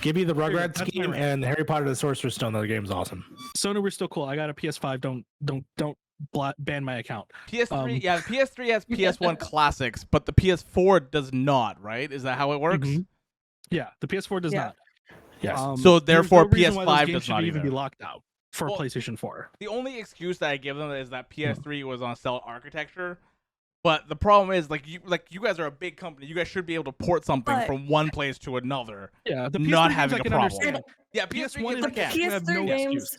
Give me the Rugrats That's game my- and Harry Potter and the Sorcerer's Stone. That game's awesome. Sony, we're still cool. I got a PS5. Don't ban my account. PS3, yeah, PS3 has PS1 classics, but the PS4 does not, right? Is that how it works? Mhm. Yeah, the PS4 does Yeah. not. Yes. So there's therefore, no reason why those PS5 games does not should even either. be locked out for Well, PlayStation 4. The only excuse that I give them is that PS3 was on cell architecture. But the problem is, like you guys are a big company. You guys should be able to port something But- from one place to another. Yeah, the not PS3 having games a I can problem. understand. Yeah, PS3 PS1 games I and can. you have PS3 no games. excuse.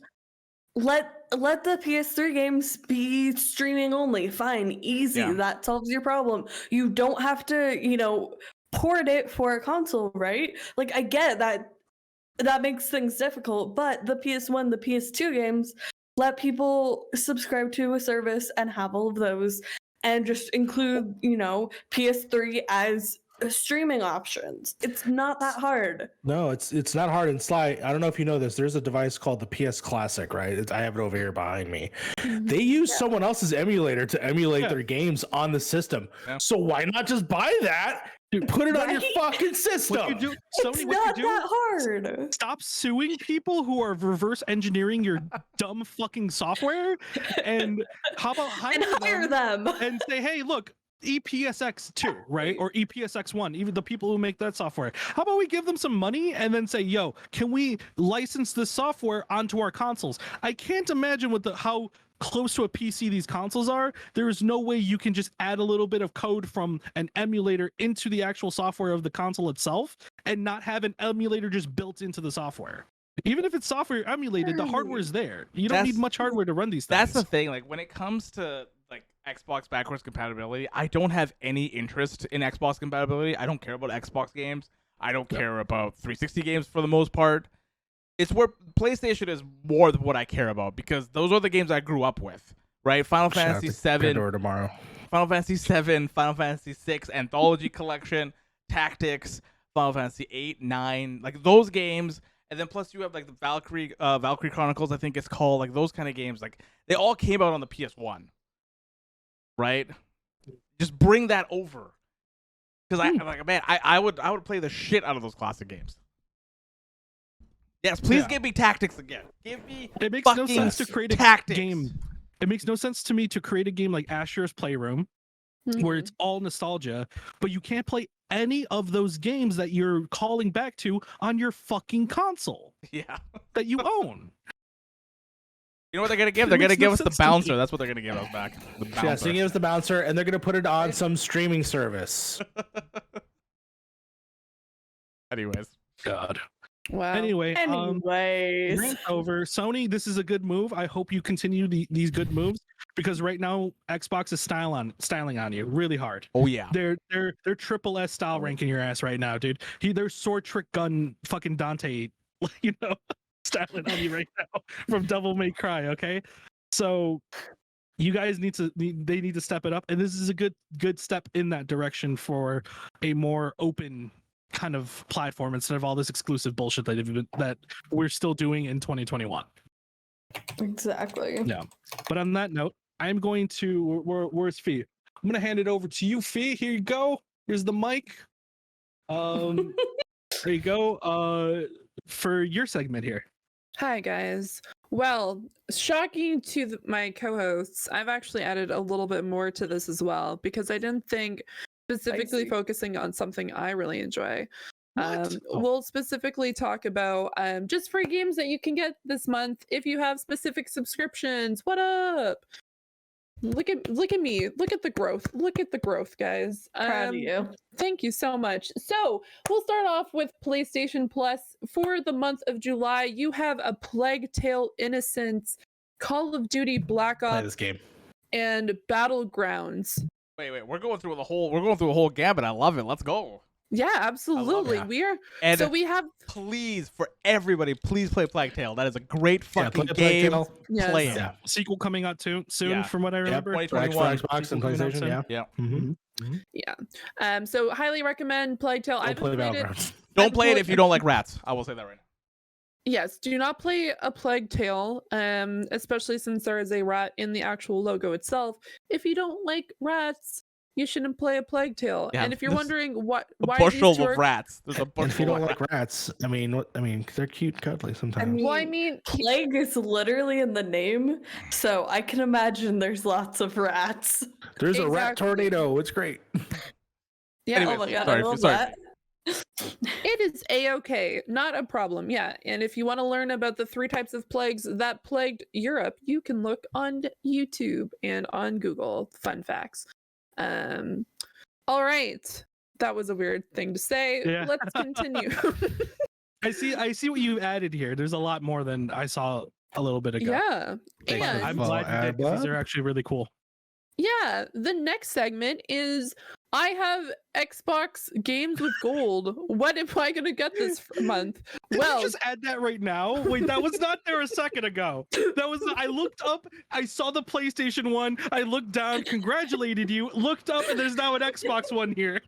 Let the PS3 games be streaming only. Fine, easy. Yeah. That solves your problem. You don't have to, port it for a console, right? Like I get that makes things difficult, but the PS1, the PS2 games let people subscribe to a service and have all of those, and just include, PS3 as streaming options. It's not that hard. No, it's not hard. And Sly, I don't know if you know this. There's a device called the PS Classic, right? I have it over here behind me. They use someone else's emulator to emulate their games on the system. Yeah. So why not just buy that? Put it on your Right? fucking system. What you do, It's Sony, not what you do? that hard. Stop suing people who are reverse engineering your dumb fucking software, and how about And hire them. and say, hey, look, EPSX2, right? Or EPSX1, even the people who make that software. How about we give them some money and then say, yo, can we license this software onto our consoles? I can't imagine how close to a PC these consoles are. There is no way you can just add a little bit of code from an emulator into the actual software of the console itself and not have an emulator just built into the software. Even if it's software emulated, the hardware is there. You don't need much hardware to run these things. That's the thing. Like when it comes to like Xbox backwards compatibility, I don't have any interest in Xbox compatibility. I don't care about Xbox games. I don't care about 360 games for the most part. It's where PlayStation is more than what I care about, because those are the games I grew up with, right? Final Fantasy VII, tomorrow. Final Fantasy VII, Final Fantasy VI Anthology Collection, Tactics, Final Fantasy 8, 9, like those games. And then plus you have like the Valkyrie Chronicles, I think it's called, like those kind of games. Like they all came out on the PS1, right? Just bring that over, because I would play the shit out of those classic games. Yes, please give me Tactics again. Give me It makes no fucking sense to create a Tactics. game. It makes no sense to me to create a game like Asher's Playroom, where it's all nostalgia, but you can't play any of those games that you're calling back to on your fucking console Yeah. that you own. You know what they're gonna give? It They're gonna makes no give us the sense to me. bouncer. That's what they're gonna give us back. The bouncer. Yeah, so you give us the bouncer, and they're gonna put it on some streaming service. Anyways. God. Wow. Anyway, Anyways. rant over. Sony, this is a good move. I hope you continue these good moves. because right now Xbox is styling on you really hard. Oh yeah. They're triple S style ranking your ass right now, dude. They're sword trick gun fucking Dante, styling on you right now from Devil May Cry. Okay, so you guys need to step it up, and this is a good step in that direction for a more open kind of platform instead of all this exclusive bullshit that we're still doing in 2021. Exactly. Yeah. But on that note, I'm going to where's Fee? I'm gonna hand it over to you, Fee. Here you go. Here's the mic. There you go. For your segment here. Hi, guys. Well, shocking to my co-hosts, I've actually added a little bit more to this as well because I didn't think specifically Spicy. focusing on something I really enjoy. What? We'll specifically talk about just free games that you can get this month if you have specific subscriptions. What up? Look at me. Look at the growth. Look at the growth, guys. Proud of you. Thank you so much. So we'll start off with PlayStation Plus. For the month of July, you have A Plague Tale: Innocence, Call of Duty Black Play Ops, this game. and Battlegrounds. Wait. We're going through a whole gambit. I love it. Let's go. Yeah, absolutely. that. We are. And So we have. please, for everybody, please play Plague Tale. That is a great Yeah, fucking play game. Tale. Yes. Play it. Yeah. Sequel coming out soon, Yeah. from what I remember. 2021. For Xbox and Coming out PlayStation. soon. Yeah. Yeah. Mm-hmm. Yeah. So highly recommend Plague Tale. I Don't haven't play played it. Battlegrounds. Don't play it if you don't like rats. I will say that right now. Yes, do not play A Plague Tale, especially since there is a rat in the actual logo itself. If you don't like rats, you shouldn't play A Plague Tale. Yeah, And if you're this- wondering A why bushel these two of are- rats. There's a And bushel if you don't of like rats, I mean, they're cute, cuddly sometimes. mean- Well, I mean, Plague is literally in the name, so I can imagine there's lots of rats. There's a rat Exactly. tornado. It's great. yeah, Anyways, Oh my god, sorry, I love sorry. that. it is a-okay, not a problem. Yeah, and if you want to learn about the 3 types of plagues that plagued Europe, you can look on YouTube and on Google. Fun facts. All right, that was a weird thing to say. Yeah. Let's continue. I see what you added here. There's a lot more than I saw a little bit ago. Yeah, Thanks for and I'm Well, glad you did, 'cause these Abba. are actually really cool. yeah, the next segment is I have Xbox games with gold. What am I gonna get this month? Did Well, you just add that right now? Wait, that was not there a second ago. That was I looked up, I saw the PlayStation one, I looked down, congratulated you, looked up, and there's now an Xbox one here.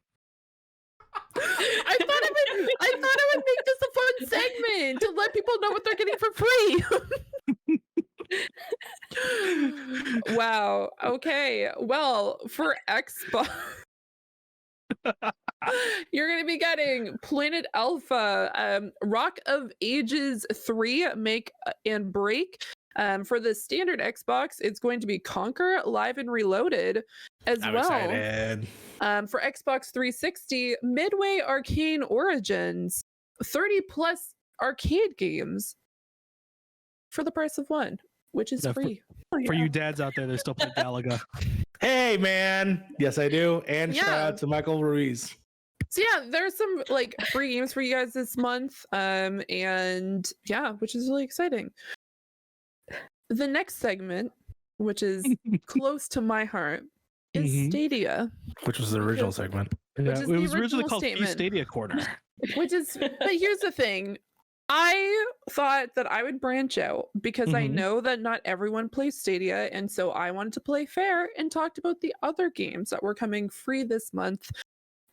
I thought I would make this a fun segment to let people know what they're getting for free. Wow. Okay. Well, for Xbox, you're going to be getting Planet Alpha, Rock of Ages 3, Make and Break. For the standard Xbox, it's going to be Conquer Live and Reloaded as I'm well. excited. For Xbox 360, Midway Arcane Origins, 30 plus arcade games for the price of one, which is Yeah, for- free. For you dads out there that still play Galaga. Hey, man. Yes, I do. And shout Yeah. out to Michael Ruiz. So yeah, there's some like free games for you guys this month. And yeah, which is really exciting. The next segment, which is close to my heart, is Mhm. Stadia. Which was the original segment. Yeah, is it the was originally original called Fee statement. Stadia Corner. Which is, but here's the thing. I thought that I would branch out because I Mhm. know that not everyone plays Stadia. And so I wanted to play fair and talked about the other games that were coming free this month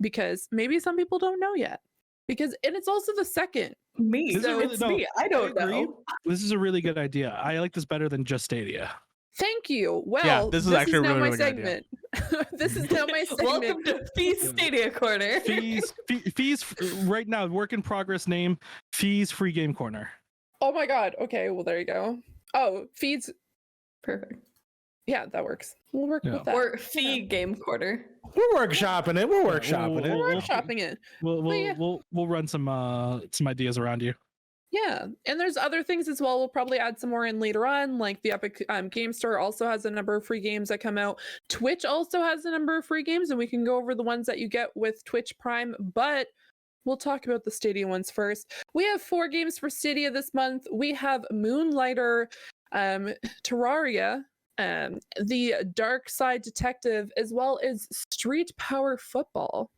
because maybe some people don't know yet. And it's also the second. Me. This is really- it's no, me. I don't I agree. know. This is a really good idea. I like this better than just Stadia. Thank you. Well, this is actually a now really, my really good idea. segment. This is now my segment. Welcome to Feast Stadia Corner. Fees right now, work in progress name, Fees Free Game Corner. Oh my god. Okay, well there you go. Oh, feeds. Perfect. Yeah, that works. We'll work Yeah. with that. Or Fee Game Corner. We're workshopping it. We're workshopping we'll- We're it. workshopping it. We'll yeah. we'll run some ideas around you. Yeah, and there's other things as well. We'll probably add some more in later on, like the Epic Game Store also has a number of free games that come out. Twitch also has a number of free games, and we can go over the ones that you get with Twitch Prime, but we'll talk about the Stadia ones first. We have 4 games for Stadia this month. We have Moonlighter, Terraria, the Dark Side Detective, as well as Street Power Football,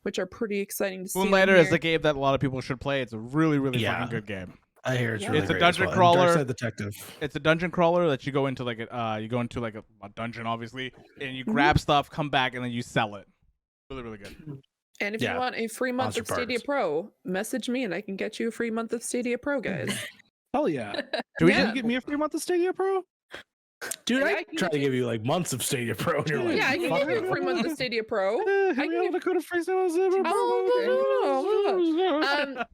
which are pretty exciting to see. Moonlighter is a game that a lot of people should play. It's a really, really Yeah. fucking good game. I hear it's Yeah. really It's a great dungeon as well. And crawler. Dark Side Detective. It's a dungeon crawler that you go into like a dungeon, obviously, and you grab stuff, come back, and then you sell it. Really, really good. And if Yeah. you want a free month Monster of Stadia Parks. Pro, message me and I can get you a free month of Stadia Pro, guys. Hell yeah. Do we Can Yeah. you get me a free month of Stadia Pro? Dude, Yeah, I I can try to get give you like months of Stadia Pro, and you're like, Yeah, I can fuck give you it. a free month of Stadia Pro. Hit I me can up the code of free Stadia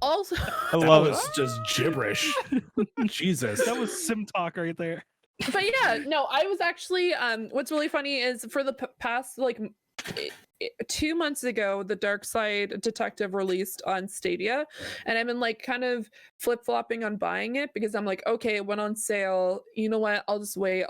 Also, I That love it. was just gibberish. Jesus. That was sim talk right there. but yeah, no, I was actually what's really funny is for the past like 2 months ago, the Dark Side Detective released on Stadia, and I've been like kind of flip-flopping on buying it because I'm like, okay, it went on sale, you know what, I'll just wait,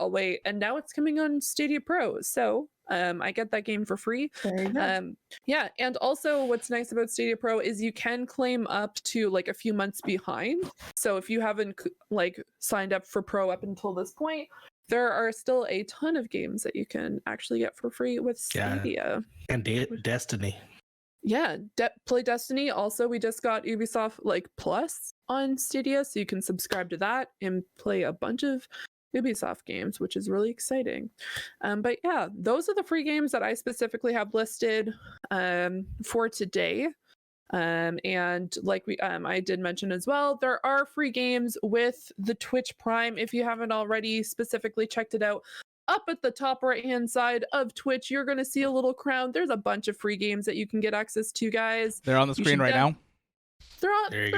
and now it's coming on Stadia Pro, so I get that game for free. There you go. Yeah, and also what's nice about Stadia Pro is you can claim up to like a few months behind. So if you haven't like signed up for Pro up until this point, there are still a ton of games that you can actually get for free with Yeah. Stadia. And Destiny. Yeah, play Destiny. Also, we just got Ubisoft like Plus on Stadia, so you can subscribe to that and play a bunch of Ubisoft games, which is really exciting. But yeah, those are the free games that I specifically have listed for today. And like I did mention as well, there are free games with the Twitch Prime. If you haven't already specifically checked it out, up at the top right hand side of Twitch, you're going to see a little crown. There's a bunch of free games that you can get access to, guys. They're on the You screen should right now. They're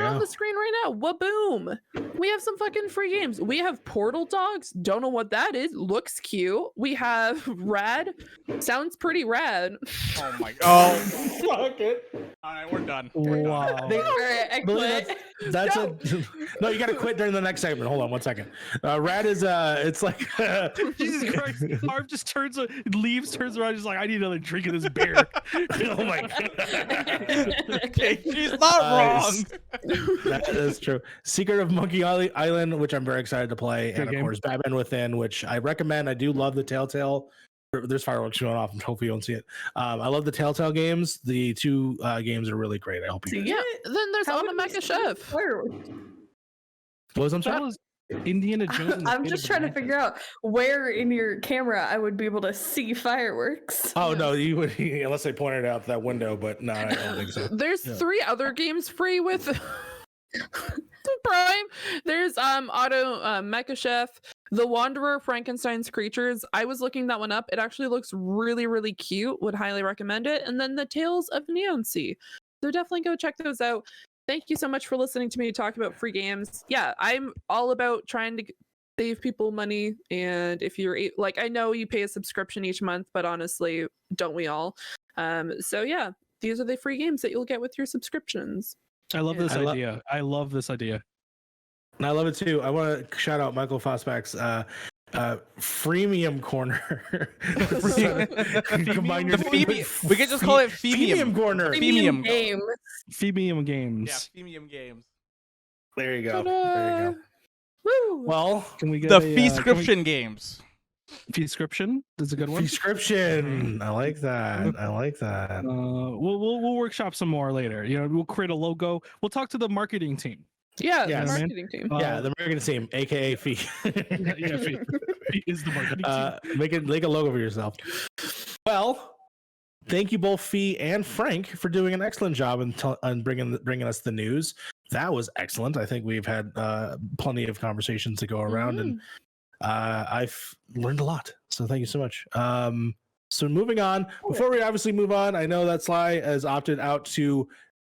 on the screen right now. Waboom! We have some fucking free games. We have Portal Dogs. Don't know what that is. Looks cute. We have Rad. Sounds pretty rad. Oh my. Oh. Fuck it. All right, we're done. We're done. Wow. All right, I Believe quit. That's No. no, you gotta quit during the next segment. Hold on 1 second. Rad is it's like Jesus Christ. Harv just leaves, turns around, he's like, I need another drink of this beer. Oh my god. Okay, she's not wrong. That is true. Secret of Monkey Island, which I'm very excited to play, Good and of game. course Batman Within, which I recommend. I do love the Telltale. There's fireworks going off. Hopefully you don't see it. I love the Telltale games. The two games are really great. I hope you. See, Yeah. Then there's How Anna would we Mecha see Chef. fireworks? What was I'm That sorry? was Indiana Jones. and the I'm Fate just of trying to Atlantis. figure out where in your camera I would be able to see fireworks. Oh no, you would unless they pointed out that window, but no, I don't think so. There's Yeah. 3 other games free with Prime. There's Mecha Chef, The Wanderer, Frankenstein's Creatures. I was looking that one up. It actually looks really, really cute. Would highly recommend it. And then The Tales of Neon Sea. So definitely go check those out. Thank you so much for listening to me talk about free games. Yeah, I'm all about trying to save people money. And if you're like, I know you pay a subscription each month, but honestly, don't we all? So yeah, these are the free games that you'll get with your subscriptions. I love this I lo- idea. I love this idea. And I love it too. I want to shout out Michael Fosbach's freemium corner. Combine your The name Femi- with we could just call it Femium Femium. corner. Femium. game. Femium Games. Yeah, Femium Games. There you go. Ta-da! There you go. Woo! Well, Can we get The a, can we- Feescription Games. Feescription? That's a good one. description. I like that. I like that. We'll workshop some more later. You know, we'll create a logo. We'll talk to the marketing team. Yeah, Yes. the marketing team. Yeah, the marketing team, aka Fee. yeah, Fee is the marketing team. Make a logo for yourself. Well, thank you both, Fee and Frank, for doing an excellent job on bringing us the news. That was excellent. I think we've had plenty of conversations to go around, and I've learned a lot. So thank you so much. So moving on. Before we obviously move on, I know that Sly has opted out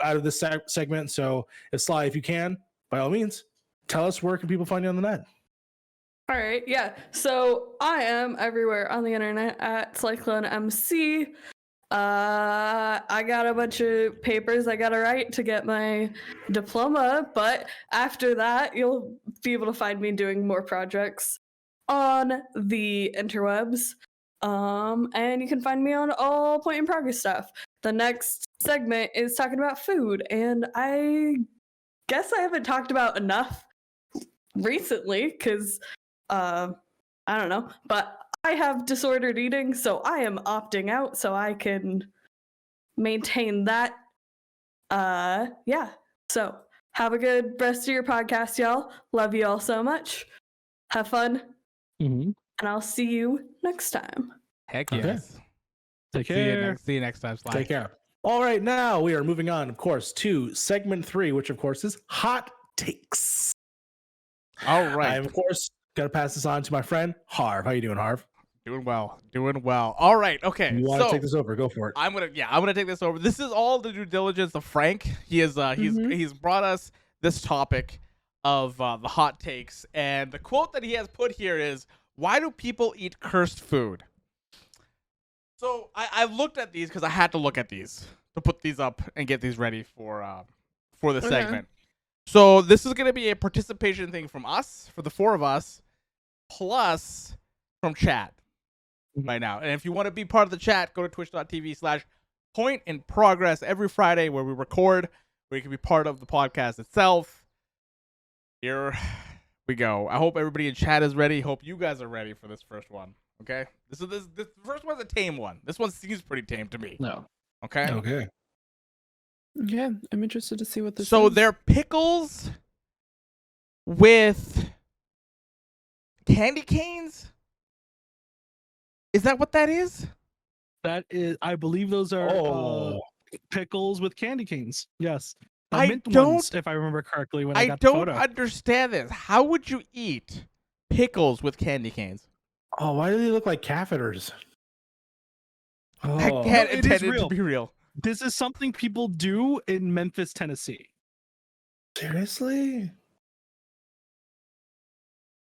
of this segment. So, Sly, if you can, by all means, tell us where can people find you on the net. All right, yeah. So I am everywhere on the internet at CycloneMC. I got a bunch of papers I gotta write to get my diploma, but after that, you'll be able to find me doing more projects on the interwebs. And you can find me on all Point in Progress stuff. The next segment is talking about food, and I guess I haven't talked about enough recently because I don't know, but I have disordered eating, so I am opting out so I can maintain that. Yeah. So have a good rest of your podcast, y'all. Love you all so much. Have fun, Mm-hmm. and I'll see you next time. Heck Okay. yes. Take See you care. next, see you next time. Sly. Take care. All right, now we are moving on, of course, to segment 3, which of course is hot takes. All right. I'm of course gonna pass this on to my friend Harv. How you doing, Harv? Doing well. Doing well. All right. Okay. You want to so take this over? Go for it. I'm gonna take this over. This is all the due diligence of Frank. He is he's brought us this topic of the hot takes, and the quote that he has put here is, "Why do people eat cursed food?" So I looked at these because I had to look at these to put these up and get these ready for the Okay. segment. So this is gonna be a participation thing from us, for the 4 of us, plus from chat right now. And if you want to be part of the chat, go to twitch.tv/pointinprogress every Friday, where we record, where you can be part of the podcast itself. Here we go. I hope everybody in chat is ready. Hope you guys are ready for this first one. Okay, this first one's a tame one. This one seems pretty tame to me. No. Okay. Okay. Yeah, I'm interested to see what this So is. they're pickles with candy canes. Is that what that is? That is, I believe those are Oh, pickles with candy canes. Yes. I Mint don't- ones, if I remember correctly when I I got the don't photo. understand this. How would you eat pickles with candy canes? oh, why do they look like catheters? That Oh, can't it is intended to real. be real. This is something people do in Memphis, Tennessee. seriously?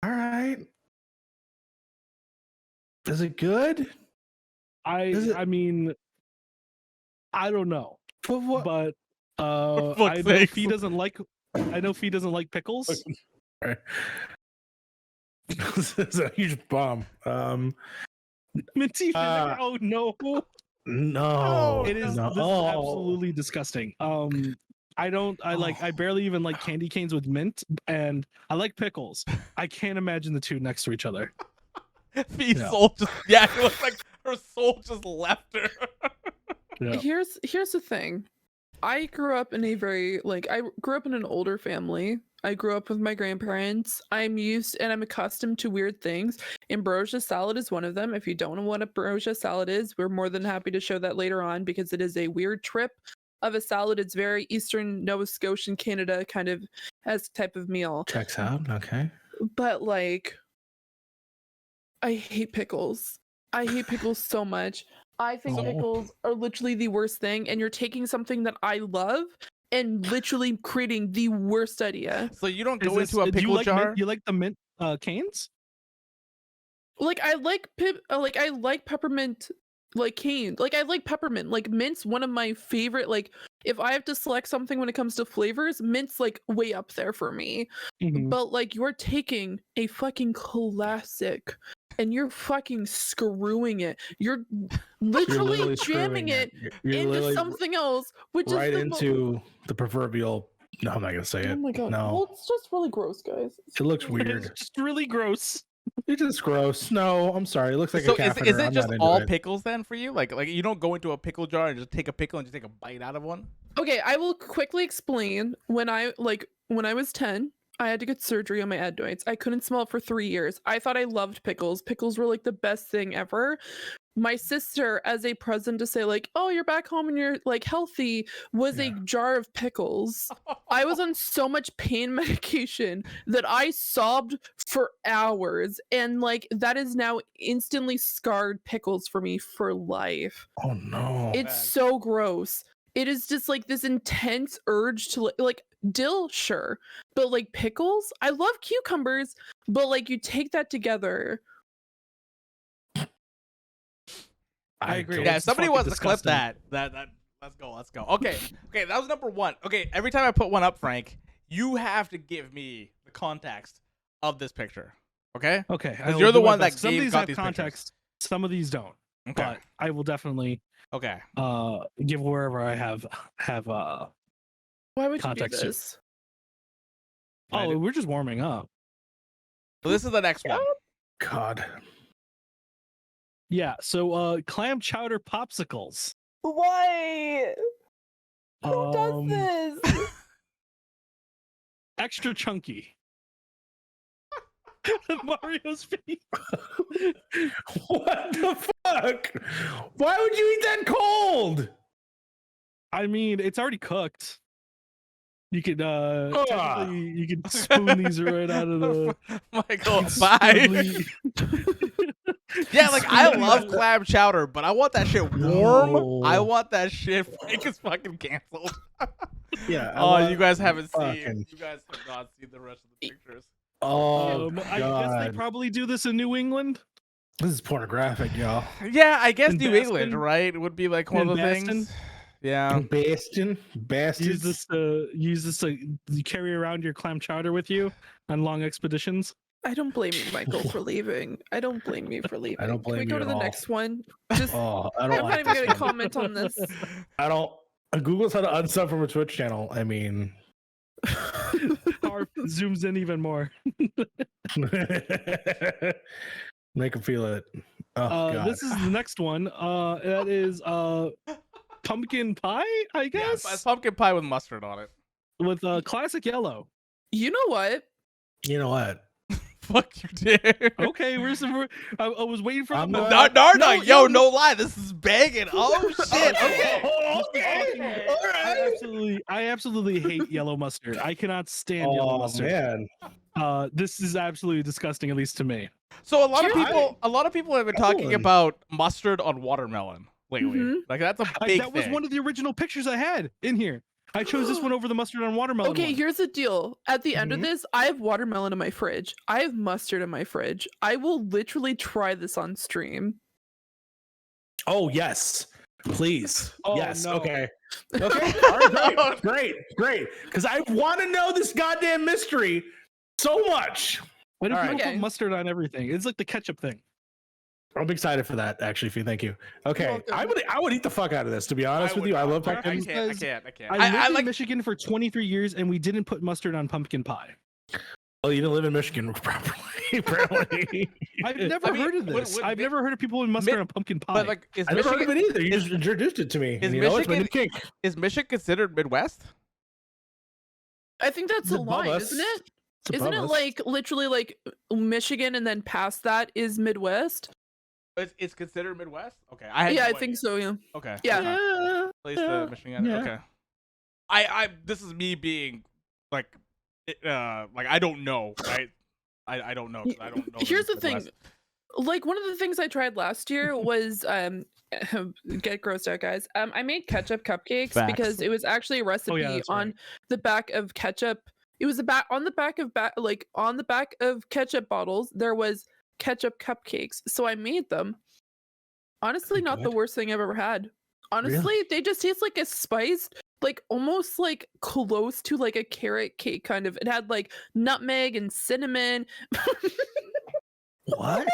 All right. Is it good? Is it- I mean, I don't know, For what? but For I fuck's know sakes. Fee doesn't like. I know Fee doesn't like pickles. This is a huge bomb. Minty Uh, vinegar. Oh no! No, It is. no. This is absolutely disgusting. I don't. I barely even like candy canes with mint, and I like pickles. I can't imagine the two next to each other. Fee's Yeah. soul just it looks like her soul just left her. Yeah. Here's the thing. I grew up in a very I grew up in an older family. I grew up with my grandparents. I'm used and I'm accustomed to weird things. Ambrosia salad is one of them. If you don't know what ambrosia salad is, we're more than happy to show that later on because it is a weird trip of a salad. It's very Eastern Nova Scotian Canada kind of as type of meal. Checks out. Okay. But I hate pickles. I hate pickles so much. I think Oh. pickles are literally the worst thing, and you're taking something that I love and literally creating the worst idea. So you don't Is go this- into a do you pickle like jar? Mint, you like the mint canes? I like peppermint cane. I like peppermint. Mint's one of my favorite. If I have to select something when it comes to flavors, mint's way up there for me. Mhm. But you're taking a fucking classic and you're fucking screwing it. You're literally jamming screwing it You're into literally something else, which right is into the proverbial. No, I'm not gonna say Oh it. my god. No, Well, it's just really gross, guys. it looks It's weird. just really gross. It's just gross. No, I'm sorry. It looks like So a catheter. is it I'm just not into all it. pickles then for you? Like you don't go into a pickle jar and just take a pickle and just take a bite out of one? Okay, I will quickly explain. When I was 10, I had to get surgery on my adenoids. I couldn't smell it for 3 years. I thought I loved pickles. Pickles were the best thing ever. My sister, as a present to say oh, you're back home and you're healthy, was a Yeah. jar of pickles. I was on so much pain medication that I sobbed for hours, and that is now instantly scarred pickles for me for life. Oh no. It's bad. so gross. It is just this intense urge to dill, sure, but pickles. I love cucumbers, but you take that together. I agree. don't- Yeah, if It's somebody fucking wants to clip disgusting. that let's go. Okay, that was number 1. Okay, every time I put one up, Frank, you have to give me the context of this picture. Okay? Okay, I Because will you're the do my one that best. Some of these got have these context. Some of these don't, Okay. but I will definitely Okay. give wherever I have Why would Context you do it. this? I Oh, do- we're just warming up. So this is the next one. God. Yeah. So clam chowder popsicles. Why? Who does Um, this? Extra chunky. Mario's feet. What the fuck? Why would you eat that cold? I mean, it's already cooked. You could Ah. technically, you could spoon these right out of the Michael, you could bye. spoon Yeah, like I love clam chowder, but I want that shit warm. No. I want that shit like it's fucking canceled. Yeah. I Oh, want you guys haven't fucking- seen. You guys have not seen the rest of the pictures. Oh, I guess they God. probably do this in New England. This is pornographic, y'all. Yeah, I guess In New Boston? England, right? It would be like one In of the Boston? things. Yeah. Bastion. Use this to you carry around your clam chowder with you on long expeditions. I don't blame you, Michael, for leaving. I don't blame you for leaving. don't blame Can we you go to at the all. next one? Just Oh, I I'm don't not like even this gonna one. comment on this. I don't. Google's how to unsub from a Twitch channel. I mean, Harv zooms in even more. make them feel it. Oh God. This is the next one. That is pumpkin pie, I Yeah, guess, it's pumpkin pie with mustard on it. with classic yellow. You know what? You know what? Fuck you, did. Okay, where's the? I was waiting for I'm the. not- No, lie. This is banging. Oh shit. Okay. I absolutely hate yellow mustard. I cannot stand yellow Oh mustard. man. This is absolutely disgusting, at least to me. So a lot of Sure. people have been talking Cool. about mustard on watermelon lately. Mhm. Like that's a big That was thing. one of the original pictures I had in here. I chose this one over the mustard on watermelon. Okay, one. here's the deal. At the end of Mhm. this, I have watermelon in my fridge. I have mustard in my fridge. I will literally try this on stream. Oh yes. Please. Oh, yes. no. Okay. Okay. All right, great. Because I want to know this goddamn mystery so much. Why do All people right. put Okay. mustard on everything? It's like the ketchup thing. I'm excited for that. Actually, Fee, thank you. Okay, welcome. I would eat the fuck out of this. To be honest with you, I love I pumpkin. can't. I lived I in like. Michigan for 23 years, and we didn't put mustard on pumpkin pie. Oh, you didn't live in Michigan properly. Apparently, I've never I mean, heard of would- this. would I've Mi- never heard of people with mustard on pumpkin pie. But like, is I never heard of Michigan it either. You just introduced it to me. is And you know it's my new Michigan- kink. is Michigan considered Midwest? I think that's It's a above line, us. isn't it? It's Isn't above it us. like literally like Michigan and then past that is Midwest? It's considered Midwest. Okay, I had Yeah, no I idea. think so. Yeah. Okay. Yeah. okay. Place to Michigan. yeah. Okay. I this is me being like I don't know, right? I don't know. 'Cause I don't know. Here's the Midwest. thing. Like one of the things I tried last year was get grossed out, guys. I made ketchup cupcakes Facts. because it was actually a recipe that's on right. the back of ketchup. It was on the back of ketchup bottles. There was ketchup cupcakes, so I made them. Honestly, not the Good. worst thing I've ever had. Honestly, they just taste like a spiced, like almost like close to like a carrot cake kind of. It had like nutmeg and cinnamon. What?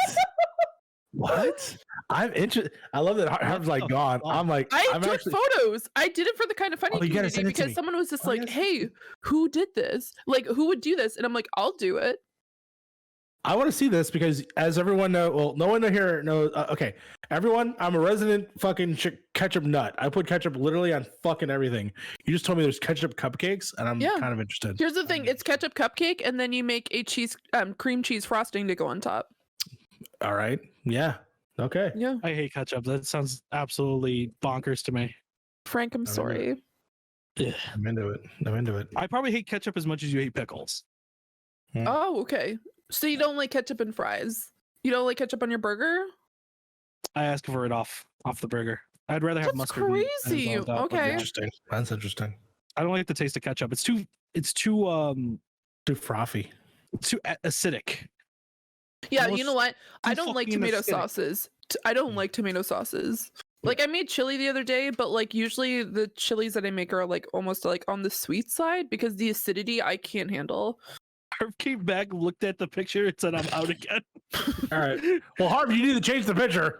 What? I'm interested. I love that Harv's like gone. I'm like, I I'm took actually. photos. I did it for the Kind of Funny Oh, you gotta community send it to because me. someone was just Oh, like, yes. "Hey, who did this? Like, who would do this?" And I'm like, "I'll do it." I want to see this because, as everyone know, well, no one here knows. Okay, everyone, I'm a resident fucking ketchup nut. I put ketchup literally on fucking everything. You just told me there's ketchup cupcakes, and I'm Yeah. kind of interested. Here's the thing: it's ketchup cupcake, and then you make a cream cheese frosting to go on top. All right. Yeah. Okay. Yeah, I hate ketchup. That sounds absolutely bonkers to me. Frank, I'm I don't know. sorry. I'm into it. I'm into it. I probably hate ketchup as much as you hate pickles. Oh, okay. So you don't like ketchup and fries? You don't like ketchup on your burger? I ask for it off the burger. I'd rather have That's mustard. and crazy. on top, but Okay. yeah. Interesting. That's interesting. I don't like the taste of ketchup. It's too Too frothy. acidic. Yeah, Almost you know what? I too don't like fucking tomato acidic. sauces. I don't like tomato sauces. Like I made chili the other day, but like usually the chilies that I make are like almost like on the sweet side because the acidity I can't handle. Harv came back, looked at the picture, and said, "I'm out again." All right. Well, Harv, you need to change the picture.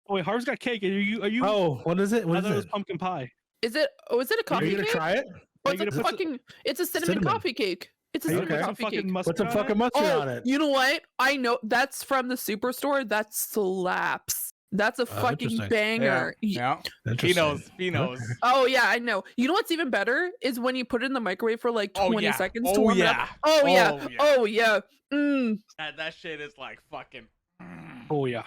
Oh, wait, Harv's got cake. Are you? Oh, what is it? I What thought it is was it? pumpkin pie. Is it? Oh, is it a Are coffee you gonna cake? try it? Oh, Are it's you a gonna put fucking. It's a cinnamon Cinnamon. coffee cake. It's a Okay. cinnamon Put some toffee fucking cake. mustard Put some on it? fucking mustard Oh, on it. you know what? I know that's from the Superstore. That slaps. That's a fucking interesting. banger. Yeah. He Interesting. knows. He knows. Okay. Oh yeah, I know. You know what's even better is when you put it in the microwave for like 20 seconds to Oh warm it yeah. up. Oh yeah. Oh, yeah. Oh yeah. That shit is like fucking. Oh yeah.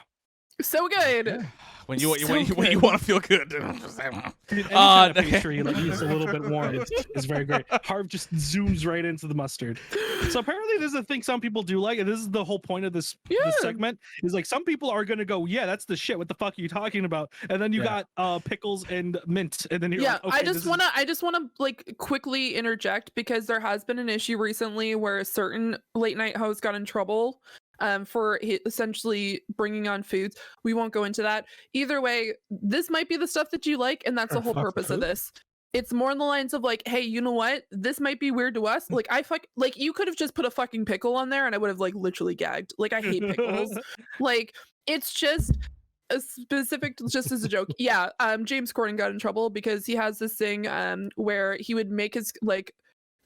So good. When you So when you good. want to feel good. Dude, any kind of okay. pastry like it's a little bit warm. It's very great. Harv just zooms right into the mustard. So apparently, there's a thing some people do like, and this is the whole point of this segment. Is like some people are gonna go, yeah, that's the shit. What the fuck are you talking about? And then you got pickles and mint, and then you're like, okay, I just wanna like quickly interject because there has been an issue recently where a certain late night host got in trouble for essentially bringing on foods. We won't go into that. Either way, this might be the stuff that you like, and that's the whole purpose of this. It's more in the lines of like, hey, you know what? This might be weird to us. Like like you could have just put a fucking pickle on there, and I would have like literally gagged. Like I hate pickles. Like it's just a specific, just as a joke. Yeah. James Corden got in trouble because he has this thing where he would make his like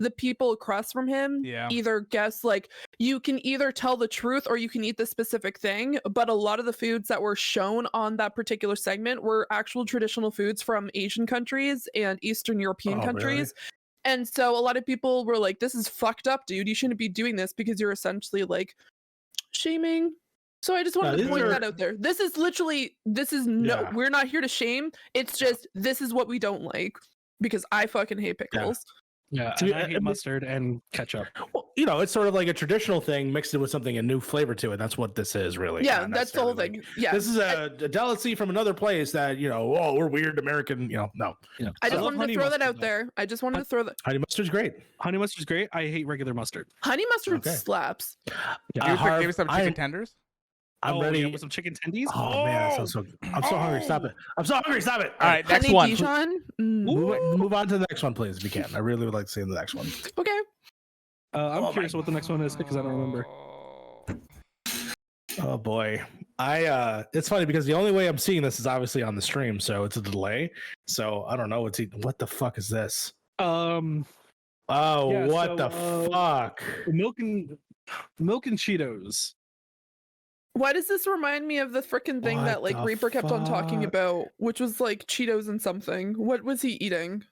the people across from him either guess like you can either tell the truth or you can eat this specific thing, but a lot of the foods that were shown on that particular segment were actual traditional foods from Asian countries and Eastern European countries. Really? And so a lot of people were like, this is fucked up, dude, you shouldn't be doing this because you're essentially like shaming. So I just wanted to point that out there. This is we're not here to shame. It's just this is what we don't like because I fucking hate pickles. Yeah, and I hate mustard and ketchup. Well, you know, it's sort of like a traditional thing mixed in with something, a new flavor to it. That's what this is, really. Yeah, that's the whole thing. Yeah, this is a delicacy from another place that, you know, oh, we're weird American, you know, no. Yeah. I just wanted to throw that out there. I just wanted to throw that. Honey mustard's great. Honey mustard's great. I hate regular mustard. Honey mustard slaps. Yeah. Give me some chicken tenders. I'm ready with some chicken tendies. Oh man, that sounds so good. I'm so hungry. Stop it. I'm so hungry. Stop it. All right, next Honey one. Dijon? Move on to the next one, please, if you can. I really would like to see the next one. Okay. I'm curious what the next one is because I don't remember. Oh boy. It's funny because the only way I'm seeing this is obviously on the stream, so it's a delay. So I don't know what the fuck is this? The Fuck? Milk and Cheetos. Why does this remind me of the freaking thing that like Reaper kept on talking about, which was like Cheetos and something? What was he eating?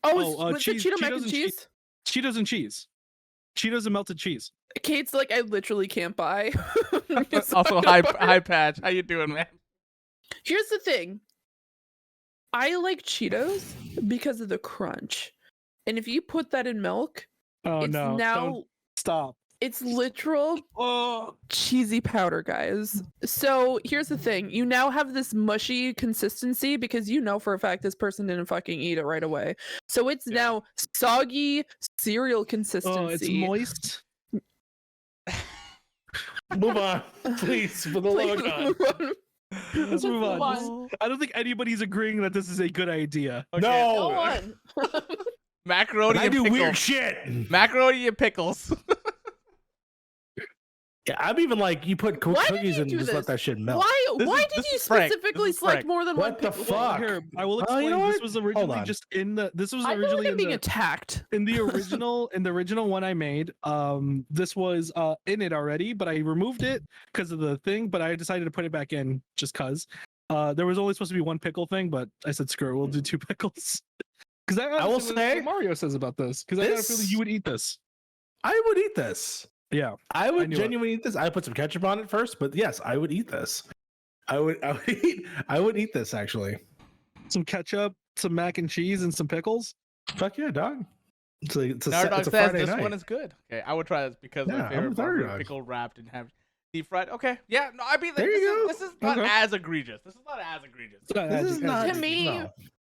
Was it Cheeto mac and cheese? Cheetos and cheese. Cheetos and melted cheese. Kate's like, I literally can't buy. Also, hi Patch. How you doing, man? Here's the thing. I like Cheetos because of the crunch. And if you put that in milk, don't stop. It's literal cheesy powder, guys. So here's the thing. You now have this mushy consistency because you know for a fact this person didn't fucking eat it right away. So it's now soggy cereal consistency. Oh, it's moist. Move on, please, for the love of God. Let's move on. I don't think anybody's agreeing that this is a good idea. Okay. No. Go on. Macaroni I and do pickles. weird shit. Macaroni and pickles. Yeah, I'm even like, you put cookies and just let that shit melt. Why did you specifically select more than one What the pickle? fuck? Here, I will explain. you know This what? was originally on. just in the. This was I feel originally like I'm in being the, attacked. in the original one I made. This was in it already, but I removed it because of the thing. But I decided to put it back in just cause. There was only supposed to be one pickle thing, but I said screw it, we'll do two pickles. Because I will say what Mario says about this. Because I got a feeling you would eat this. I would eat this. Yeah, I would knew genuinely eat this. I put some ketchup on it first, but yes, I would eat this. I would eat this actually. Some ketchup, some mac and cheese, and some pickles. Fuck yeah, dog. It's a Nardog says Friday this night. one is good. Okay, I would try this because Yeah, my I'm favorite with part Nardog. is pickle wrapped and have deep fried. Okay, yeah, no, I mean There you this is not Okay. as egregious. This is not as egregious. This is not To me, no.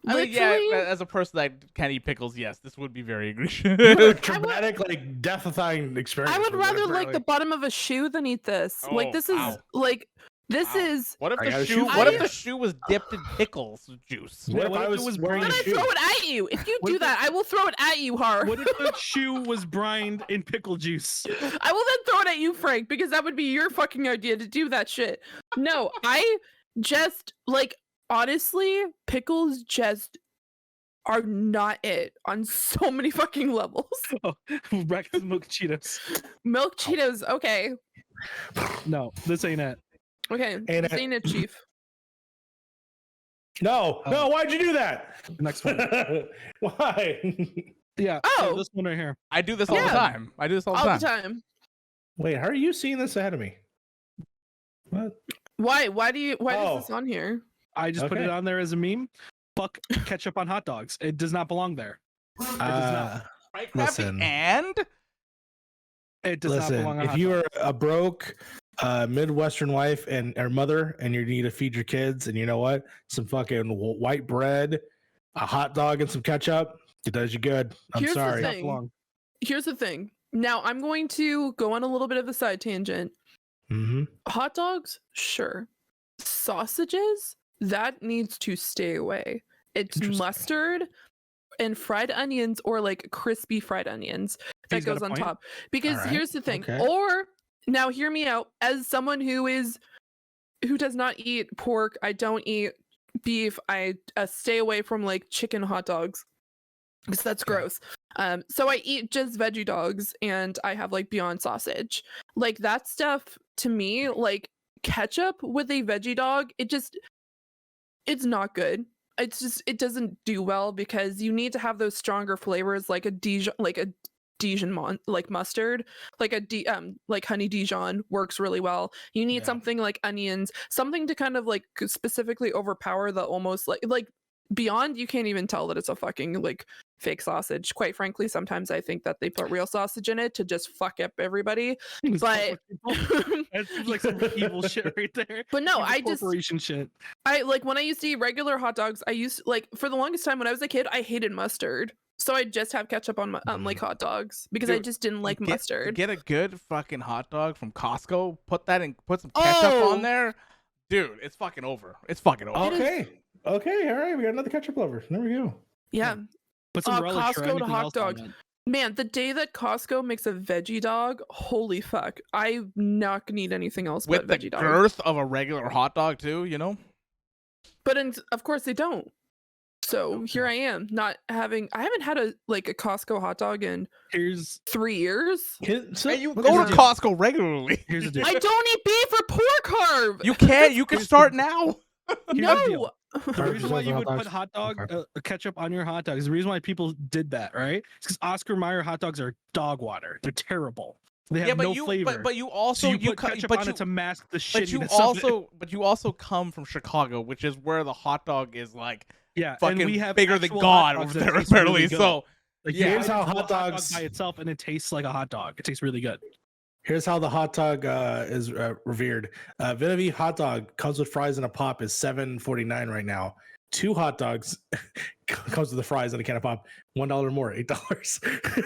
I mean, literally, yeah, as a person that can't eat pickles, yes, this would be very egregious. Traumatic, like death-defying experience. I would or rather whatever, like the bottom of a shoe than eat this. Like Oh, this is wow. like this Wow. is. What if I the got a shoe? shoe What for if you. the shoe was dipped in pickles juice? What if What I if it was was wearing Then a I shoe? throw it at you. If you What do if that, I will throw it at you, Harv. What if the shoe was brined in pickle juice? I will then throw it at you, Frank, because that would be your fucking idea to do that shit. No, I just like honestly, pickles just are not it on so many fucking levels. Breakfast milk Cheetos. Milk Cheetos, okay. No, this ain't it. Okay, Ain't this it? ain't it, Chief. No, why'd you do that? Next one. Why? Yeah. Oh. This one right here. I do this all the Yeah. time. I do this all the All time. the time. Wait, how are you seeing this ahead of me? What? Why? Why is Oh. this on here? I just put it Okay. on there as a meme. Fuck ketchup on hot dogs. It does not belong there. It does not. Right, Listen. Crafty? And It does not belong Listen, on if hot you are dogs. a broke Midwestern wife and or mother, and you need to feed your kids, and you know what, some fucking white bread, a hot dog, and some ketchup, it does you good. I'm Here's the sorry. Not thing. belong. Here's the thing. Now I'm going to go on a little bit of a side tangent. Mm-hmm. Hot dogs, sure. Sausages, that needs to stay away. It's Interesting. mustard and fried onions, or like crispy fried onions that He's got goes a on point. top. Because Alright, here's the thing. okay. Or now hear me out. As someone who does not eat pork, I don't eat beef. I stay away from like chicken hot dogs because that's Yeah. gross. So I eat just veggie dogs, and I have like Beyond Sausage. Like that stuff to me, like ketchup with a veggie dog, it's not good. It doesn't do well because you need to have those stronger flavors like a Dijon, like mustard, like honey Dijon works really well. You need Yeah. something like onions, something to kind of like specifically overpower the almost like Beyond. You can't even tell that it's a fucking like fake sausage. Quite frankly, sometimes I think that they put real sausage in it to just fuck up everybody. Just fuck But with people. That seems like some evil shit right there. but no, Evil I just corporation shit. I like when I used to eat regular hot dogs, I used like for the longest time when I was a kid, I hated mustard. So I just have ketchup on my like hot dogs because I Dude, just didn't like mustard. Get a good fucking hot dog from Costco. Put some ketchup Oh! on there, dude. It's fucking over. It's fucking over. Okay. Okay. All right. We got another ketchup lover. There we go. Yeah. Put some relish or Costco to anything hot else on dogs. that. Man, the day that Costco makes a veggie dog, holy fuck. I'm not gonna eat anything else With but the veggie dog. girth of a regular hot dog too, you know. But of course they don't. So here I am, I haven't had a Costco hot dog in Here's 3 years. So, And you look go at to this. Costco regularly. here's the deal. I don't eat beef or pork, Harv. You can. You can Here's start the- now. Here's the deal. No. The reason why you would Hot put dogs. hot dog Okay. ketchup on your hot dogs, the reason why people did that, right? Because Oscar Mayer hot dogs are dog water. They're terrible. They have no flavor. But you also so you put co- ketchup but on you, it to mask the but you shittiness of it. but you also come from Chicago, which is where the hot dog is like Yeah, and fucking we have bigger than actual God hot dogs over that there taste really apparently. good. So Like, yeah, you here's bite how into a hot dog dogs- by itself, and it tastes like a hot dog. It tastes really good. Here's how the hot dog is revered. Vinavi hot dog comes with fries and a pop is $7.49 right now. 2 hot dogs comes with the fries and a can of pop. $1 more, $8.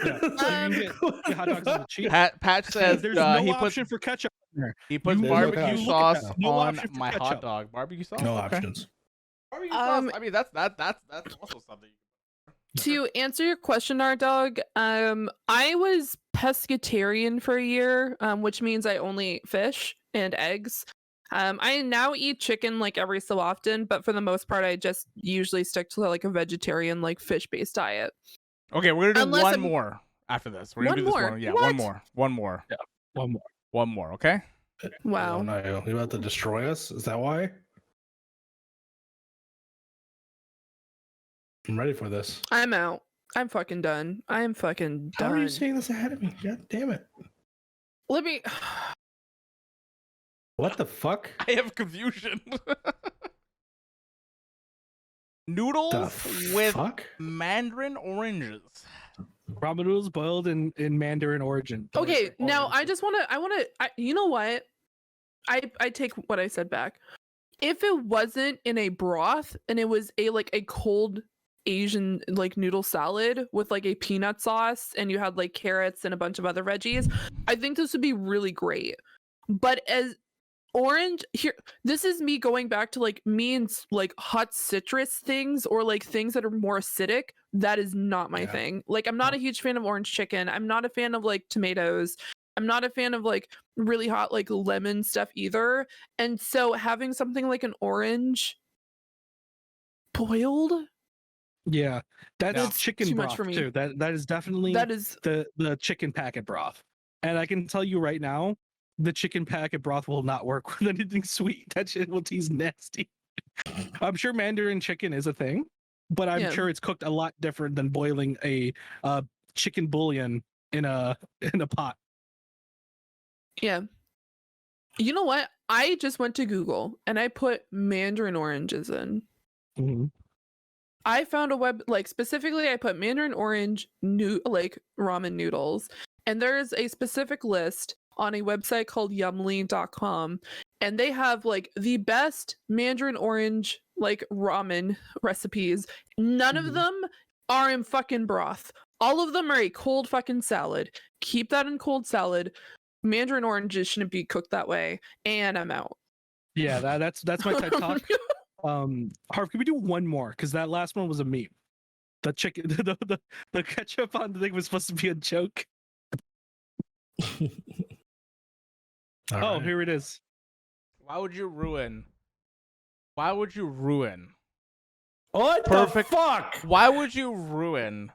Yeah. So you get hot dogs on the cheap. Patch says There's no he puts option for ketchup in there. he puts You- There's no barbecue option. sauce No on option for my hot ketchup. dog. Barbecue sauce. No Okay. options. Barbecue sauce. I mean that's also something. To answer your question, our dog, I was pescatarian for a year, which means I only eat fish and eggs. I now eat chicken like every so often, but for the most part, I just usually stick to like a vegetarian, like fish-based diet. Okay, we're gonna do Unless one I'm- more after this. We're gonna One do this more? one. Yeah, What? one more. One more. One more. Okay. Wow. Oh, no. You about to destroy us? Is that why? I'm ready for this. I'm out. I'm fucking done. I am fucking How are you done. saying this ahead of me? God damn it. Let me. What the fuck? I have confusion. Noodles The with fuck? mandarin oranges. Ramen noodles boiled in Mandarin origin. Okay, now I Origin. just want to. You know what? I take what I said back. If it wasn't in a broth and it was a cold Asian like noodle salad with like a peanut sauce and you had like carrots and a bunch of other veggies, I think this would be really great. But as orange here, this is me going back to like me and like hot citrus things or like things that are more acidic. That is not my Yeah. thing. Like I'm not a huge fan of orange chicken. I'm not a fan of like tomatoes. I'm not a fan of like really hot like lemon stuff either. And so having something like an orange boiled Yeah, that's No. chicken Too broth much for me. too. That is definitely That is the chicken packet broth. And I can tell you right now, the chicken packet broth will not work with anything sweet. That shit will taste nasty. I'm sure Mandarin chicken is a thing, but I'm Yeah. sure it's cooked a lot different than boiling a chicken bouillon in a pot. yeah. You know what? I just went to Google and I put mandarin oranges in. Mhm. I found a web specifically I put mandarin orange ramen noodles, and there's a specific list on a website called yumly.com, and they have the best mandarin orange ramen recipes. None of Mhm. them are in fucking broth. All of them are a cold fucking salad. Keep that in cold salad. Mandarin oranges shouldn't be cooked that way, and I'm out. Yeah, that's my TED talk. Harv, can we do one more? Because that last one was a meme. The chicken, the ketchup on the thing was supposed to be a joke. All right. Here it is. Why would you ruin? What Perfect. the fuck? Why would you ruin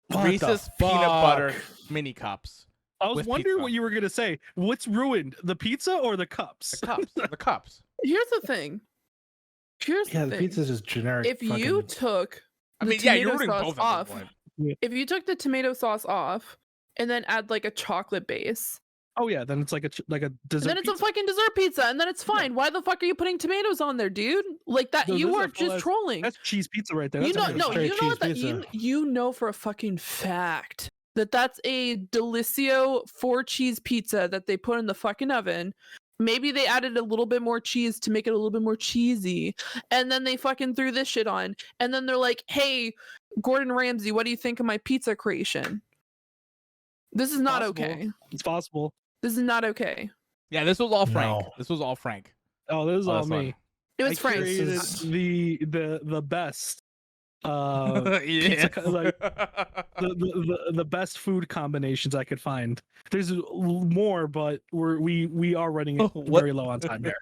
What the Reese's peanut fuck? butter mini cups? I was With wondering pizza. what you were gonna say. What's ruined, the pizza or the cups? The cups. The cups. Here's the thing. Yeah, the pizza's just generic. If you fucking- took I the mean, yeah, you're tomato ruining sauce both at this off, point. if you took the tomato sauce off and then add a chocolate base, Oh yeah, then it's like a dessert. then it's a pizza. fucking dessert pizza, and then it's fine. Why the fuck are you putting tomatoes on there, dude? That No, you this is are a full just ass- trolling. That's cheese pizza right there. You That's know, a no, straight you know what cheese that pizza. you know for a fucking fact that that's a Delicio 4-cheese pizza that they put in the fucking oven. Maybe they added a little bit more cheese to make it a little bit more cheesy, and then they fucking threw this shit on, and then they're like, "Hey, Gordon Ramsay, what do you think of my pizza creation?" This is not Possible. okay. It's possible. This is not okay. Yeah, this was all Frank. No. This was all Frank. Oh, this is Oh, all this one. me. It was I Frank. created This the best. Yes. The best food combinations I could find. There's more, but we are running it What? very low on time here.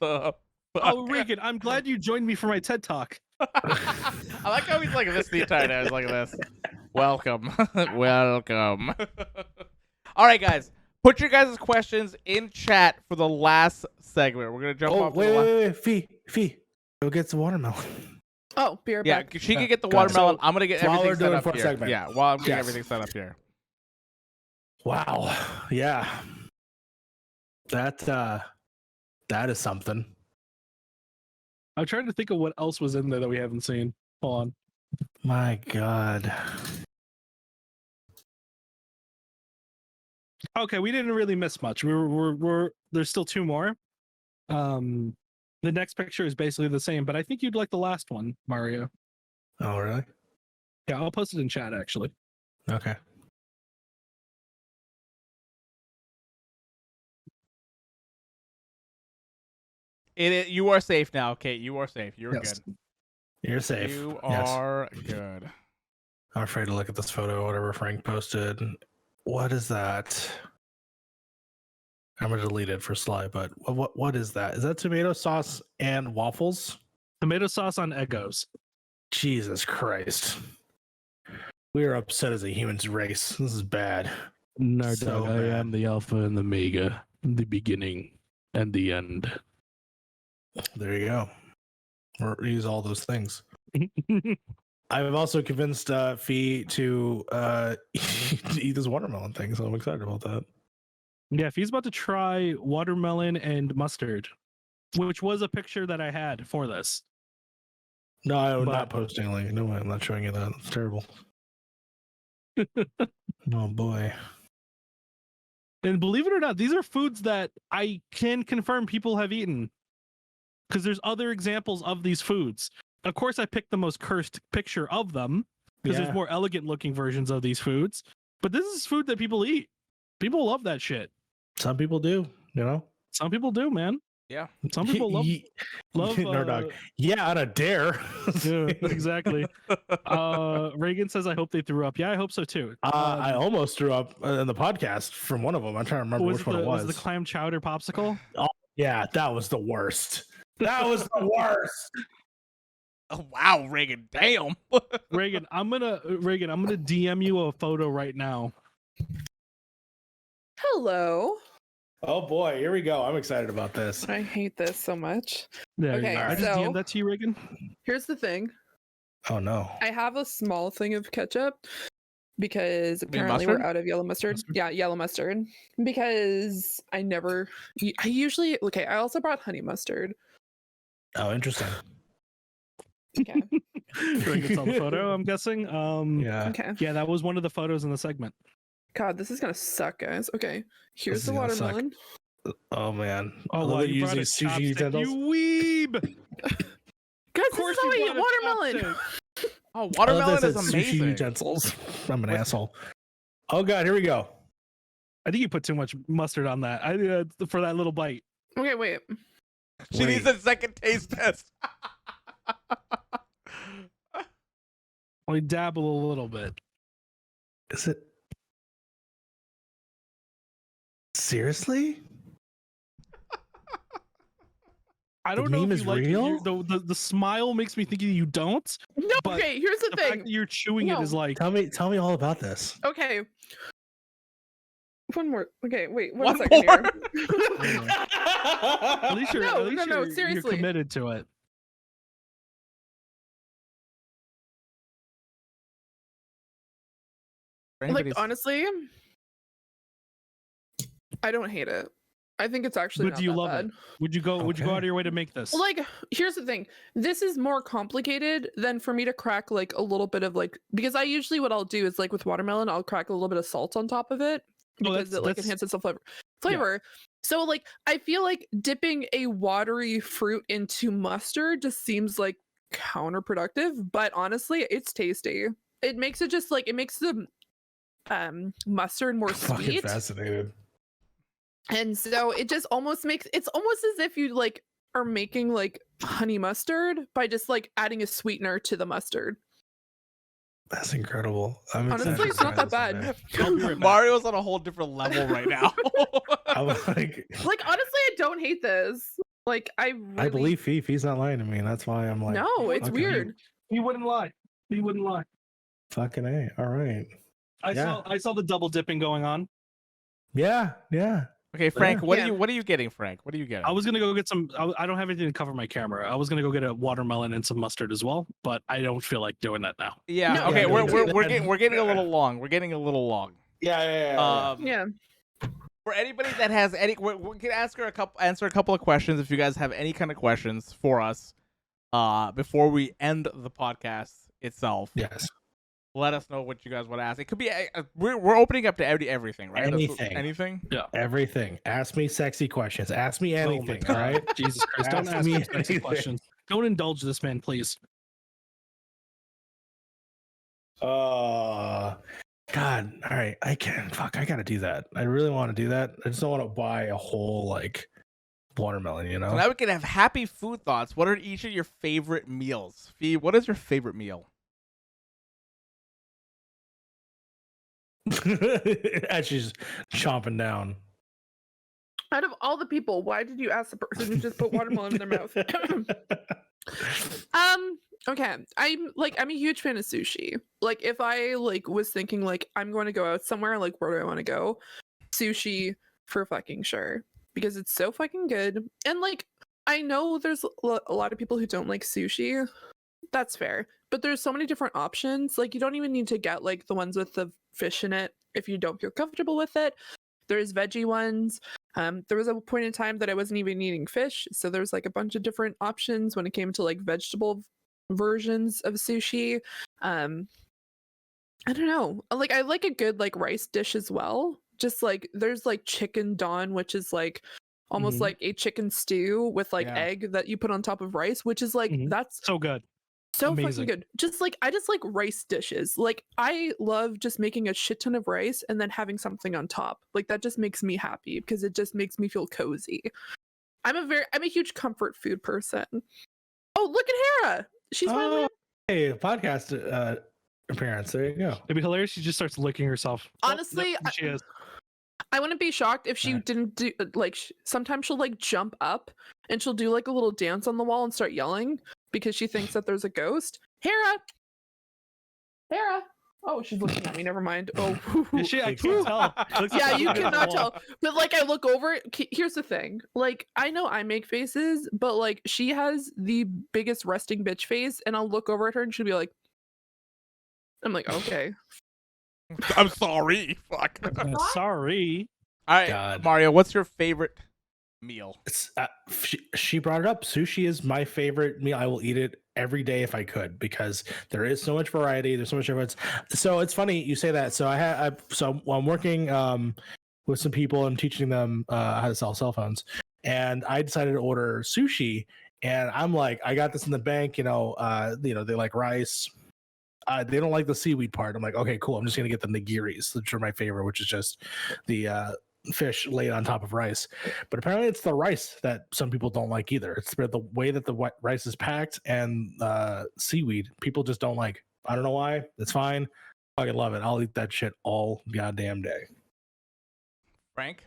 The Oh, Regan, I'm glad you joined me for my TED talk. I like how he's like this the entire day. He's like this. Welcome. Welcome. All right, guys. Put your guys' questions in chat for the last segment. We're gonna jump Oh, off. to wait, the wait, wait, Fee. Go get some watermelon. Oh, be right Yeah, back. she can get the Got it. watermelon. So, I'm gonna get while everything we're set doing up fourth here. segment. Yeah, while I'm getting Yes. everything set up here. Wow. Yeah. That is something. I'm trying to think of what else was in there that we haven't seen. Hold on. My God. Okay, we didn't really miss much. We're there's still two more. The next picture is basically the same, but I think you'd like the last one, Mario. Oh, really? Yeah, I'll post it in chat actually. Okay. You are safe now, Kate. You are safe. You're Yes. good. You're safe. You Yes. are good. I'm afraid to look at this photo or whatever Frank posted. What is that? I'm gonna delete it for Sly, but what is that? Is that tomato sauce and waffles? Tomato sauce on Eggos. Jesus Christ. We are upset as a human race. This is bad. No, So dog, I bad. am the alpha and the omega, the beginning and the end. There you go. Or use all those things. I've also convinced Fee to eat this watermelon thing, so I'm excited about that. Yeah, if he's about to try watermelon and mustard, which was a picture that I had for this. No, I'm But- not posting a link. No, I'm not showing you that. It's terrible. Oh boy. And believe it or not, these are foods that I can confirm people have eaten. Because there's other examples of these foods. Of course, I picked the most cursed picture of them because Yeah. there's more elegant looking versions of these foods. But this is food that people eat. People love that shit. Some people do, you know? Some people do, man. Yeah. Some people love Nerd dog. Yeah, on a dare. Yeah, exactly. Reagan says, "I hope they threw up." Yeah, I hope so too. I almost threw up in the podcast from one of them. I'm trying to remember which one it was. Was the clam chowder popsicle? Yeah, that was the worst. That was the worst. Oh, wow, Reagan. Damn. Reagan, I'm gonna DM you a photo right now. Hello. Oh boy, here we go. I'm excited about this. I hate this so much. There Okay, you go. I just so- DM'd that to you, Reagan. Here's the thing. Oh no. I have a small thing of ketchup because mean apparently we're mustard? out of yellow mustard. Mustard? Yeah, yellow mustard. Because I usually okay, I also brought honey mustard. Oh, interesting. Okay. Reagan saw the photo, I'm guessing. Yeah. Okay. Yeah, that was one of the photos in the segment. God, this is gonna suck, guys. Okay. Here's This the is gonna suck. watermelon. Oh man. I Oh, love wow, that you brought using a sushi chopstick, utensils. you weeb! Guys, this is how I eat watermelon. Oh, I love watermelon that is it says amazing. Sushi utensils. I'm an What- asshole. Oh god, here we go. I think you put too much mustard on that. For that little bite. Okay, wait. She needs a second taste test. Only dabble a little bit. Is it seriously? I The don't know meme if is you like it. real? The smile makes me think you don't. No, But okay, here's the The fact thing. that you're chewing No. it is like Tell me all about this. Okay. One more. Okay, wait. One One second more? here. at least you're No, at least no, you're seriously. committed to it. For Like anybody's- honestly, I don't hate it. I think it's actually But not do you that love bad. it? Would you go out Okay. of your way to make this? Like, here's the thing. This is more complicated than for me to crack like a little bit of like because I usually what I'll do is like with watermelon, I'll crack a little bit of salt on top of it Oh, because it like that's- enhances the flavor. So like I feel like dipping a watery fruit into mustard just seems like counterproductive, but honestly, it's tasty. It makes it just like it makes the mustard more Fucking sweet. fascinated. And so it just almost makes it's almost as if you like are making like honey mustard by just like adding a sweetener to the mustard. That's incredible. I'm Honestly, excited it's to not try that this bad. I'll be right back. Mario's on a whole different level right now. I'm like, Like honestly, I don't hate this. Like I really I believe Fifi. He's not lying to me. That's why I'm like, No, it's okay. weird. He wouldn't lie. He wouldn't lie. Fucking A. All right. I saw the double dipping going on. Yeah. Okay, Frank, Yeah. what are you getting, Frank? What are you getting? I was gonna go get some. I don't have anything to cover my camera. I was gonna go get a watermelon and some mustard as well, but I don't feel like doing that now. Yeah, No, okay, yeah, we're no, we're, no, we're no. getting we're getting a little long. We're getting a little long. Yeah. Yeah. For anybody that has any, we can answer a couple of questions if you guys have any kind of questions for us. Before we end the podcast itself, Yes. let us know what you guys want to ask. It could be we're opening up to everything, right? Anything. Anything. Everything. Ask me sexy questions. Ask me Oh my anything. God. all right. Jesus Christ! Don't Ask ask me me sexy anything. questions. Don't indulge this man, please. God. All right. I gotta do that. I really want to do that. I just don't want to buy a whole like watermelon. You So know. now we can have happy food thoughts. What are each of your favorite meals? Fee, what is your favorite meal? As she's chomping down. Out of all the people, why did you ask the person who just put watermelon in their mouth? Okay. I'm a huge fan of sushi. Like if I like was thinking like I'm going to go out somewhere, like where do I want to go? Sushi for fucking sure. Because it's so fucking good. And like I know there's a lot of people who don't like sushi. That's fair. But there's so many different options. Like you don't even need to get like the ones with the fish in it if you don't feel comfortable with it. There's veggie ones. There was a point in time that I wasn't even eating fish, so there's like a bunch of different options when it came to like vegetable versions of sushi. I don't know. Like I like a good like rice dish as well. Just like there's like chicken don, which is like almost Mhm. like a chicken stew with like Yeah. egg that you put on top of rice, which is like Mhm. that's So good. so Amazing. fucking good. Just like I just like rice dishes. Like I love just making a shit ton of rice and then having something on top. Like that just makes me happy because it just makes me feel cozy. I'm a huge comfort food person. Oh, look at Hera. She's finally Oh, hey, podcast appearance. There you go. It'd be hilarious. She just starts licking herself. Oh, nope, Honestly, there she is. I wouldn't be shocked if she Right. didn't do like sometimes she'll like jump up and she'll do like a little dance on the wall and start yelling. because she thinks that there's a ghost. Hera. Oh, she's looking at me. Never mind. Oh, Is she? I can't tell. It looks yeah, like you she's cannot on the wall. tell. But like, I look over. Here's the thing. Like, I know I make faces, but like, she has the biggest resting bitch face, and I'll look over at her, and she'll be like, "I'm like, okay." I'm sorry. Fuck. Sorry. All right, God. Mario, what's your favorite meal? It's she brought it up. Sushi is my favorite meal. I will eat it every day if I could because there is so much variety. There's so much difference. So it's funny you say that. So I'm working with some people. I'm teaching them how to sell cell phones, and I decided to order sushi. And I'm like, I got this in the bank. They like rice. They don't like the seaweed part. I'm like, okay, cool. I'm just gonna get the nigiris, which are my favorite, which is just the fish laid on top of rice. But apparently it's the rice that some people don't like either. It's the way that the rice is packed and seaweed people just don't like. I don't know why. It's fine. I fucking love it. I'll eat that shit all goddamn day. Frank?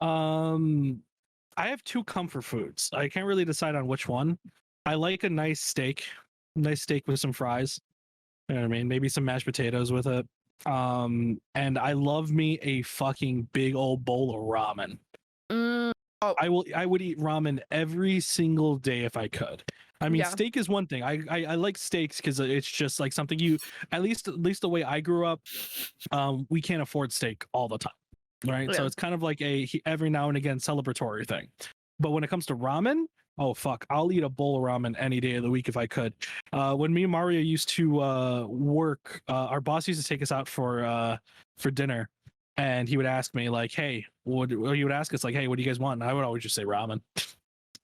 I have two comfort foods. I can't really decide on which one. I like a nice steak with some fries. You know what I mean? Maybe some mashed potatoes with it. And I love me a fucking big old bowl of ramen. I would eat ramen every single day if I could. I mean, Yeah. steak is one thing. I like steaks because it's just like something you at least the way I grew up, we can't afford steak all the time. Right. So Yeah. it's kind of like a every now and again celebratory thing. But when it comes to ramen, oh fuck, I'll eat a bowl of ramen any day of the week if I could. When me and Mario used to work, our boss used to take us out for dinner, and he would ask me like, "Hey," or he would ask us like, "Hey, what do you guys want?" And I would always just say ramen.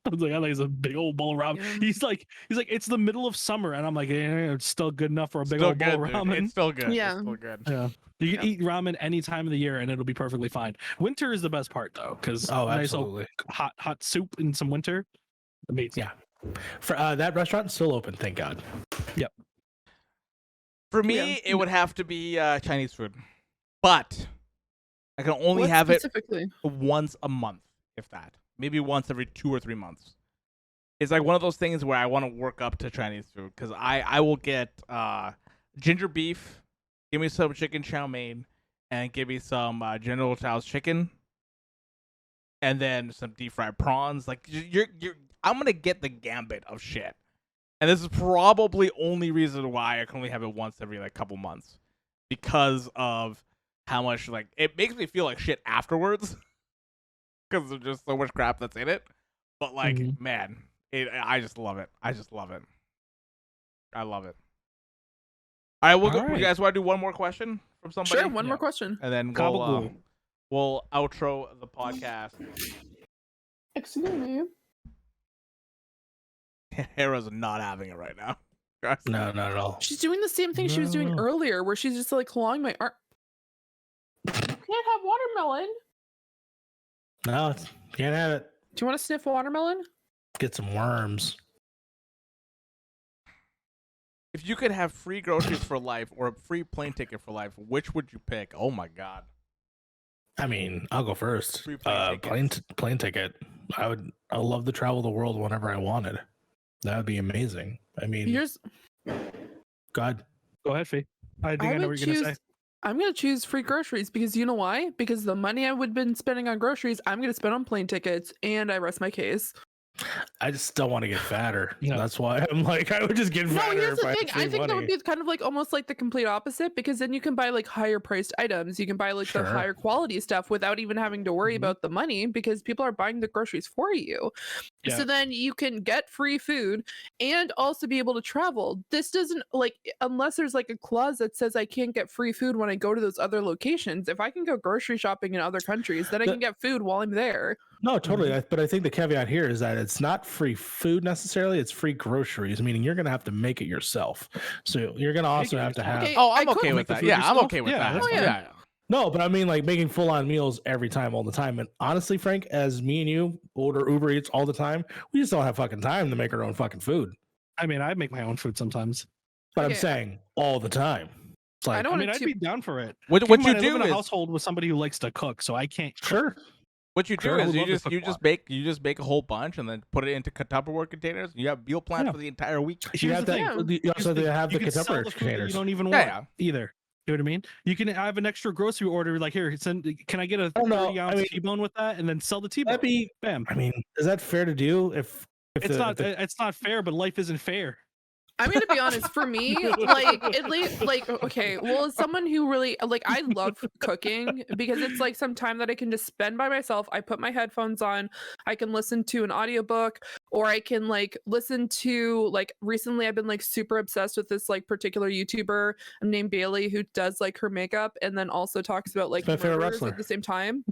I was like, I think it's a big old bowl of ramen. Yeah. He's like, it's the middle of summer, and I'm like, it's still good enough for a big Still old bowl good, of dude. ramen. It's still good. Yeah. It's still good. Yeah. You can Yeah. eat ramen any time of the year and it'll be perfectly fine. Winter is the best part though, because Oh, nice old absolutely. hot soup in some winter. Amazing. Yeah. For that restaurant's still open, thank God. For me, Yeah. it would have to be Chinese food. But I can only What have it specifically? once a month, if that. Maybe once every 2 or 3 months. It's like one of those things where I want to work up to Chinese food because I will get ginger beef, give me some chicken chow mein, and give me some General Tso's chicken, and then some deep fried prawns. Like I'm gonna get the gambit of shit, and this is probably only reason why I can only have it once every like couple months because of how much like it makes me feel like shit afterwards because there's just so much crap that's in it. But like, man. I just love it. I just love it. I love it. All right, All right. you guys want to do one more question from somebody? Sure, one more question. And then Gabagool. we'll outro the podcast. Excuse me. Hera's not having it right now. Guys. No, not at all. She's doing the same thing she was doing No. earlier, where she's just like clawing my arm. Can't have watermelon. No, can't have it. Do you want to sniff watermelon? Get some worms. If you could have free groceries for life or a free plane ticket for life, which would you pick? Oh my god. I mean, I'll go first. Free plane Plane ticket. I love to travel the world whenever I wanted. That would be amazing. I mean, Here's. God. Go ahead, Fee. I think I know what you're gonna say. I'm gonna choose free groceries because you know why? Because the money I would have been spending on groceries, I'm gonna spend on plane tickets, and I rest my case. I just don't want to get fatter. Yeah. That's why I'm like, I would just get No, fatter here's if the I thing. had I free think that would money. be kind of like almost like the complete opposite because then you can buy like higher priced items. You can buy like Sure. the higher quality stuff without even having to worry Mhm. about the money because people are buying the groceries for you. Yeah. So then you can get free food and also be able to travel. This doesn't like unless there's like a clause that says I can't get free food when I go to those other locations. If I can go grocery shopping in other countries, then I The- can get food while I'm there. No, totally. But I think the caveat here is that it's not free food necessarily. It's free groceries, meaning you're going to have to make it yourself. So you're going to also have to have. Okay, Oh, I I'm could okay make with the that. food Yeah, I'm yourself. okay with Yeah, that. that's fine. Yeah. No, but I mean like making full on meals every time, all the time. And honestly, Frank, as me and you order Uber Eats all the time, we just don't have fucking time to make our own fucking food. I mean, I make my own food sometimes. But Okay, I'm saying all the time. It's like, I don't I mean, want I'd to. be down for it. What Keep you in mind, I do live in a is household with somebody who likes to cook, so I can't. Cook. sure. What you do Karl is would you love to just cook you a just lot. make you just make a whole bunch and then put it into Tupperware containers. You have meal plans Yeah. for the entire week. You Here's have the that. thing. You also have to have You the can sell Ketchup the food that containers. you don't even Yeah, want either. You know what I mean? You can have an extra grocery order, like here, can I get a don't know. 30-ounce I mean, T-bone with that, and then sell the T-bone? That'd be. Bam. I mean, is that fair to do? If It's not fair, but life isn't fair. I'm gonna be honest. For me, like at least, like okay, well, as someone who really like, I love cooking because it's like some time that I can just spend by myself. I put my headphones on, I can listen to an audiobook, or I can like listen to like. Recently, I've been like super obsessed with this like particular YouTuber named Bailey who does like her makeup and then also talks about like My favorite murders wrestler. at the same time.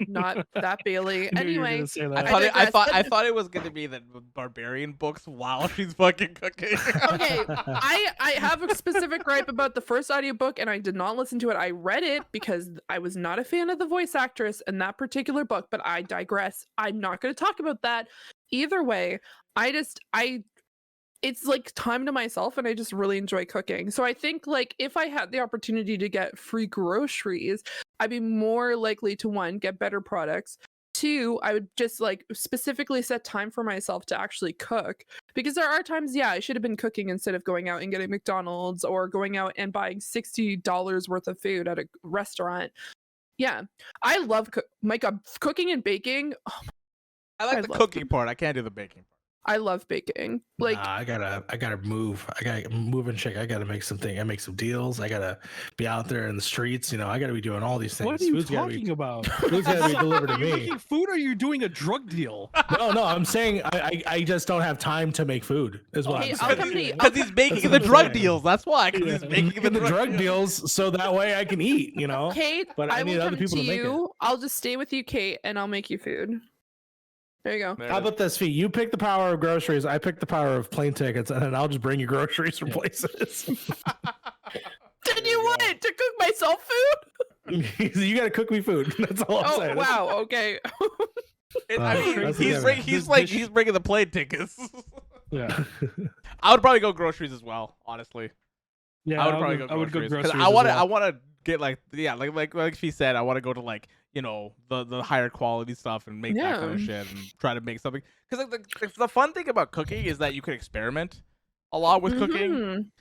Not that Bailey. I knew you were Anyway, gonna say I that. thought I digress. thought I thought it was gonna be the barbarian books while she's fucking cooking. okay, I have a specific gripe about the first audiobook and I did not listen to it. I read it because I was not a fan of the voice actress in that particular book, but I digress. I'm not going to talk about that. Either way, it's like time to myself and I just really enjoy cooking. So I think like if I had the opportunity to get free groceries, I'd be more likely to one, get better products. Two, I would just like specifically set time for myself to actually cook because there are times, yeah, I should have been cooking instead of going out and getting McDonald's or going out and buying $60 worth of food at a restaurant. Yeah, I love cooking and baking. I like I the love cooking part. I can't do the baking part. I love baking. Like, Nah, I gotta move. I gotta move and shake. I gotta make something. I make some deals. I gotta be out there in the streets. You know, I gotta be doing all these things. What are you Food's gotta talking be, about? food's gotta be delivered to Are you me. making food or are you doing a drug deal? No, I'm saying I just don't have time to make food. Is what okay, I'm I'll saying. come to you. Because he's making That's the what I'm drug saying. deals. That's why. Because he's making Making the drug deals so that way I can eat. You know. Kate, But I I need will other come people to to make it. you. I'll just stay with you, Kate, and I'll make you food. There you go. There How it is. about this, Fee? You pick the power of groceries. I pick the power of plane tickets, and then I'll just bring you groceries from places. Did you want to cook myself food? You got to cook me food. That's all I'm Oh saying. wow. Okay. I mean, that's he's okay. he's bringing the plane tickets. Yeah. I would probably go groceries as well. Honestly, Yeah, I would probably go I would go groceries because groceries. I want to get like she said, I want to go to like the higher quality stuff and make that kind of Yeah. shit and try to make something. Because like, the fun thing about cooking is that you can experiment a lot with cooking.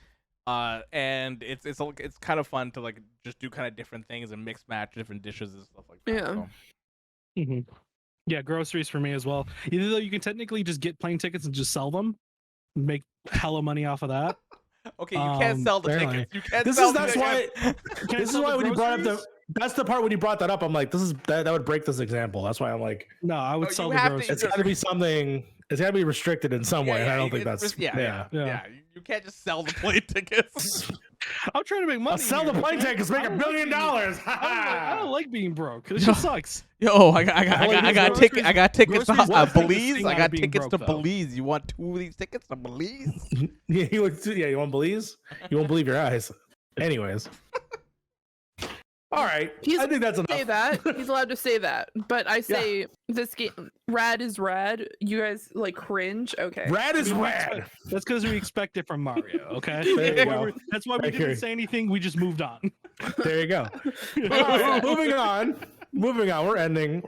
Mhm. And it's kind of fun to like just do kind of different things and mix match different dishes and stuff like that. Yeah. So. Mhm. Yeah, groceries for me as well. Even though you can technically just get plane tickets and just sell them, make hella money off of that. Okay, you can't sell the apparently. tickets. You can't This sell is the that's tickets. why. Can't This is sell the why when you brought up groceries? that's the part when you brought that up. I'm like, that would break this example. That's why I'm like, No, I would No, sell you the have to- groceries. it's got to be something. It's got to be restricted in some way. And I don't think that's yeah. You can't just sell the plane tickets. I'm trying to make money. I'll sell the here, plane okay? tickets, make I $1 don't billion. like being- I don't like being broke. This just sucks. Yo, I got tickets to Groceries- Belize. I got being tickets to broke, though. Belize. You want 2 of these tickets to Belize? Yeah, you want to believe? You won't believe your eyes. Anyways. All right. I think that's Say enough. that. He's allowed to say that. But I say this game rad is rad. You guys like cringe. Okay. Rad is We rad. That's because we expect it from Mario. Okay, There you go. that's why we I hear you. didn't say anything. We just moved on. There you go. All right, moving on. We're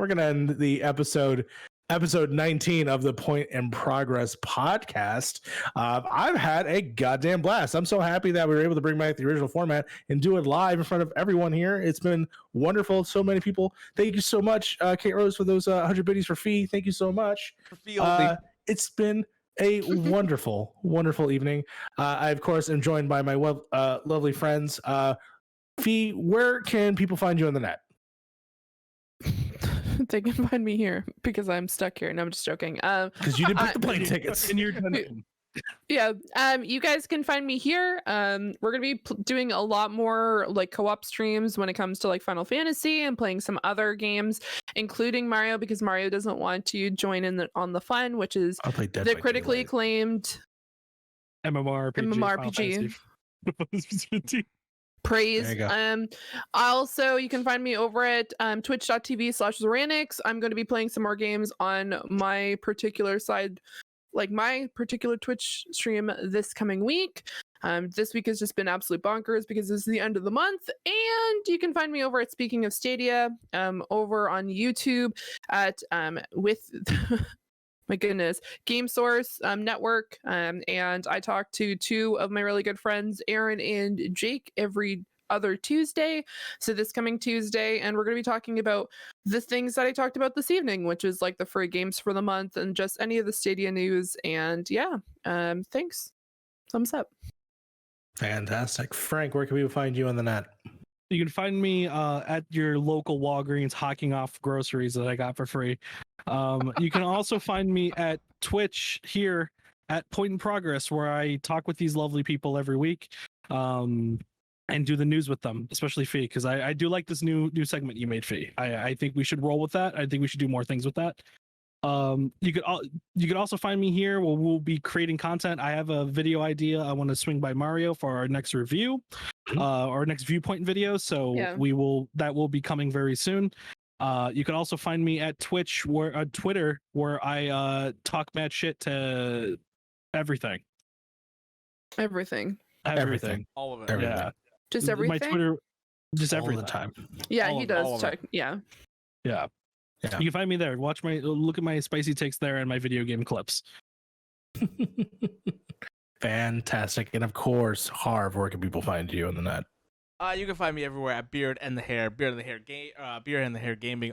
gonna end the episode 19 of the Point in Progress podcast. I've had a goddamn blast. I'm so happy that we were able to bring back the original format and do it live in front of everyone here. It's been wonderful. So many people. Thank you so much, Kate Rose, for those 100 biddies for Fee. Thank you so much. It's been a wonderful, wonderful evening. I, of course, am joined by my lovely friends. Fee, where can people find you on the net? They can find me here because I'm stuck here. No, I'm just joking. Because you didn't pick the plane tickets. And you're done. Yeah. You guys can find me here. We're gonna be doing a lot more like co-op streams when it comes to like Final Fantasy and playing some other games, including Mario, because Mario doesn't want to join in on the fun, which is I'll play Dead the by critically Daylight. acclaimed MMORPG. praise. There you go. Also, you can find me over at twitch.tv/Zoranix. I'm going to be playing some more games on my particular side like my particular Twitch stream this coming week. This week has just been absolute bonkers because this is the end of the month, and you can find me over at Speaking of Stadia, over on YouTube at with my goodness, Game Source Network, and I talk to two of my really good friends, Aaron and Jake, every other Tuesday. So this coming Tuesday, and we're going to be talking about the things that I talked about this evening, which is like the free games for the month and just any of the Stadia news. And yeah, thanks. Thumbs up. Fantastic. Frank, where can people find you on the net? You can find me at your local Walgreens hawking off groceries that I got for free. You can also find me at Twitch here at Point in Progress, where I talk with these lovely people every week and do the news with them, especially Fee, because I do like this new segment you made, Fee. I think we should roll with that. I think we should do more things with that. You could also find me here where we'll be creating content. I have a video idea. I want to swing by Mario for our next review, our next viewpoint video. So that will be coming very soon. You can also find me at Twitch Twitter, where I talk mad shit to everything. Everything. All of it. Everything. Yeah. Just everything. My Twitter, just All everything. the time. Yeah, all he of- does. all of Check. Yeah. Yeah. Yeah. You can find me there. Look at my spicy takes there and my video game clips. Fantastic. And of course, Harv, where can people find you on the net? You can find me everywhere at Beard and the Hair Gaming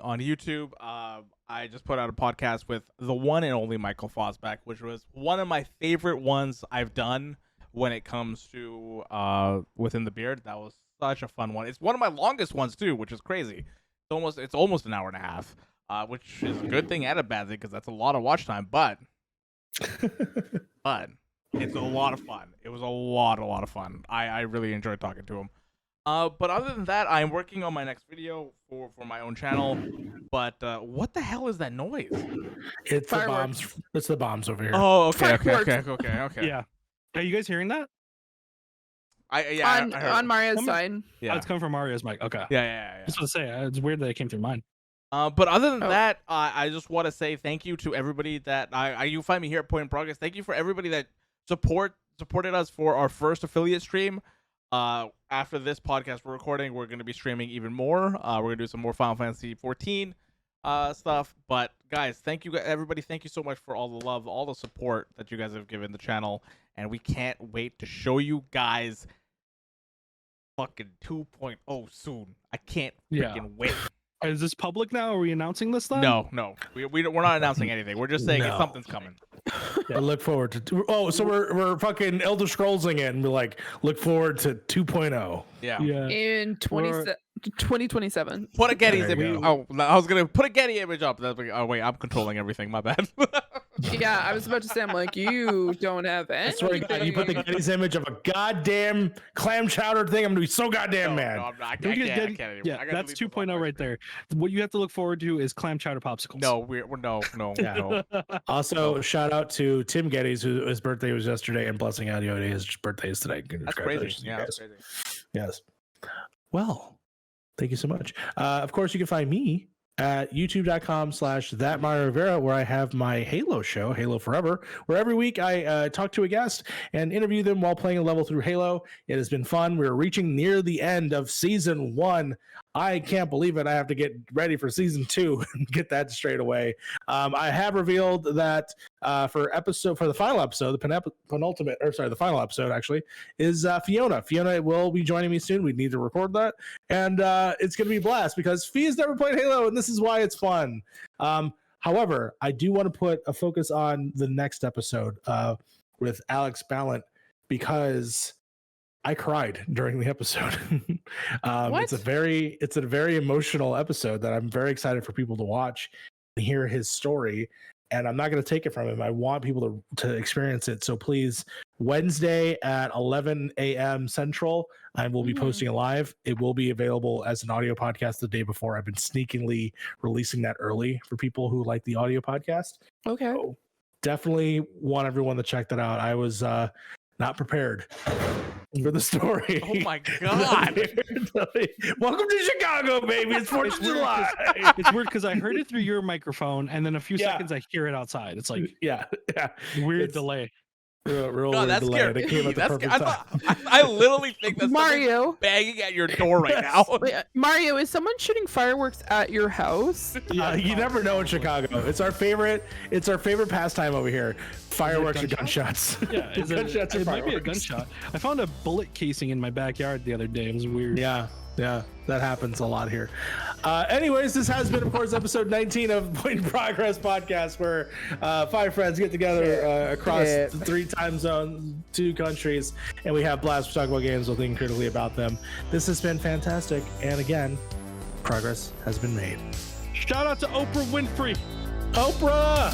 on YouTube. I just put out a podcast with the one and only Michael Fosback, which was one of my favorite ones I've done when it comes to Within the Beard. That was such a fun one. It's one of my longest ones too, which is crazy. It's almost an hour and a half, which is a good thing and a bad thing because that's a lot of watch time. But it's a lot of fun. It was a lot of fun. I really enjoyed talking to him. But other than that, I'm working on my next video for my own channel. But what the hell is that noise? It's the Fireworks. bombs. It's the bombs over here. Oh, okay. Yeah. Are you guys hearing that? I heard On it. Mario's side. Yeah. Oh, it's coming from Mario's mic. Okay. Yeah. Just want to say, it's weird that it came through mine. But other than that, I just want to say thank you to everybody that you find me here at Point in Progress. Thank you for everybody that supported us for our first affiliate stream. After this podcast we're recording, we're going to be streaming even more. We're going to do some more Final Fantasy XIV stuff. But guys, thank you everybody. Thank you so much for all the love, all the support that you guys have given the channel, and we can't wait to show you guys fucking 2.0 soon. I can't freaking wait. Is this public now? Are we announcing this then? No, we're not announcing anything. We're just saying something's coming. I look forward to. So we're fucking Elder Scrollsing it, and we're like, look forward to 2.0. Yeah. In 2027. Put a Getty's There you image. Oh, I was gonna put a Getty image up. That's like, oh wait, I'm controlling everything. My bad. Yeah, I was about to say, I'm like, you don't have any. That's right. You put the Getty's image of a goddamn clam chowder thing. I'm gonna be so goddamn mad. No, I'm not. I Don't can't get anymore. Getty- I Yeah, gotta that's delete this off 2.0 my right screen. there. What you have to look forward to is clam chowder popsicles. No, we're no. Yeah. No. Also, shout out to Tim Geddes, whose birthday was yesterday, and Blessing Audio. His birthday is today. That's crazy. Congratulations, you Yeah, guys. that's crazy. Yes. Well, thank you so much. Of course, you can find me at youtube.com/thatMarioRivera, where I have my Halo show, Halo Forever, where every week I talk to a guest and interview them while playing a level through Halo. It has been fun. We're reaching near the end of season 1. I can't believe it. I have to get ready for season 2 and get that straight away. I have revealed that for the final episode, the final episode actually is Fiona. Fiona will be joining me soon. We need to record that, and it's going to be a blast because Fia's never played Halo, and this is why it's fun. However, I do want to put a focus on the next episode with Alex Ballant because I cried during the episode. It's a very emotional episode that I'm very excited for people to watch and hear his story. And I'm not going to take it from him. I want people to experience it. So please, Wednesday at 11 a.m. Central, I will be posting it live. It will be available as an audio podcast the day before. I've been sneakily releasing that early for people who like the audio podcast. Okay. So definitely want everyone to check that out. I was not prepared for the story. Oh my god! Welcome to Chicago, baby. It's 4th of July. It's weird because I heard it through your microphone, and then a few seconds I hear it outside. It's like yeah. weird delay. Real God, weird that's delay. scary. It came at the perfect time. I literally think that's Mario banging at your door right now. Wait, Mario, is someone shooting fireworks at your house? You never know in Chicago. It's our favorite pastime over here. Fireworks or gunshots. Yeah, Gunshots or it might be a fireworks. gunshot. I found a bullet casing in my backyard the other day. It was weird. Yeah, that happens a lot here. Anyways, this has been, of course, episode 19 of Point in Progress podcast, where 5 friends get together across 3 time zones, 2 countries, and we have blast. We talk about games, we'll think critically about them. This has been fantastic, and again, progress has been made. Shout out to Oprah Winfrey. Oprah!